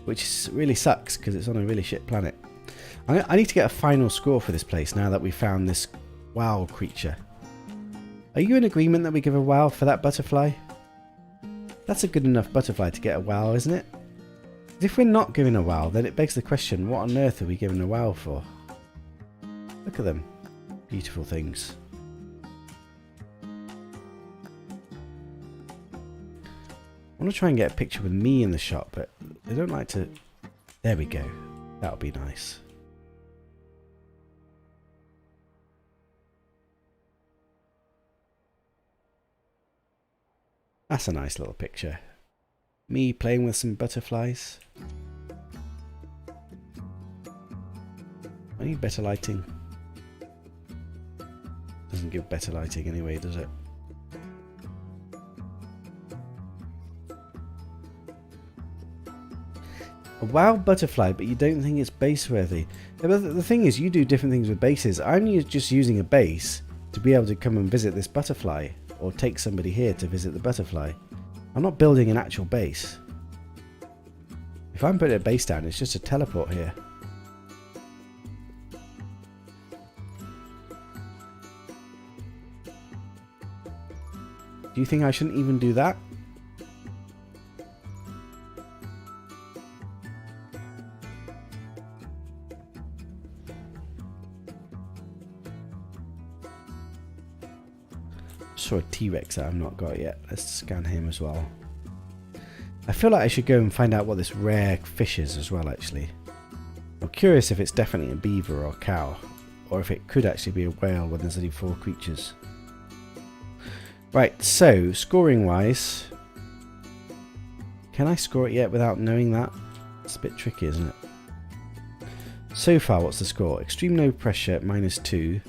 which really sucks because it's on a really shit planet. I need to get a final score for this place now that we found this wow creature. Are you in agreement that we give a wow for that butterfly? That's a good enough butterfly to get a wow, isn't it? If we're not giving a wow, then it begs the question, what on earth are we giving a wow for? Look at them. Beautiful things. I want to try and get a picture with me in the shot, but they don't like to... There we go. That'll be nice. That's a nice little picture. Me playing with some butterflies. I need better lighting. Doesn't give better lighting anyway, does it? A wild butterfly, but you don't think it's base worthy. The thing is, you do different things with bases. I'm just using a base to be able to come and visit this butterfly, or take somebody here to visit the butterfly. I'm not building an actual base. If I'm putting a base down, it's just a teleport here. Do you think I shouldn't even do that? Saw a T-Rex that I've not got yet. Let's scan him as well. I feel like I should go and find out what this rare fish is as well, actually. I'm curious if it's definitely a beaver or a cow, or if it could actually be a whale when there's only 4 creatures. Right, so scoring wise, can I score it yet without knowing that? It's a bit tricky, isn't it? So far, what's the score? Extreme low pressure -2.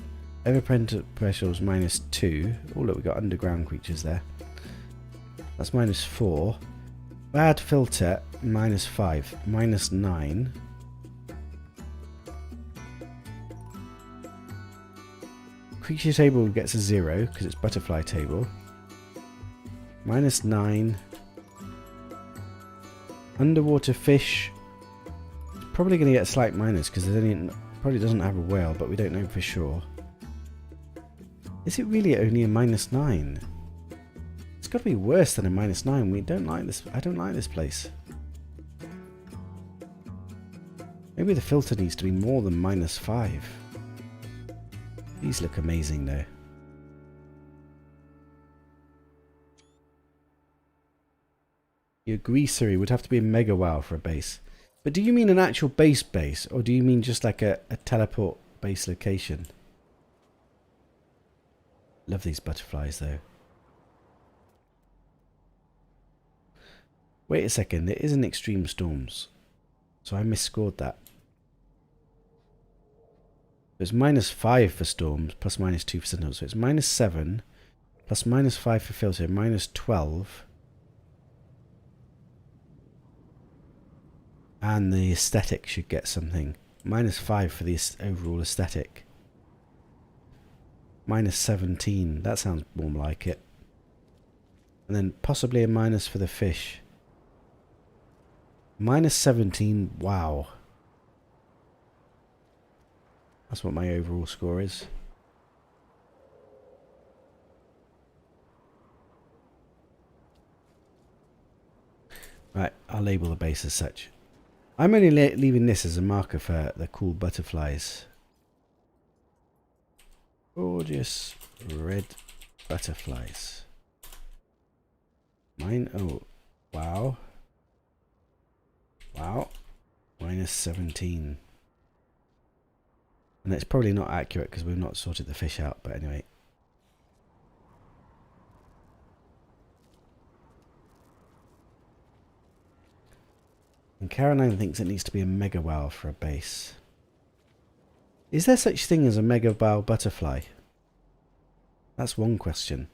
Overpressure pressure was -2. Oh look, we got underground creatures there. That's -4. Bad filter -5. -9. Creature table gets a 0 because it's butterfly table. -9. Underwater fish. It's probably going to get a slight minus because there's only probably doesn't have a whale, but we don't know for sure. Is it really only a -9? It's got to be worse than a -9. We don't like this. I don't like this place. Maybe the filter needs to be more than -5. These look amazing though. You agree, Siri, would have to be a mega wow for a base. But do you mean an actual base, or do you mean just like a teleport base location? Love these butterflies though. Wait a second, it isn't extreme storms. So I misscored that. It's -5 for storms, plus -2 for sentinels. So it's -7, plus -5 for filter, -12. And the aesthetic should get something. -5 for the overall aesthetic. -17, that sounds more like it. And then possibly a minus for the fish. -17, wow. That's what my overall score is. Right, I'll label the base as such. I'm only leaving this as a marker for the cool butterflies. Gorgeous red butterflies. Mine, oh, wow. Wow. -17. And it's probably not accurate because we've not sorted the fish out, but anyway. And Caroline thinks it needs to be a mega wow for a base. Is there such thing as a mega wow butterfly? That's one question.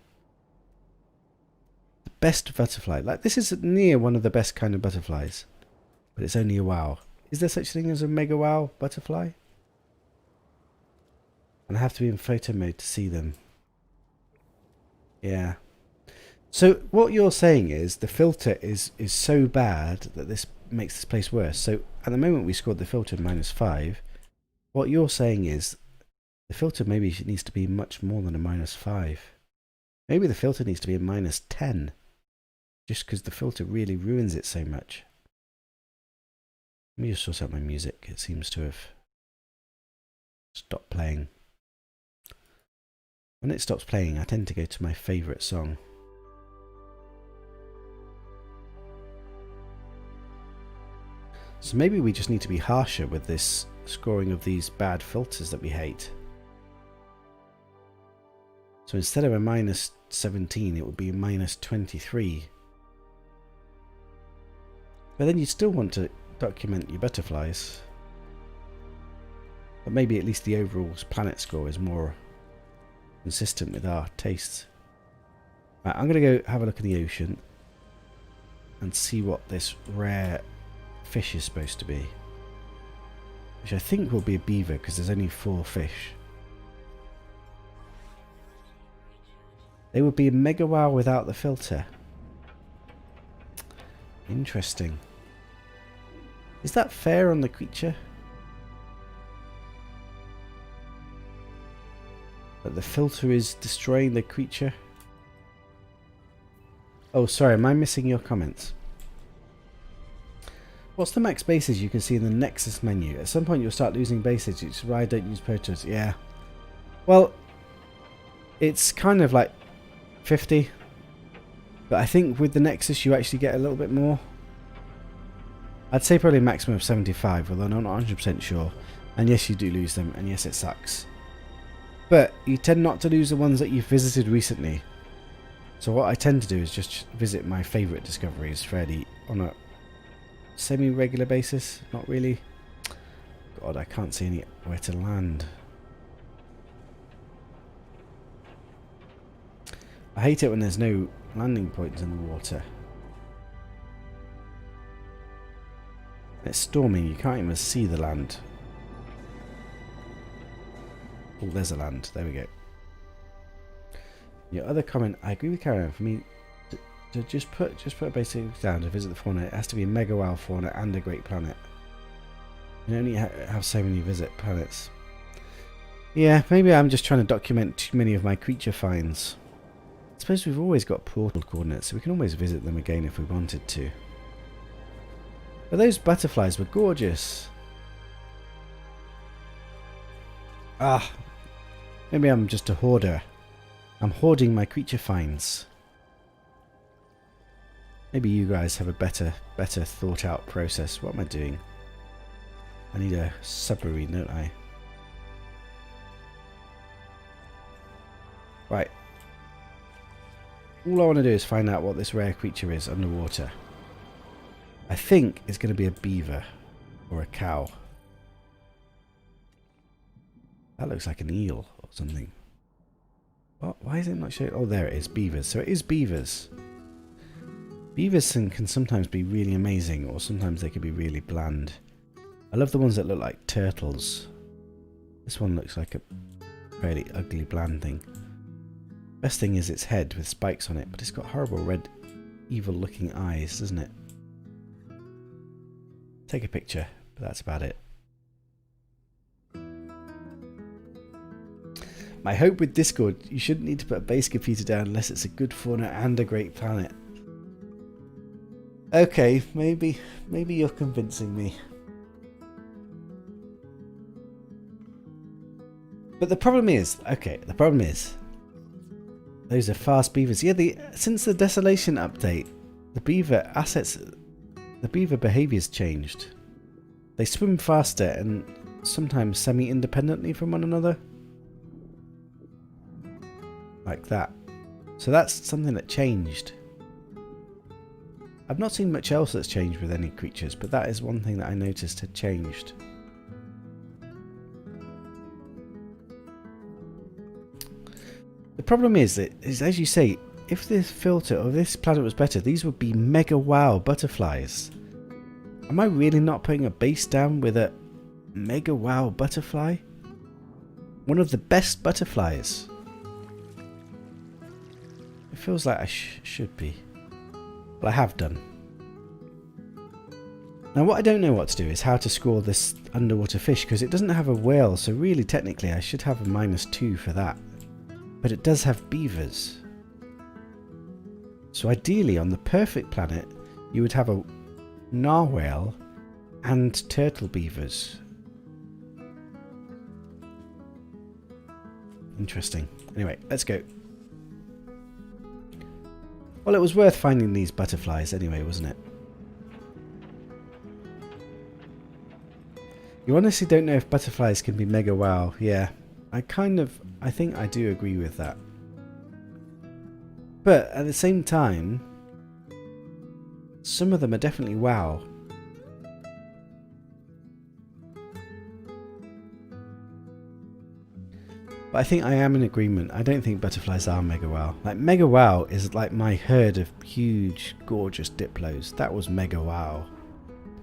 The best butterfly. Like, this is near one of the best kind of butterflies. But it's only a wow. Is there such thing as a mega wow butterfly? And I have to be in photo mode to see them. Yeah. So what you're saying is the filter is so bad that this makes this place worse. So at the moment we scored the filter -5. What you're saying is the filter maybe needs to be much more than a -5. Maybe the filter needs to be a -10. Just because the filter really ruins it so much. Let me just sort out my music. It seems to have stopped playing. When it stops playing, I tend to go to my favourite song. So maybe we just need to be harsher with this scoring of these bad filters that we hate. So instead of a -17, it would be a -23. But then you still want to document your butterflies. But maybe at least the overall planet score is more consistent with our tastes. Right, I'm going to go have a look in the ocean and see what this rare fish is supposed to be. Which I think will be a beaver because there's only 4 fish. They would be a mega wow without the filter. Interesting. Is that fair on the creature? But the filter is destroying the creature? Oh, sorry, am I missing your comments? What's the max bases you can see in the Nexus menu? At some point you'll start losing bases, which is why I don't use Protoss. Yeah. Well, it's kind of like 50. But I think with the Nexus you actually get a little bit more. I'd say probably a maximum of 75, although I'm not 100% sure. And yes, you do lose them, and yes, it sucks. But you tend not to lose the ones that you've visited recently. So what I tend to do is just visit my favourite discoveries fairly on a semi-regular basis. Not really. God, I can't see anywhere to land. I hate it when there's no landing points in the water. It's storming, you can't even see the land. Oh, there's a land. There we go. Your other comment, I agree with Karen. For me, to just put a basic down to visit the fauna, it has to be a mega wow fauna and a great planet. can only have so many visit planets. Yeah, maybe I'm just trying to document too many of my creature finds. I suppose we've always got portal coordinates, so we can always visit them again if we wanted to. But those butterflies were gorgeous. Ah, maybe I'm just a hoarder. I'm hoarding my creature finds. Maybe you guys have a better thought out process. What am I doing? I need a submarine, don't I? Right. All I want to do is find out what this rare creature is underwater. I think it's going to be a beaver or a cow. That looks like an eel or something. What? Why is it not showing? Oh, there it is. Beavers. So it is beavers. Beavers can sometimes be really amazing, or sometimes they can be really bland. I love the ones that look like turtles. This one looks like a fairly ugly, bland thing. Best thing is its head with spikes on it, but it's got horrible red, evil-looking eyes, doesn't it? Take a picture, but that's about it. My hope with Discord, you shouldn't need to put a base computer down unless it's a good fauna and a great planet. Okay, maybe you're convincing me. But the problem is, those are fast beavers. Yeah, since the Desolation update, the beaver behaviour's changed. They swim faster and sometimes semi-independently from one another. Like that. So that's something that changed. I've not seen much else that's changed with any creatures, but that is one thing that I noticed had changed. The problem is that, as you say, if this filter or this planet was better, these would be mega wow butterflies. Am I really not putting a base down with a mega wow butterfly? One of the best butterflies. It feels like I should be. Well, I have done. Now what I don't know what to do is how to score this underwater fish, because it doesn't have a whale, so really technically I should have a -2 for that. But it does have beavers. So ideally on the perfect planet you would have a narwhal and turtle beavers. Interesting. Anyway, let's go. Well, it was worth finding these butterflies anyway, wasn't it? You honestly don't know if butterflies can be mega wow. Yeah, I think I do agree with that. But at the same time, some of them are definitely wow. But I think I am in agreement. I don't think butterflies are mega wow. Like mega wow is like my herd of huge, gorgeous diplos. That was mega wow.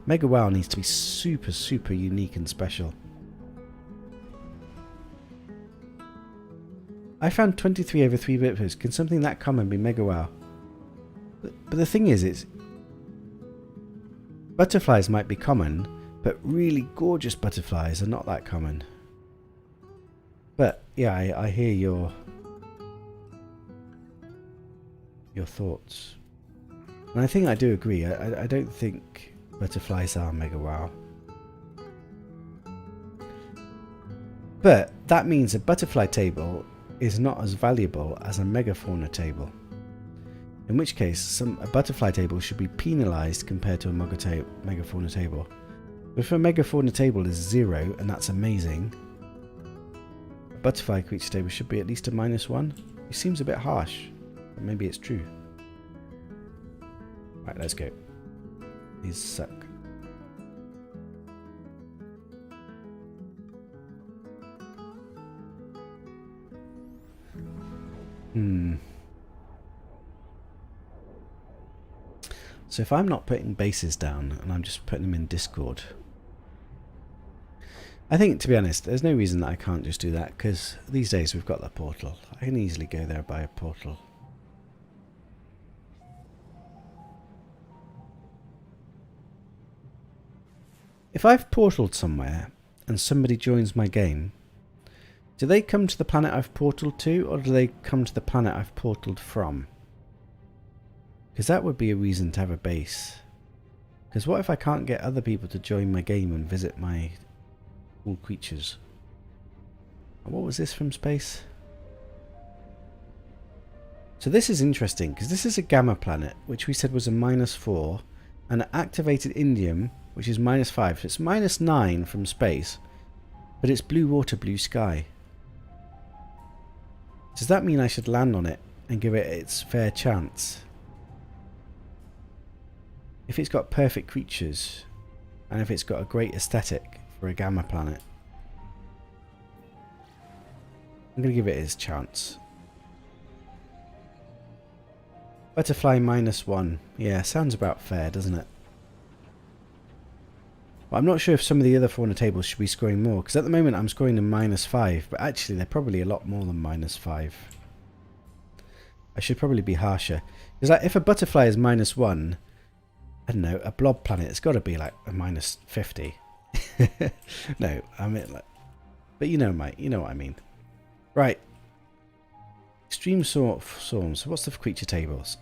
Mega wow needs to be super, super unique and special. I found 23 over 3 diplos. Can something that common be mega wow? But the thing is, butterflies might be common, but really gorgeous butterflies are not that common. But yeah, I hear your thoughts, and I think I do agree. I don't think butterflies are mega wow, but that means a butterfly table is not as valuable as a megafauna table. In which case, a butterfly table should be penalised compared to a megafauna table. If a megafauna table is 0, and that's amazing, butterfly creature table should be at least a -1. It seems a bit harsh, but maybe it's true. Right, let's go. These suck. So if I'm not putting bases down and I'm just putting them in Discord, I think, to be honest, there's no reason that I can't just do that, because these days we've got the portal. I can easily go there by a portal. If I've portaled somewhere and somebody joins my game, do they come to the planet I've portaled to, or do they come to the planet I've portaled from? Because that would be a reason to have a base. Because what if I can't get other people to join my game and visit my cool creatures? And what was this from space? So this is interesting, because this is a gamma planet, which we said was a -4, and an activated indium, which is -5. So it's -9 from space, but it's blue water, blue sky. Does that mean I should land on it and give it its fair chance? If it's got perfect creatures, and if it's got a great aesthetic for a gamma planet, I'm going to give it its chance. Butterfly -1. Yeah, sounds about fair, doesn't it? But I'm not sure if some of the other fauna tables should be scoring more, because at the moment I'm scoring them -5, but actually they're probably a lot more than -5. I should probably be harsher. Because like, if a butterfly is -1, I don't know, a blob planet, it's got to be like a -50. No, I mean, like, but you know what I mean. Right. Extreme storms. So what's the creature tables?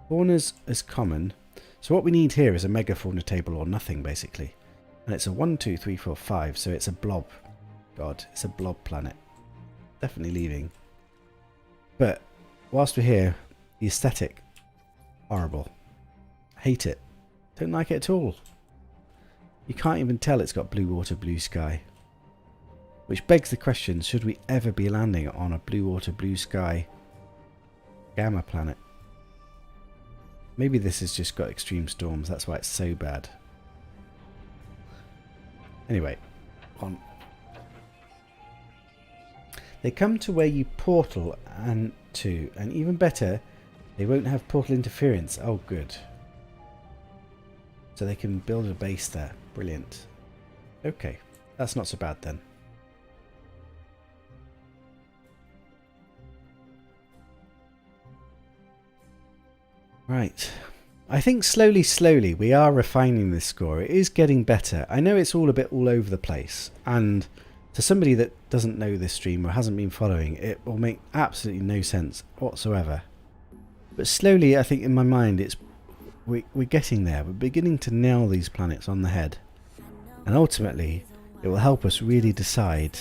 Faunas is common. So what we need here is a mega fauna table or nothing, basically. And it's a 1, 2, 3, 4, 5. So it's a blob. God, it's a blob planet. Definitely leaving. But whilst we're here, the aesthetic, horrible. Hate it. Don't like it at all. You can't even tell it's got blue water, blue sky. Which begs the question, should we ever be landing on a blue water, blue sky gamma planet? Maybe this has just got extreme storms, that's why it's so bad. Anyway, on. They come to where you portal and even better, they won't have portal interference. Oh, good. So they can build a base there. Brilliant. Okay, that's not so bad then. Right. I think slowly we are refining this score. It is getting better. I know it's all a bit all over the place, and to somebody that doesn't know this stream or hasn't been following, it will make absolutely no sense whatsoever. But slowly, I think in my mind, we're getting there. We're beginning to nail these planets on the head. And ultimately, it will help us really decide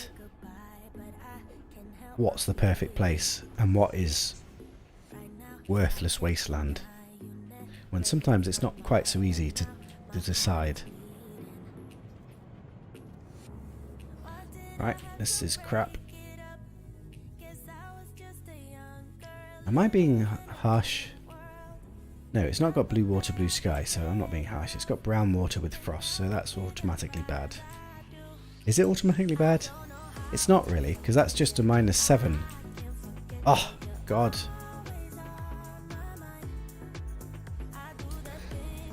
what's the perfect place and what is worthless wasteland. When sometimes it's not quite so easy to decide. Right, this is crap. Am I being harsh? No, it's not got blue water, blue sky, so I'm not being harsh. It's got brown water with frost, so that's automatically bad. Is it automatically bad? It's not really, because that's just a -7. Oh, God.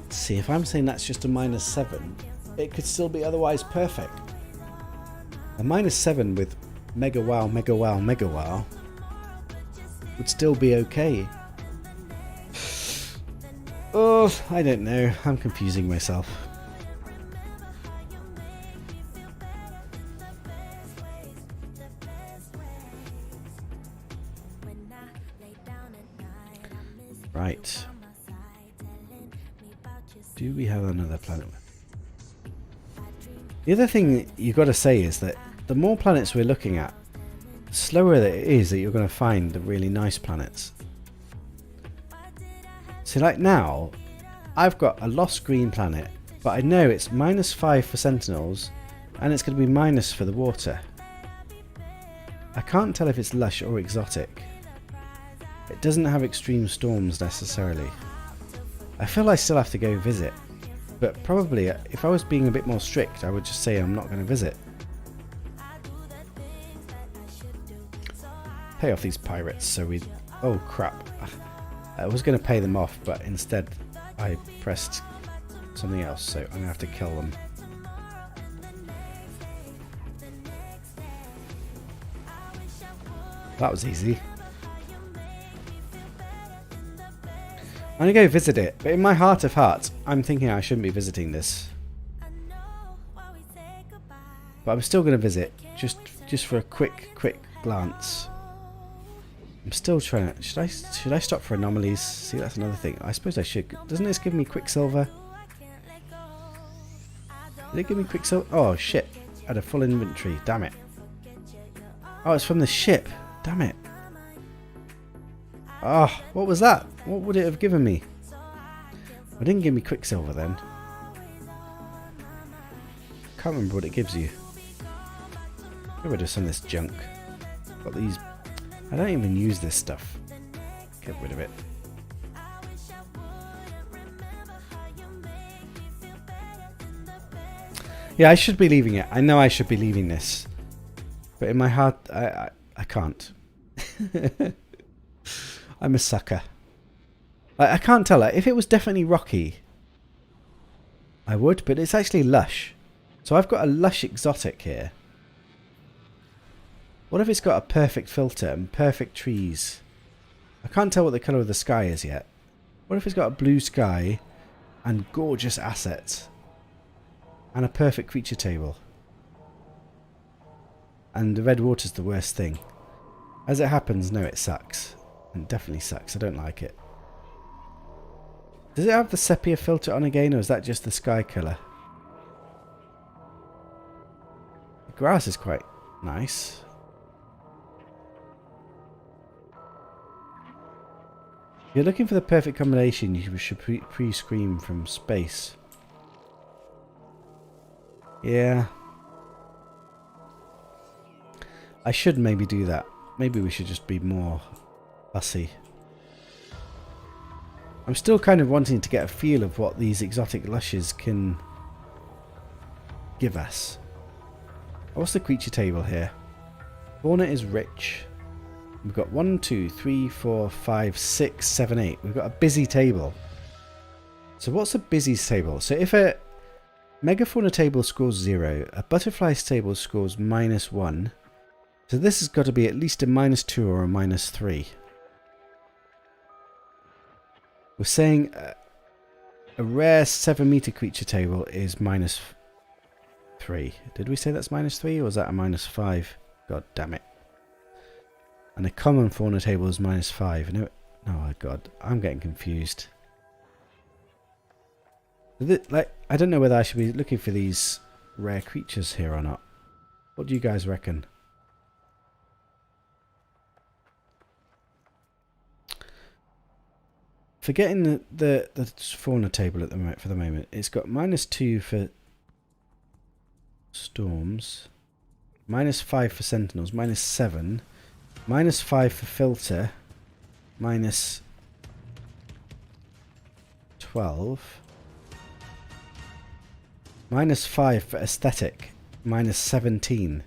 See, if I'm saying that's just a -7, it could still be otherwise perfect. A -7 with mega wow, mega wow, mega wow would still be okay. Oh, I don't know. I'm confusing myself. Right. Do we have another planet? The other thing you've got to say is that the more planets we're looking at, the slower it is that you're going to find the really nice planets. So like now, I've got a lost green planet, but I know it's -5 for sentinels, and it's going to be minus for the water. I can't tell if it's lush or exotic. It doesn't have extreme storms necessarily. I feel I still have to go visit, but probably if I was being a bit more strict, I would just say I'm not going to visit. Pay off these pirates so we... Oh crap. I was going to pay them off, but instead I pressed something else, so I'm going to have to kill them. That was easy. I'm going to go visit it, but in my heart of hearts, I'm thinking I shouldn't be visiting this. But I'm still going to visit, just for a quick glance. I'm still trying to... Should I stop for anomalies? See, that's another thing. I suppose I should. Doesn't this give me Quicksilver? Did it give me Quicksilver? Oh, shit. I had a full inventory. Damn it. Oh, it's from the ship. Damn it. Oh, what was that? What would it have given me? It didn't give me Quicksilver then. Can't remember what it gives you. Get rid of some of this junk. Got these. I don't even use this stuff. Get rid of it. Yeah, I should be leaving it. I know I should be leaving this. But in my heart, I can't. I'm a sucker. I can't tell. If it was definitely rocky, I would, but it's actually lush. So I've got a lush exotic here. What if it's got a perfect filter and perfect trees? I can't tell what the colour of the sky is yet. What if it's got a blue sky and gorgeous assets? And a perfect creature table? And the red water's the worst thing. As it happens, no, it sucks. It definitely sucks. I don't like it. Does it have the sepia filter on again, or is that just the sky colour? The grass is quite nice. If you're looking for the perfect combination, you should pre-scream from space. Yeah. I should maybe do that. Maybe we should just be more fussy. I'm still kind of wanting to get a feel of what these exotic lushes can give us. What's the creature table here? Fauna is rich. We've got 1, 2, 3, 4, 5, 6, 7, 8. We've got a busy table. So what's a busy table? So if a megafauna table scores 0, a butterfly's table scores -1. So this has got to be at least a -2 or a -3. We're saying a rare 7-meter creature table is -3. Did we say that's -3 or was that a -5? God damn it. And a common fauna table is -5. No, oh god, I'm getting confused. Like, I don't know whether I should be looking for these rare creatures here or not. What do you guys reckon? Forgetting the fauna table at the moment, for the moment, it's got -2 for storms, -5 for sentinels, -7, -5 for filter, -12, -5 for aesthetic, -17.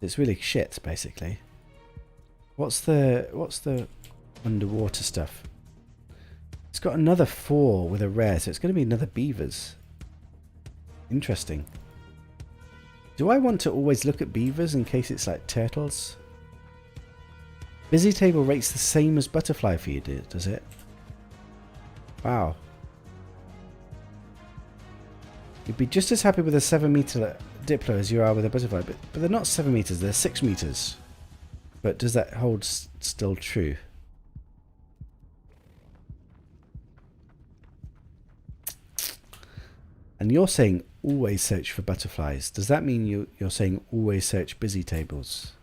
It's really shit, basically. What's the underwater stuff? It's got another 4 with a rare, so it's going to be another beavers. Interesting. Do I want to always look at beavers in case it's like turtles? Busy table rates the same as butterfly for you, does it? Wow. You'd be just as happy with a 7-meter Diplo as you are with a butterfly, but they're not 7 meters, they're 6 meters. But does that hold still true? And you're saying always search for butterflies. Does that mean you're saying always search busy tables?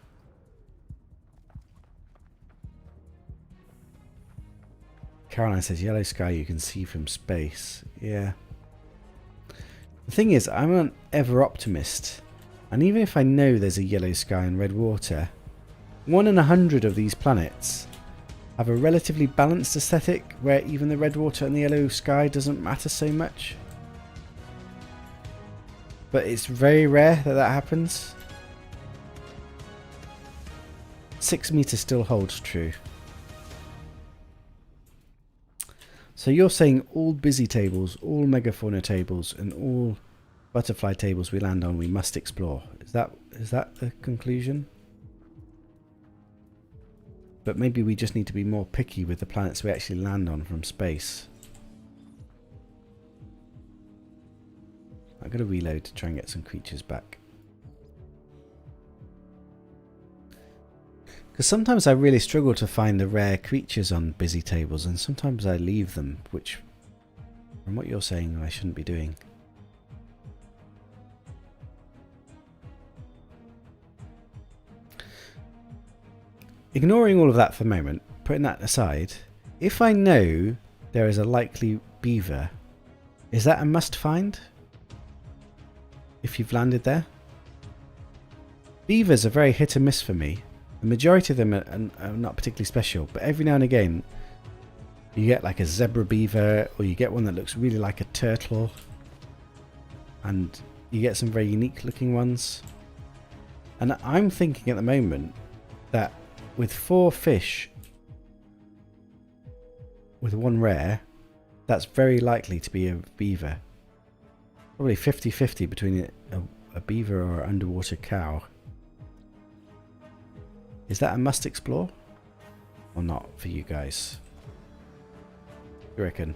Caroline says yellow sky you can see from space. Yeah. The thing is, I'm an ever optimist. And even if I know there's a yellow sky and red water, 1 in 100 of these planets have a relatively balanced aesthetic where even the red water and the yellow sky doesn't matter so much. But it's very rare that happens. 6 meters still holds true. So you're saying all busy tables, all megafauna tables, and all butterfly tables we land on we must explore. Is that the conclusion? But maybe we just need to be more picky with the planets we actually land on from space. I've got to reload to try and get some creatures back. Because sometimes I really struggle to find the rare creatures on busy tables, and sometimes I leave them, which, from what you're saying, I shouldn't be doing. Ignoring all of that for the moment, putting that aside, if I know there is a likely beaver, is that a must find? If you've landed there? Beavers are very hit and miss for me. The majority of them are not particularly special, but every now and again you get like a zebra beaver, or you get one that looks really like a turtle, and you get some very unique looking ones. And I'm thinking at the moment that with 4 fish with 1 rare, that's very likely to be a beaver. Probably 50-50 between a beaver or an underwater cow. Is that a must explore? Or not for you guys? You reckon?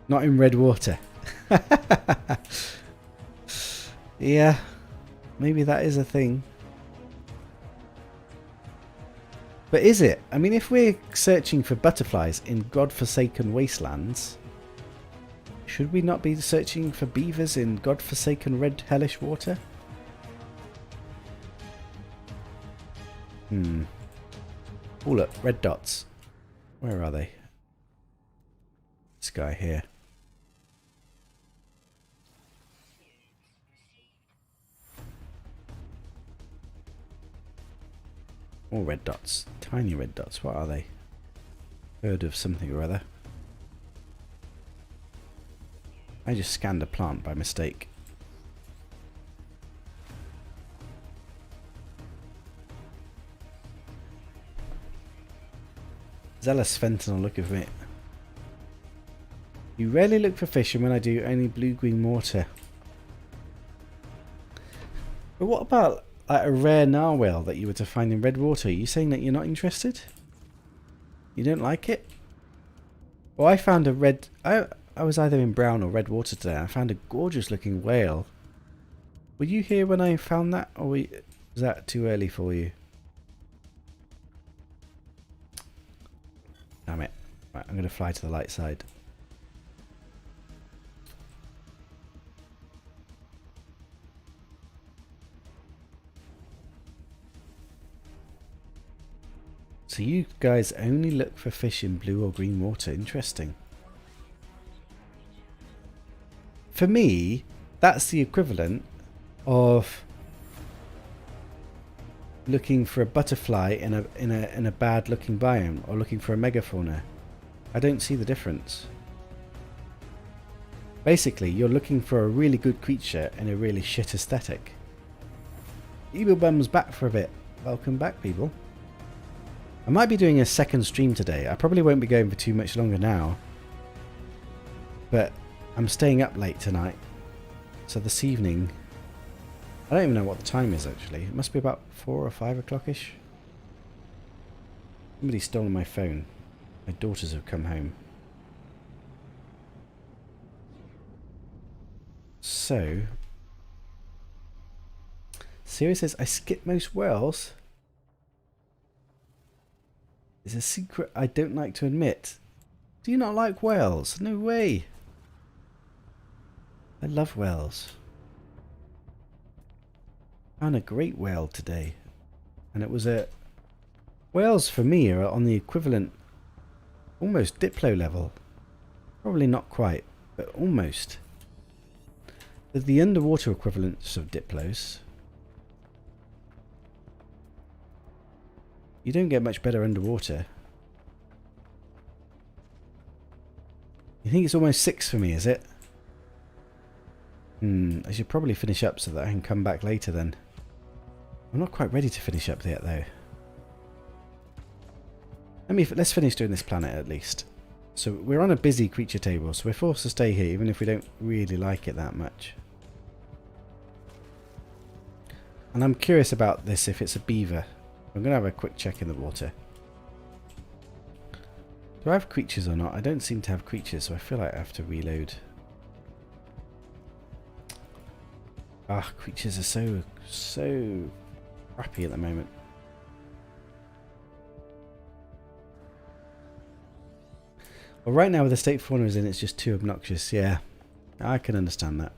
Not in red water. Yeah, maybe that is a thing. But is it? I mean, if we're searching for butterflies in godforsaken wastelands, should we not be searching for beavers in godforsaken red hellish water? Oh look, red dots. Where are they? This guy here. More red dots. Tiny red dots. What are they? Heard of something or other. I just scanned a plant by mistake. Zealous Fentanyl, look at me. You rarely look for fish, and when I do, only blue-green mortar. But what about like a rare narwhal that you were to find in red water? Are you saying that you're not interested? You don't like it? Well, I found a red... I was either in brown or red water today. I found a gorgeous looking whale. Were you here when I found that, or was that too early for you? Damn it. Right, I'm going to fly to the light side. So you guys only look for fish in blue or green water. Interesting. For me, that's the equivalent of looking for a butterfly in a bad looking biome, or looking for a megafauna. I don't see the difference. Basically, you're looking for a really good creature in a really shit aesthetic. Evil Bum's back for a bit. Welcome back, people. I might be doing a second stream today. I probably won't be going for too much longer now, but I'm staying up late tonight, so this evening, I don't even know what the time is actually. It must be about 4 or 5 o'clock-ish. Somebody's stolen my phone. My daughters have come home. So, Siri says, I skip most whales. It's a secret I don't like to admit. Do you not like whales? No way. I love whales. Found a great whale today, and it was a... Whales for me are on the equivalent, almost Diplo level. Probably not quite, but almost. They're the underwater equivalents of Diplos. You don't get much better underwater. You think it's almost 6 for me, is it? I should probably finish up so that I can come back later then. I'm not quite ready to finish up yet though. Let's finish doing this planet at least. So we're on a busy creature table, so we're forced to stay here even if we don't really like it that much. And I'm curious about this, if it's a beaver. I'm going to have a quick check in the water. Do I have creatures or not? I don't seem to have creatures, so I feel like I have to reload. Ah, creatures are so crappy at the moment. Well, right now with the state fauna is in, it's just too obnoxious. Yeah, I can understand that.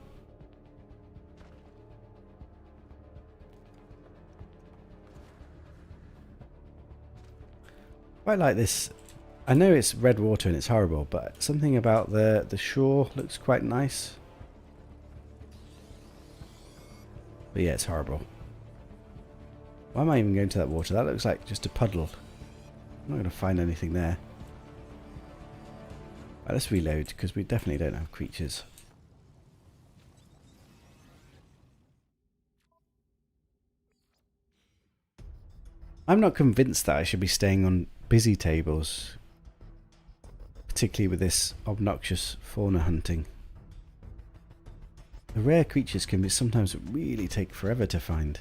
Quite like this. I know it's red water and it's horrible, but something about the shore looks quite nice. But yeah, it's horrible. Why am I even going to that water? That looks like just a puddle. I'm not going to find anything there. Right, let's reload, because we definitely don't have creatures. I'm not convinced that I should be staying on busy tables, particularly with this obnoxious fauna hunting. The rare creatures can sometimes really take forever to find.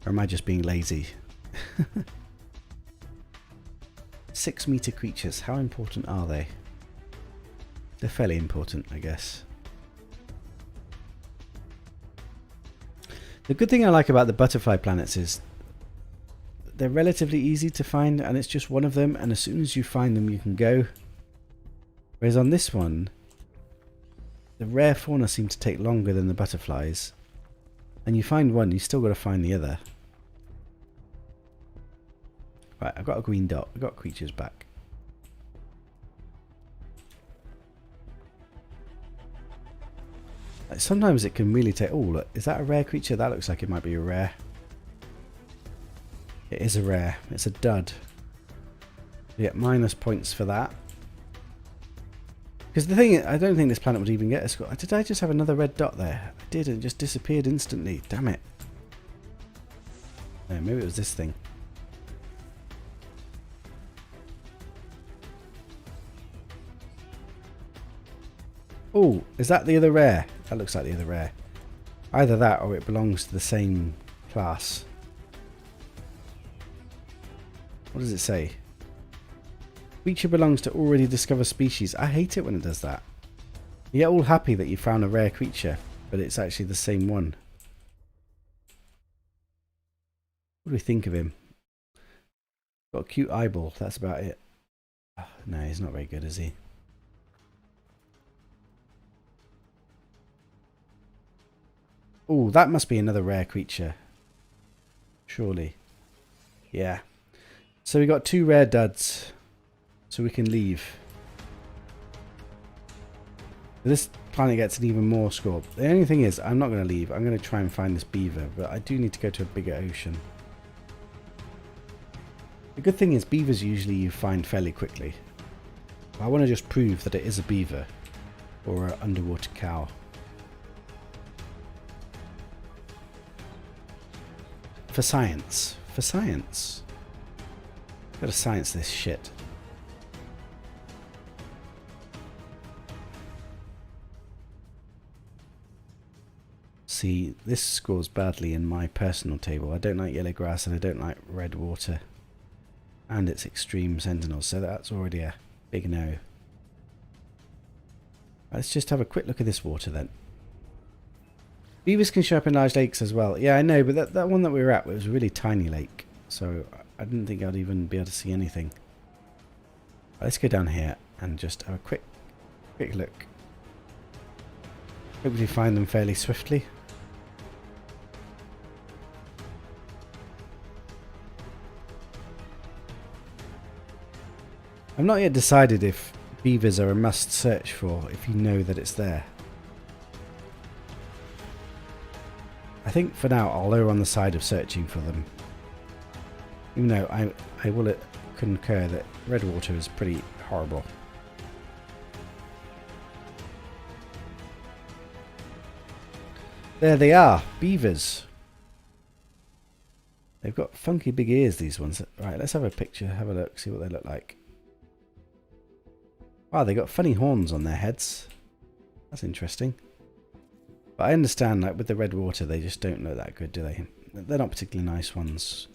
Or am I just being lazy? 6-meter creatures, how important are they? They're fairly important, I guess. The good thing I like about the butterfly planets is they're relatively easy to find, and it's just one of them, and as soon as you find them you can go. Whereas on this one, the rare fauna seem to take longer than the butterflies, and you find one, you still got to find the other. Right, I've got a green dot. I've got creatures back. Like sometimes it can really take... Oh, look. Is that a rare creature? That looks like it might be a rare. It is a rare. It's a dud. You get minus points for that. Because the thing is, I don't think this planet would even get a score. Did I just have another red dot there? I did, and it just disappeared instantly. Damn it. No, maybe it was this thing. Oh, is that the other rare? That looks like the other rare. Either that or it belongs to the same class. What does it say? Creature belongs to already discovered species. I hate it when it does that. You get all happy that you found a rare creature, but it's actually the same one. What do we think of him? Got a cute eyeball, that's about it. Oh, no, he's not very good, is he? Oh, that must be another rare creature. Surely. Yeah. So we got 2 rare duds. So we can leave. This planet gets an even more score. The only thing is, I'm not going to leave. I'm going to try and find this beaver. But I do need to go to a bigger ocean. The good thing is, beavers usually you find fairly quickly. I want to just prove that it is a beaver. Or an underwater cow. For science. For science. Gotta science this shit. See, this scores badly in my personal table. I don't like yellow grass and I don't like red water. And it's extreme sentinels, so that's already a big no. Let's just have a quick look at this water then. Beavers can show up in large lakes as well. Yeah, I know, but that one that we were at was a really tiny lake. So I didn't think I'd even be able to see anything. Let's go down here and just have a quick look. Hopefully find them fairly swiftly. I've not yet decided if beavers are a must search for if you know that it's there. I think for now I'll err on the side of searching for them. Even though I will concur that red water is pretty horrible. There they are, beavers. They've got funky big ears, these ones. Right, let's have a picture, have a look, see what they look like. Wow, they got funny horns on their heads. That's interesting. But I understand, like with the red water, they just don't look that good, do they? They're not particularly nice ones.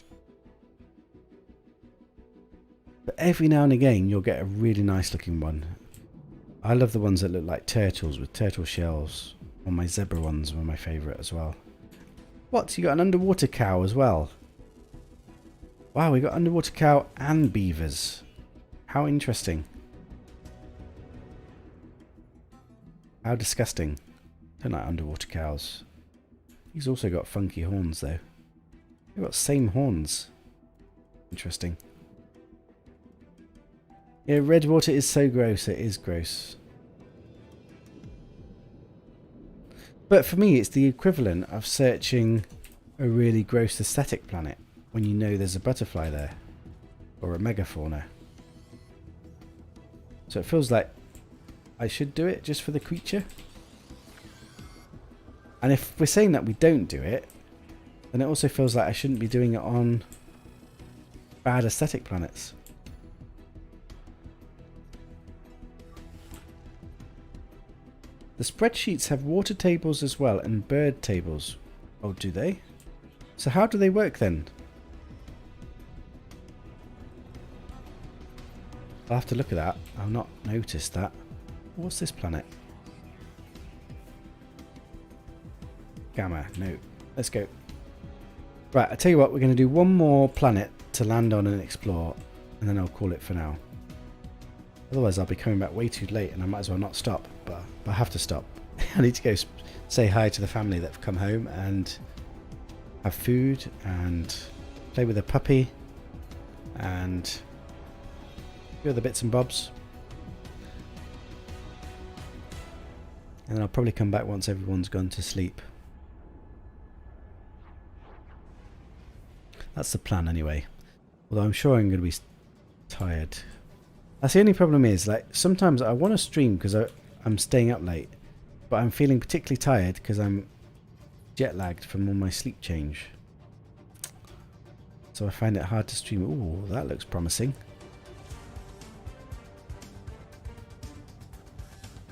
But every now and again, you'll get a really nice looking one. I love the ones that look like turtles with turtle shells. Or my zebra ones were my favourite as well. What? You got an underwater cow as well? Wow, we got underwater cow and beavers. How interesting. How disgusting. Don't like underwater cows. He's also got funky horns though. They've got same horns. Interesting. Yeah, red water is so gross. It is gross. But for me, it's the equivalent of searching a really gross aesthetic planet when you know there's a butterfly there. Or a megafauna. So it feels like I should do it just for the creature. And if we're saying that we don't do it, then it also feels like I shouldn't be doing it on bad aesthetic planets. The spreadsheets have water tables as well and bird tables. Oh, do they? So how do they work then? I'll have to look at that. I've not noticed that. What's this planet? Gamma. No. Let's go. Right, I'll tell you what. We're going to do one more planet to land on and explore. And then I'll call it for now. Otherwise I'll be coming back way too late and I might as well not stop. But I have to stop. I need to go say hi to the family that have come home and have food and play with a puppy and a few other bits and bobs. And then I'll probably come back once everyone's gone to sleep. That's the plan anyway. Although I'm sure I'm going to be tired. That's the only problem is, like, sometimes I want to stream because I'm staying up late. But I'm feeling particularly tired because I'm jet lagged from all my sleep change. So I find it hard to stream. Ooh, that looks promising.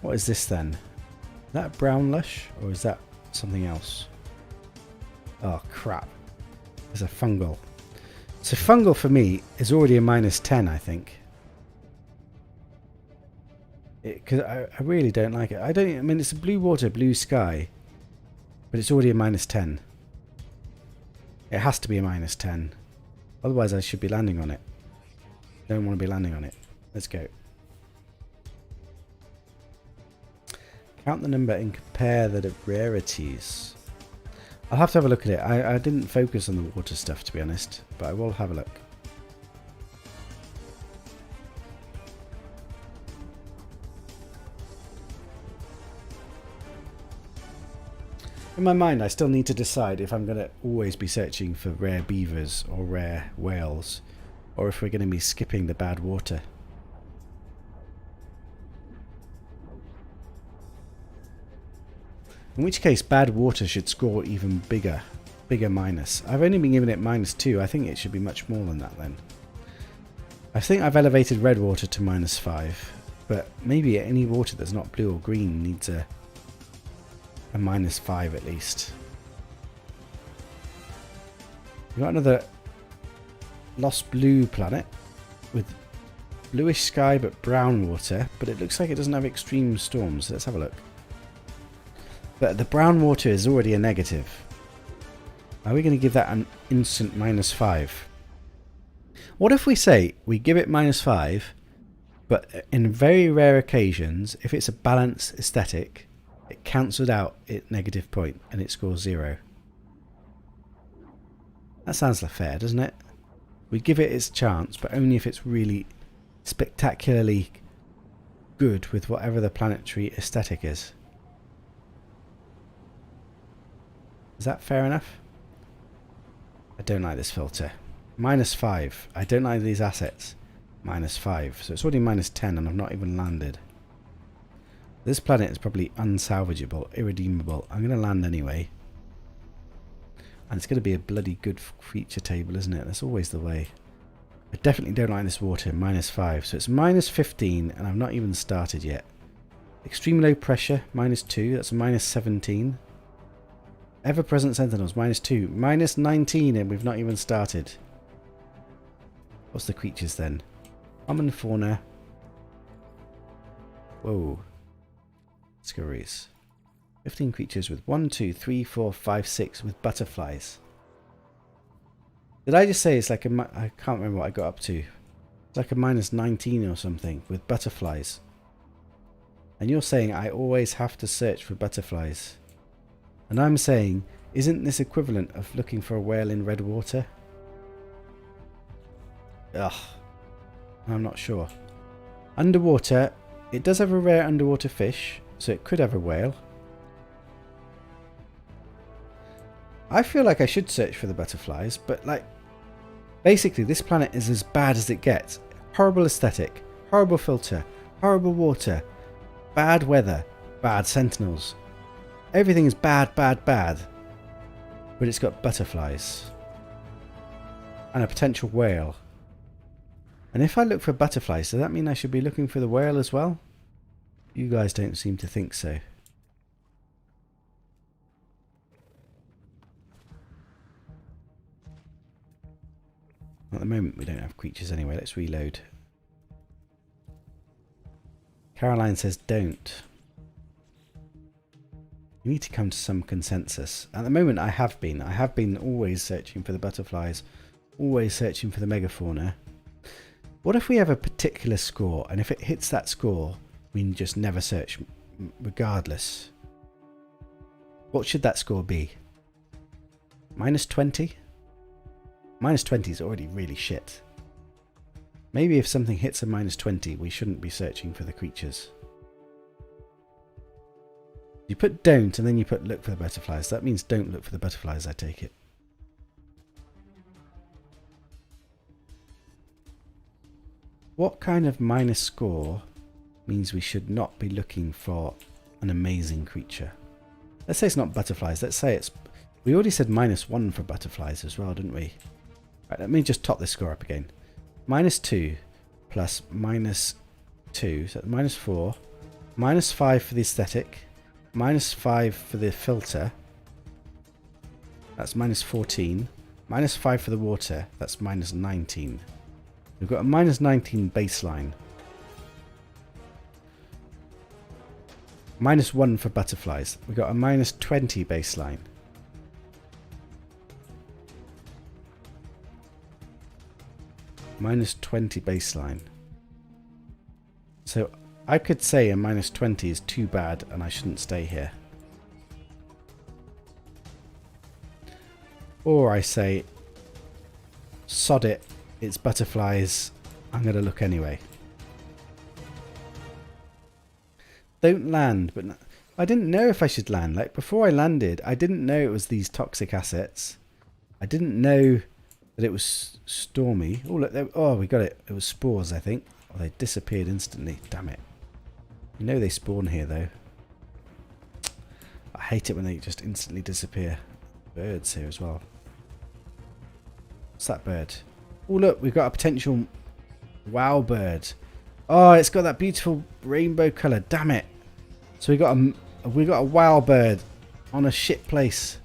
What is this then? Is that brown lush or is that something else? Oh crap. There's a fungal. So fungal for me is already a -10, I think. Because I really don't like it. I mean, it's a blue water, blue sky. But it's already a -10. It has to be a -10. Otherwise I should be landing on it. Don't want to be landing on it. Let's go. Count the number and compare the rarities. I'll have to have a look at it. I didn't focus on the water stuff, to be honest. But I will have a look. In my mind, I still need to decide if I'm going to always be searching for rare beavers or rare whales, or if we're going to be skipping the bad water. In which case, bad water should score even bigger minus. I've only been given it -2. I think it should be much more than that then. I think I've elevated red water to -5, but maybe any water that's not blue or green needs a -5 at least. We've got another lost blue planet with bluish sky but brown water, but it looks like it doesn't have extreme storms. Let's have a look. But the brown water is already a negative. Are we going to give that an instant -5? What if we say we give it -5, but in very rare occasions, if it's a balanced aesthetic, it cancelled out its negative point and it scores 0. That sounds like fair, doesn't it? We give it its chance, but only if it's really spectacularly good with whatever the planetary aesthetic is. Is that fair enough? I don't like this filter. -5. I don't like these assets. -5. So it's already -10 and I've not even landed. This planet is probably unsalvageable, irredeemable. I'm going to land anyway. And it's going to be a bloody good feature table, isn't it? That's always the way. I definitely don't like this water. -5. So it's -15 and I've not even started yet. Extreme low pressure, -2. That's a -17. Ever-present sentinels, -2. -19 and we've not even started. What's the creatures then? Common fauna. Whoa. Scurries. 15 creatures with 1, 2, 3, 4, 5, 6 with butterflies. Did I just say it's like a... I can't remember what I got up to. It's like a minus 19 or something with butterflies. And you're saying I always have to search for butterflies. And I'm saying, isn't this equivalent of looking for a whale in red water? Ugh. I'm not sure. Underwater, it does have a rare underwater fish, so it could have a whale. I feel like I should search for the butterflies, but like, basically this planet is as bad as it gets. Horrible aesthetic, horrible filter, horrible water, bad weather, bad sentinels. Everything is bad, bad, bad. But it's got butterflies. And a potential whale. And if I look for butterflies, does that mean I should be looking for the whale as well? You guys don't seem to think so. At the moment we don't have creatures anyway. Let's reload. Caroline says don't. You need to come to some consensus. At the moment I have been. I have been always searching for the butterflies. Always searching for the megafauna. What if we have a particular score, and if it hits that score, we just never search regardless? What should that score be? Minus 20? Minus 20 is already really shit. Maybe if something hits a minus 20, we shouldn't be searching for the creatures. You put don't and then you put look for the butterflies. That means don't look for the butterflies, I take it. What kind of minus score means we should not be looking for an amazing creature? Let's say it's not butterflies. Let's say it's... We already said -1 for butterflies as well, didn't we? Right, let me just top this score up again. -2 plus -2, so that's -4. -5 for the aesthetic. -5 for the filter. That's -14. -5 for the water. That's -19. We've got a -19 baseline. -1 for butterflies. We've got a -20 baseline. -20 baseline. So I could say a -20 is too bad and I shouldn't stay here. Or I say, sod it, it's butterflies, I'm going to look anyway. Don't land, but I didn't know if I should land. Like before I landed, I didn't know it was these toxic assets. I didn't know that it was stormy. Oh, look, oh, we got it. It was spores, I think. Oh, they disappeared instantly. Damn it. You know they spawn here, though. I hate it when they just instantly disappear. Birds here as well. What's that bird? Oh, look, we've got a potential wow bird. Oh, it's got that beautiful rainbow colour. Damn it. So we got a wow bird on a shit place.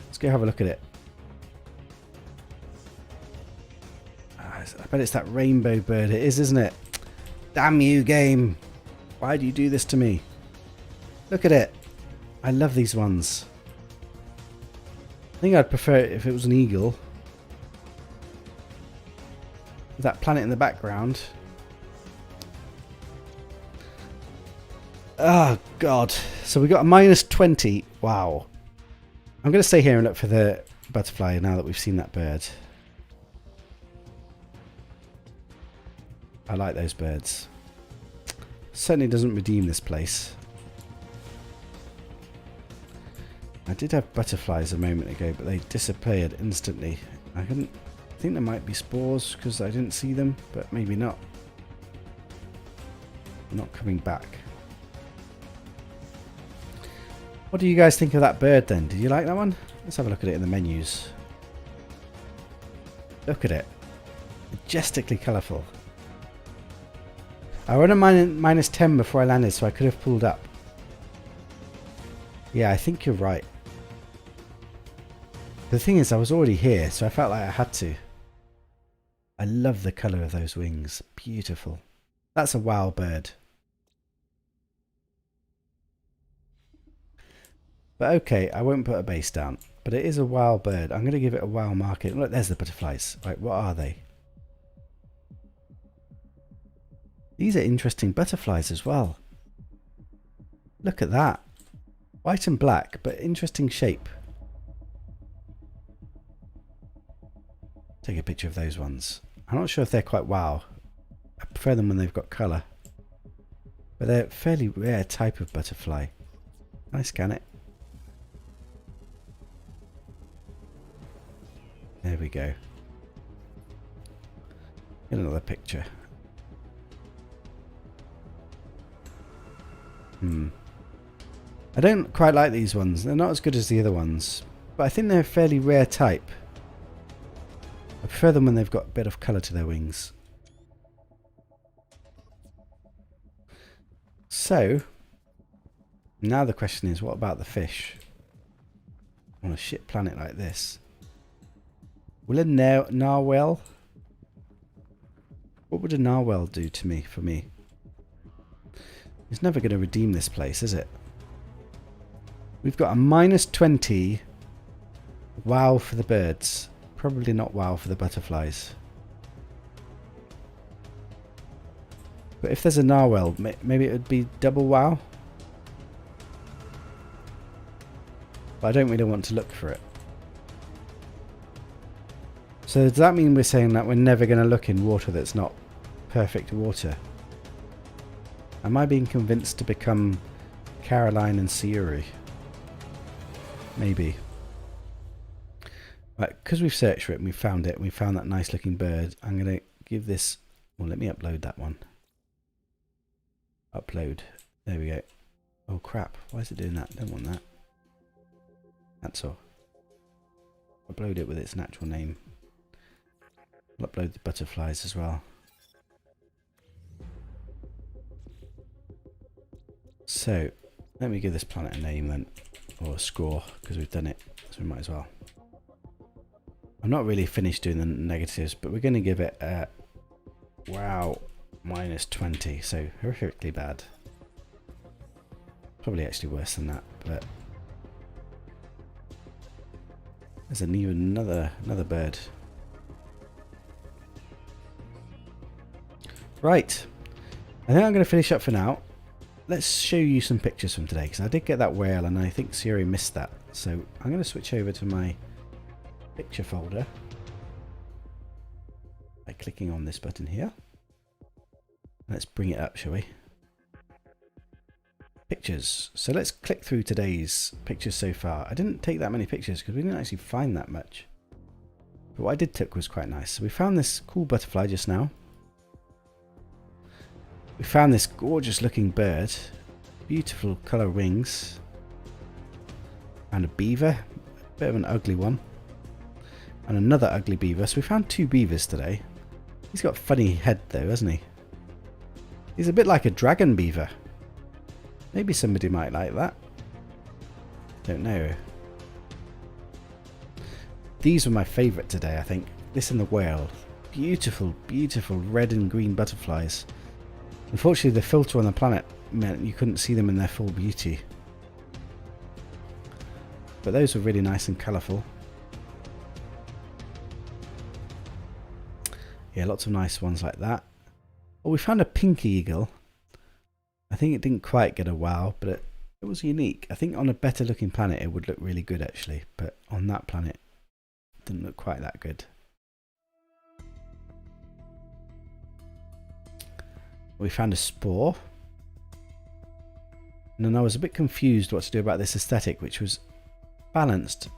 Let's go have a look at it. I bet it's that rainbow bird. It is, isn't it? Damn you, game. Why do you do this to me? Look at it. I love these ones. I think I'd prefer it if it was an eagle. With that planet in the background. Oh, God. So we got a -20. Wow. I'm going to stay here and look for the butterfly now that we've seen that bird. I like those birds. Certainly doesn't redeem this place. I did have butterflies a moment ago, but they disappeared instantly. I think there might be spores because I didn't see them, but maybe not. Not coming back. What do you guys think of that bird then? Did you like that one? Let's have a look at it in the menus. Look at it. Majestically colourful. I went a -10 before I landed, so I could have pulled up. Yeah, I think you're right. The thing is, I was already here, so I felt like I had to. I love the colour of those wings. Beautiful. That's a wow bird. But okay, I won't put a base down. But it is a wow bird. I'm going to give it a wow marking. Look, there's the butterflies. Right, what are they? These are interesting butterflies as well. Look at that. White and black, but interesting shape. Take a picture of those ones. I'm not sure if they're quite wow. I prefer them when they've got colour. But they're a fairly rare type of butterfly. Can I scan it? There we go. Get another picture. I don't quite like these ones. They're not as good as the other ones. But I think they're a fairly rare type. I prefer them when they've got a bit of colour to their wings. So, now the question is, what about the fish? On a shit planet like this. Will a narwhal? What would a narwhal do to me, for me? It's never going to redeem this place, is it? We've got a -20 wow for the birds. Probably not wow for the butterflies. But if there's a narwhal, maybe it would be double wow. But I don't really want to look for it. So does that mean we're saying that we're never going to look in water that's not perfect water? Am I being convinced to become Caroline and Sayuri? Maybe. Right, because we've searched for it and we found it, and we found that nice looking bird, I'm going to give this... Well, let me upload that one. Upload. There we go. Oh crap, why is it doing that? Don't want that. That's all. Upload it with its natural name. I'll upload the butterflies as well. So, let me give this planet a name then, or a score, because we've done it, so we might as well. I'm not really finished doing the negatives, but we're going to give it a wow -20, so horrifically bad. Probably actually worse than that, but there's another bird. Right, I think I'm going to finish up for now. Let's show you some pictures from today, because I did get that whale and I think Sayuri missed that. So I'm going to switch over to my picture folder by clicking on this button here. Let's bring it up, shall we? Pictures. So let's click through today's pictures so far. I didn't take that many pictures because we didn't actually find that much. But what I did take was quite nice. So we found this cool butterfly just now. We found this gorgeous looking bird, beautiful colour wings, and a beaver, a bit of an ugly one, and another ugly beaver. So we found 2 beavers today. He's got a funny head though, hasn't he? He's a bit like a dragon beaver. Maybe somebody might like that. Don't know. These were my favourite today, I think. This and the whale. Beautiful, beautiful red and green butterflies. Unfortunately, the filter on the planet meant you couldn't see them in their full beauty. But those were really nice and colourful. Yeah, lots of nice ones like that. Oh, we found a pink eagle. I think it didn't quite get a wow, but it was unique. I think on a better looking planet it would look really good actually, but on that planet it didn't look quite that good. We found a spore. And then I was a bit confused what to do about this aesthetic, which was balanced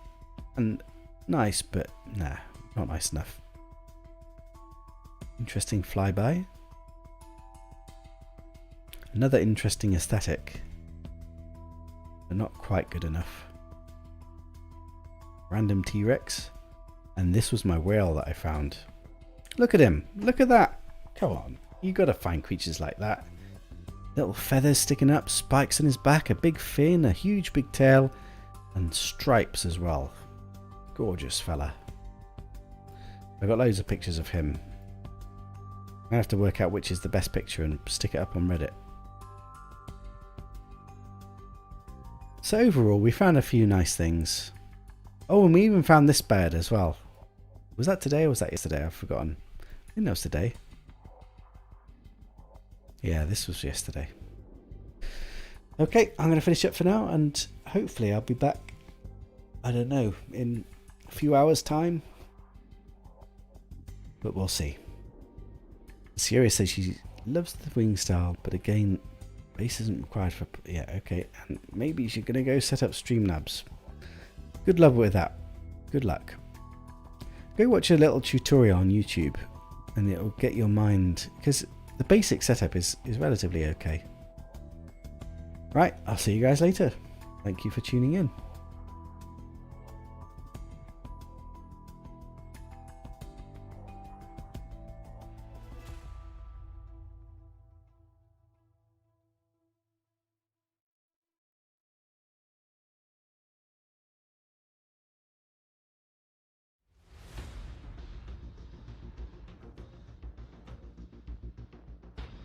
and nice, but nah, not nice enough. Interesting flyby. Another interesting aesthetic, but not quite good enough. Random T-Rex. And this was my whale that I found. Look at him. Look at that. Come on. You gotta find creatures like that. Little feathers sticking up, spikes on his back, a big fin, a huge big tail, and stripes as well. Gorgeous fella. I've got loads of pictures of him. I'm gonna have to work out which is the best picture and stick it up on Reddit. So overall, we found a few nice things. Oh, and we even found this bed as well. Was that today or was that yesterday? I've forgotten. I think that was today. Yeah, this was yesterday. Okay, I'm going to finish up for now, and hopefully I'll be back, I don't know, in a few hours' time. But we'll see. Sierra says she loves the wing style, but again, base isn't required for... Yeah, okay. And maybe she's going to go set up Streamlabs. Good luck with that. Good luck. Go watch a little tutorial on YouTube, and it will get your mind... Because the basic setup is relatively okay. Right, I'll see you guys later. Thank you for tuning in.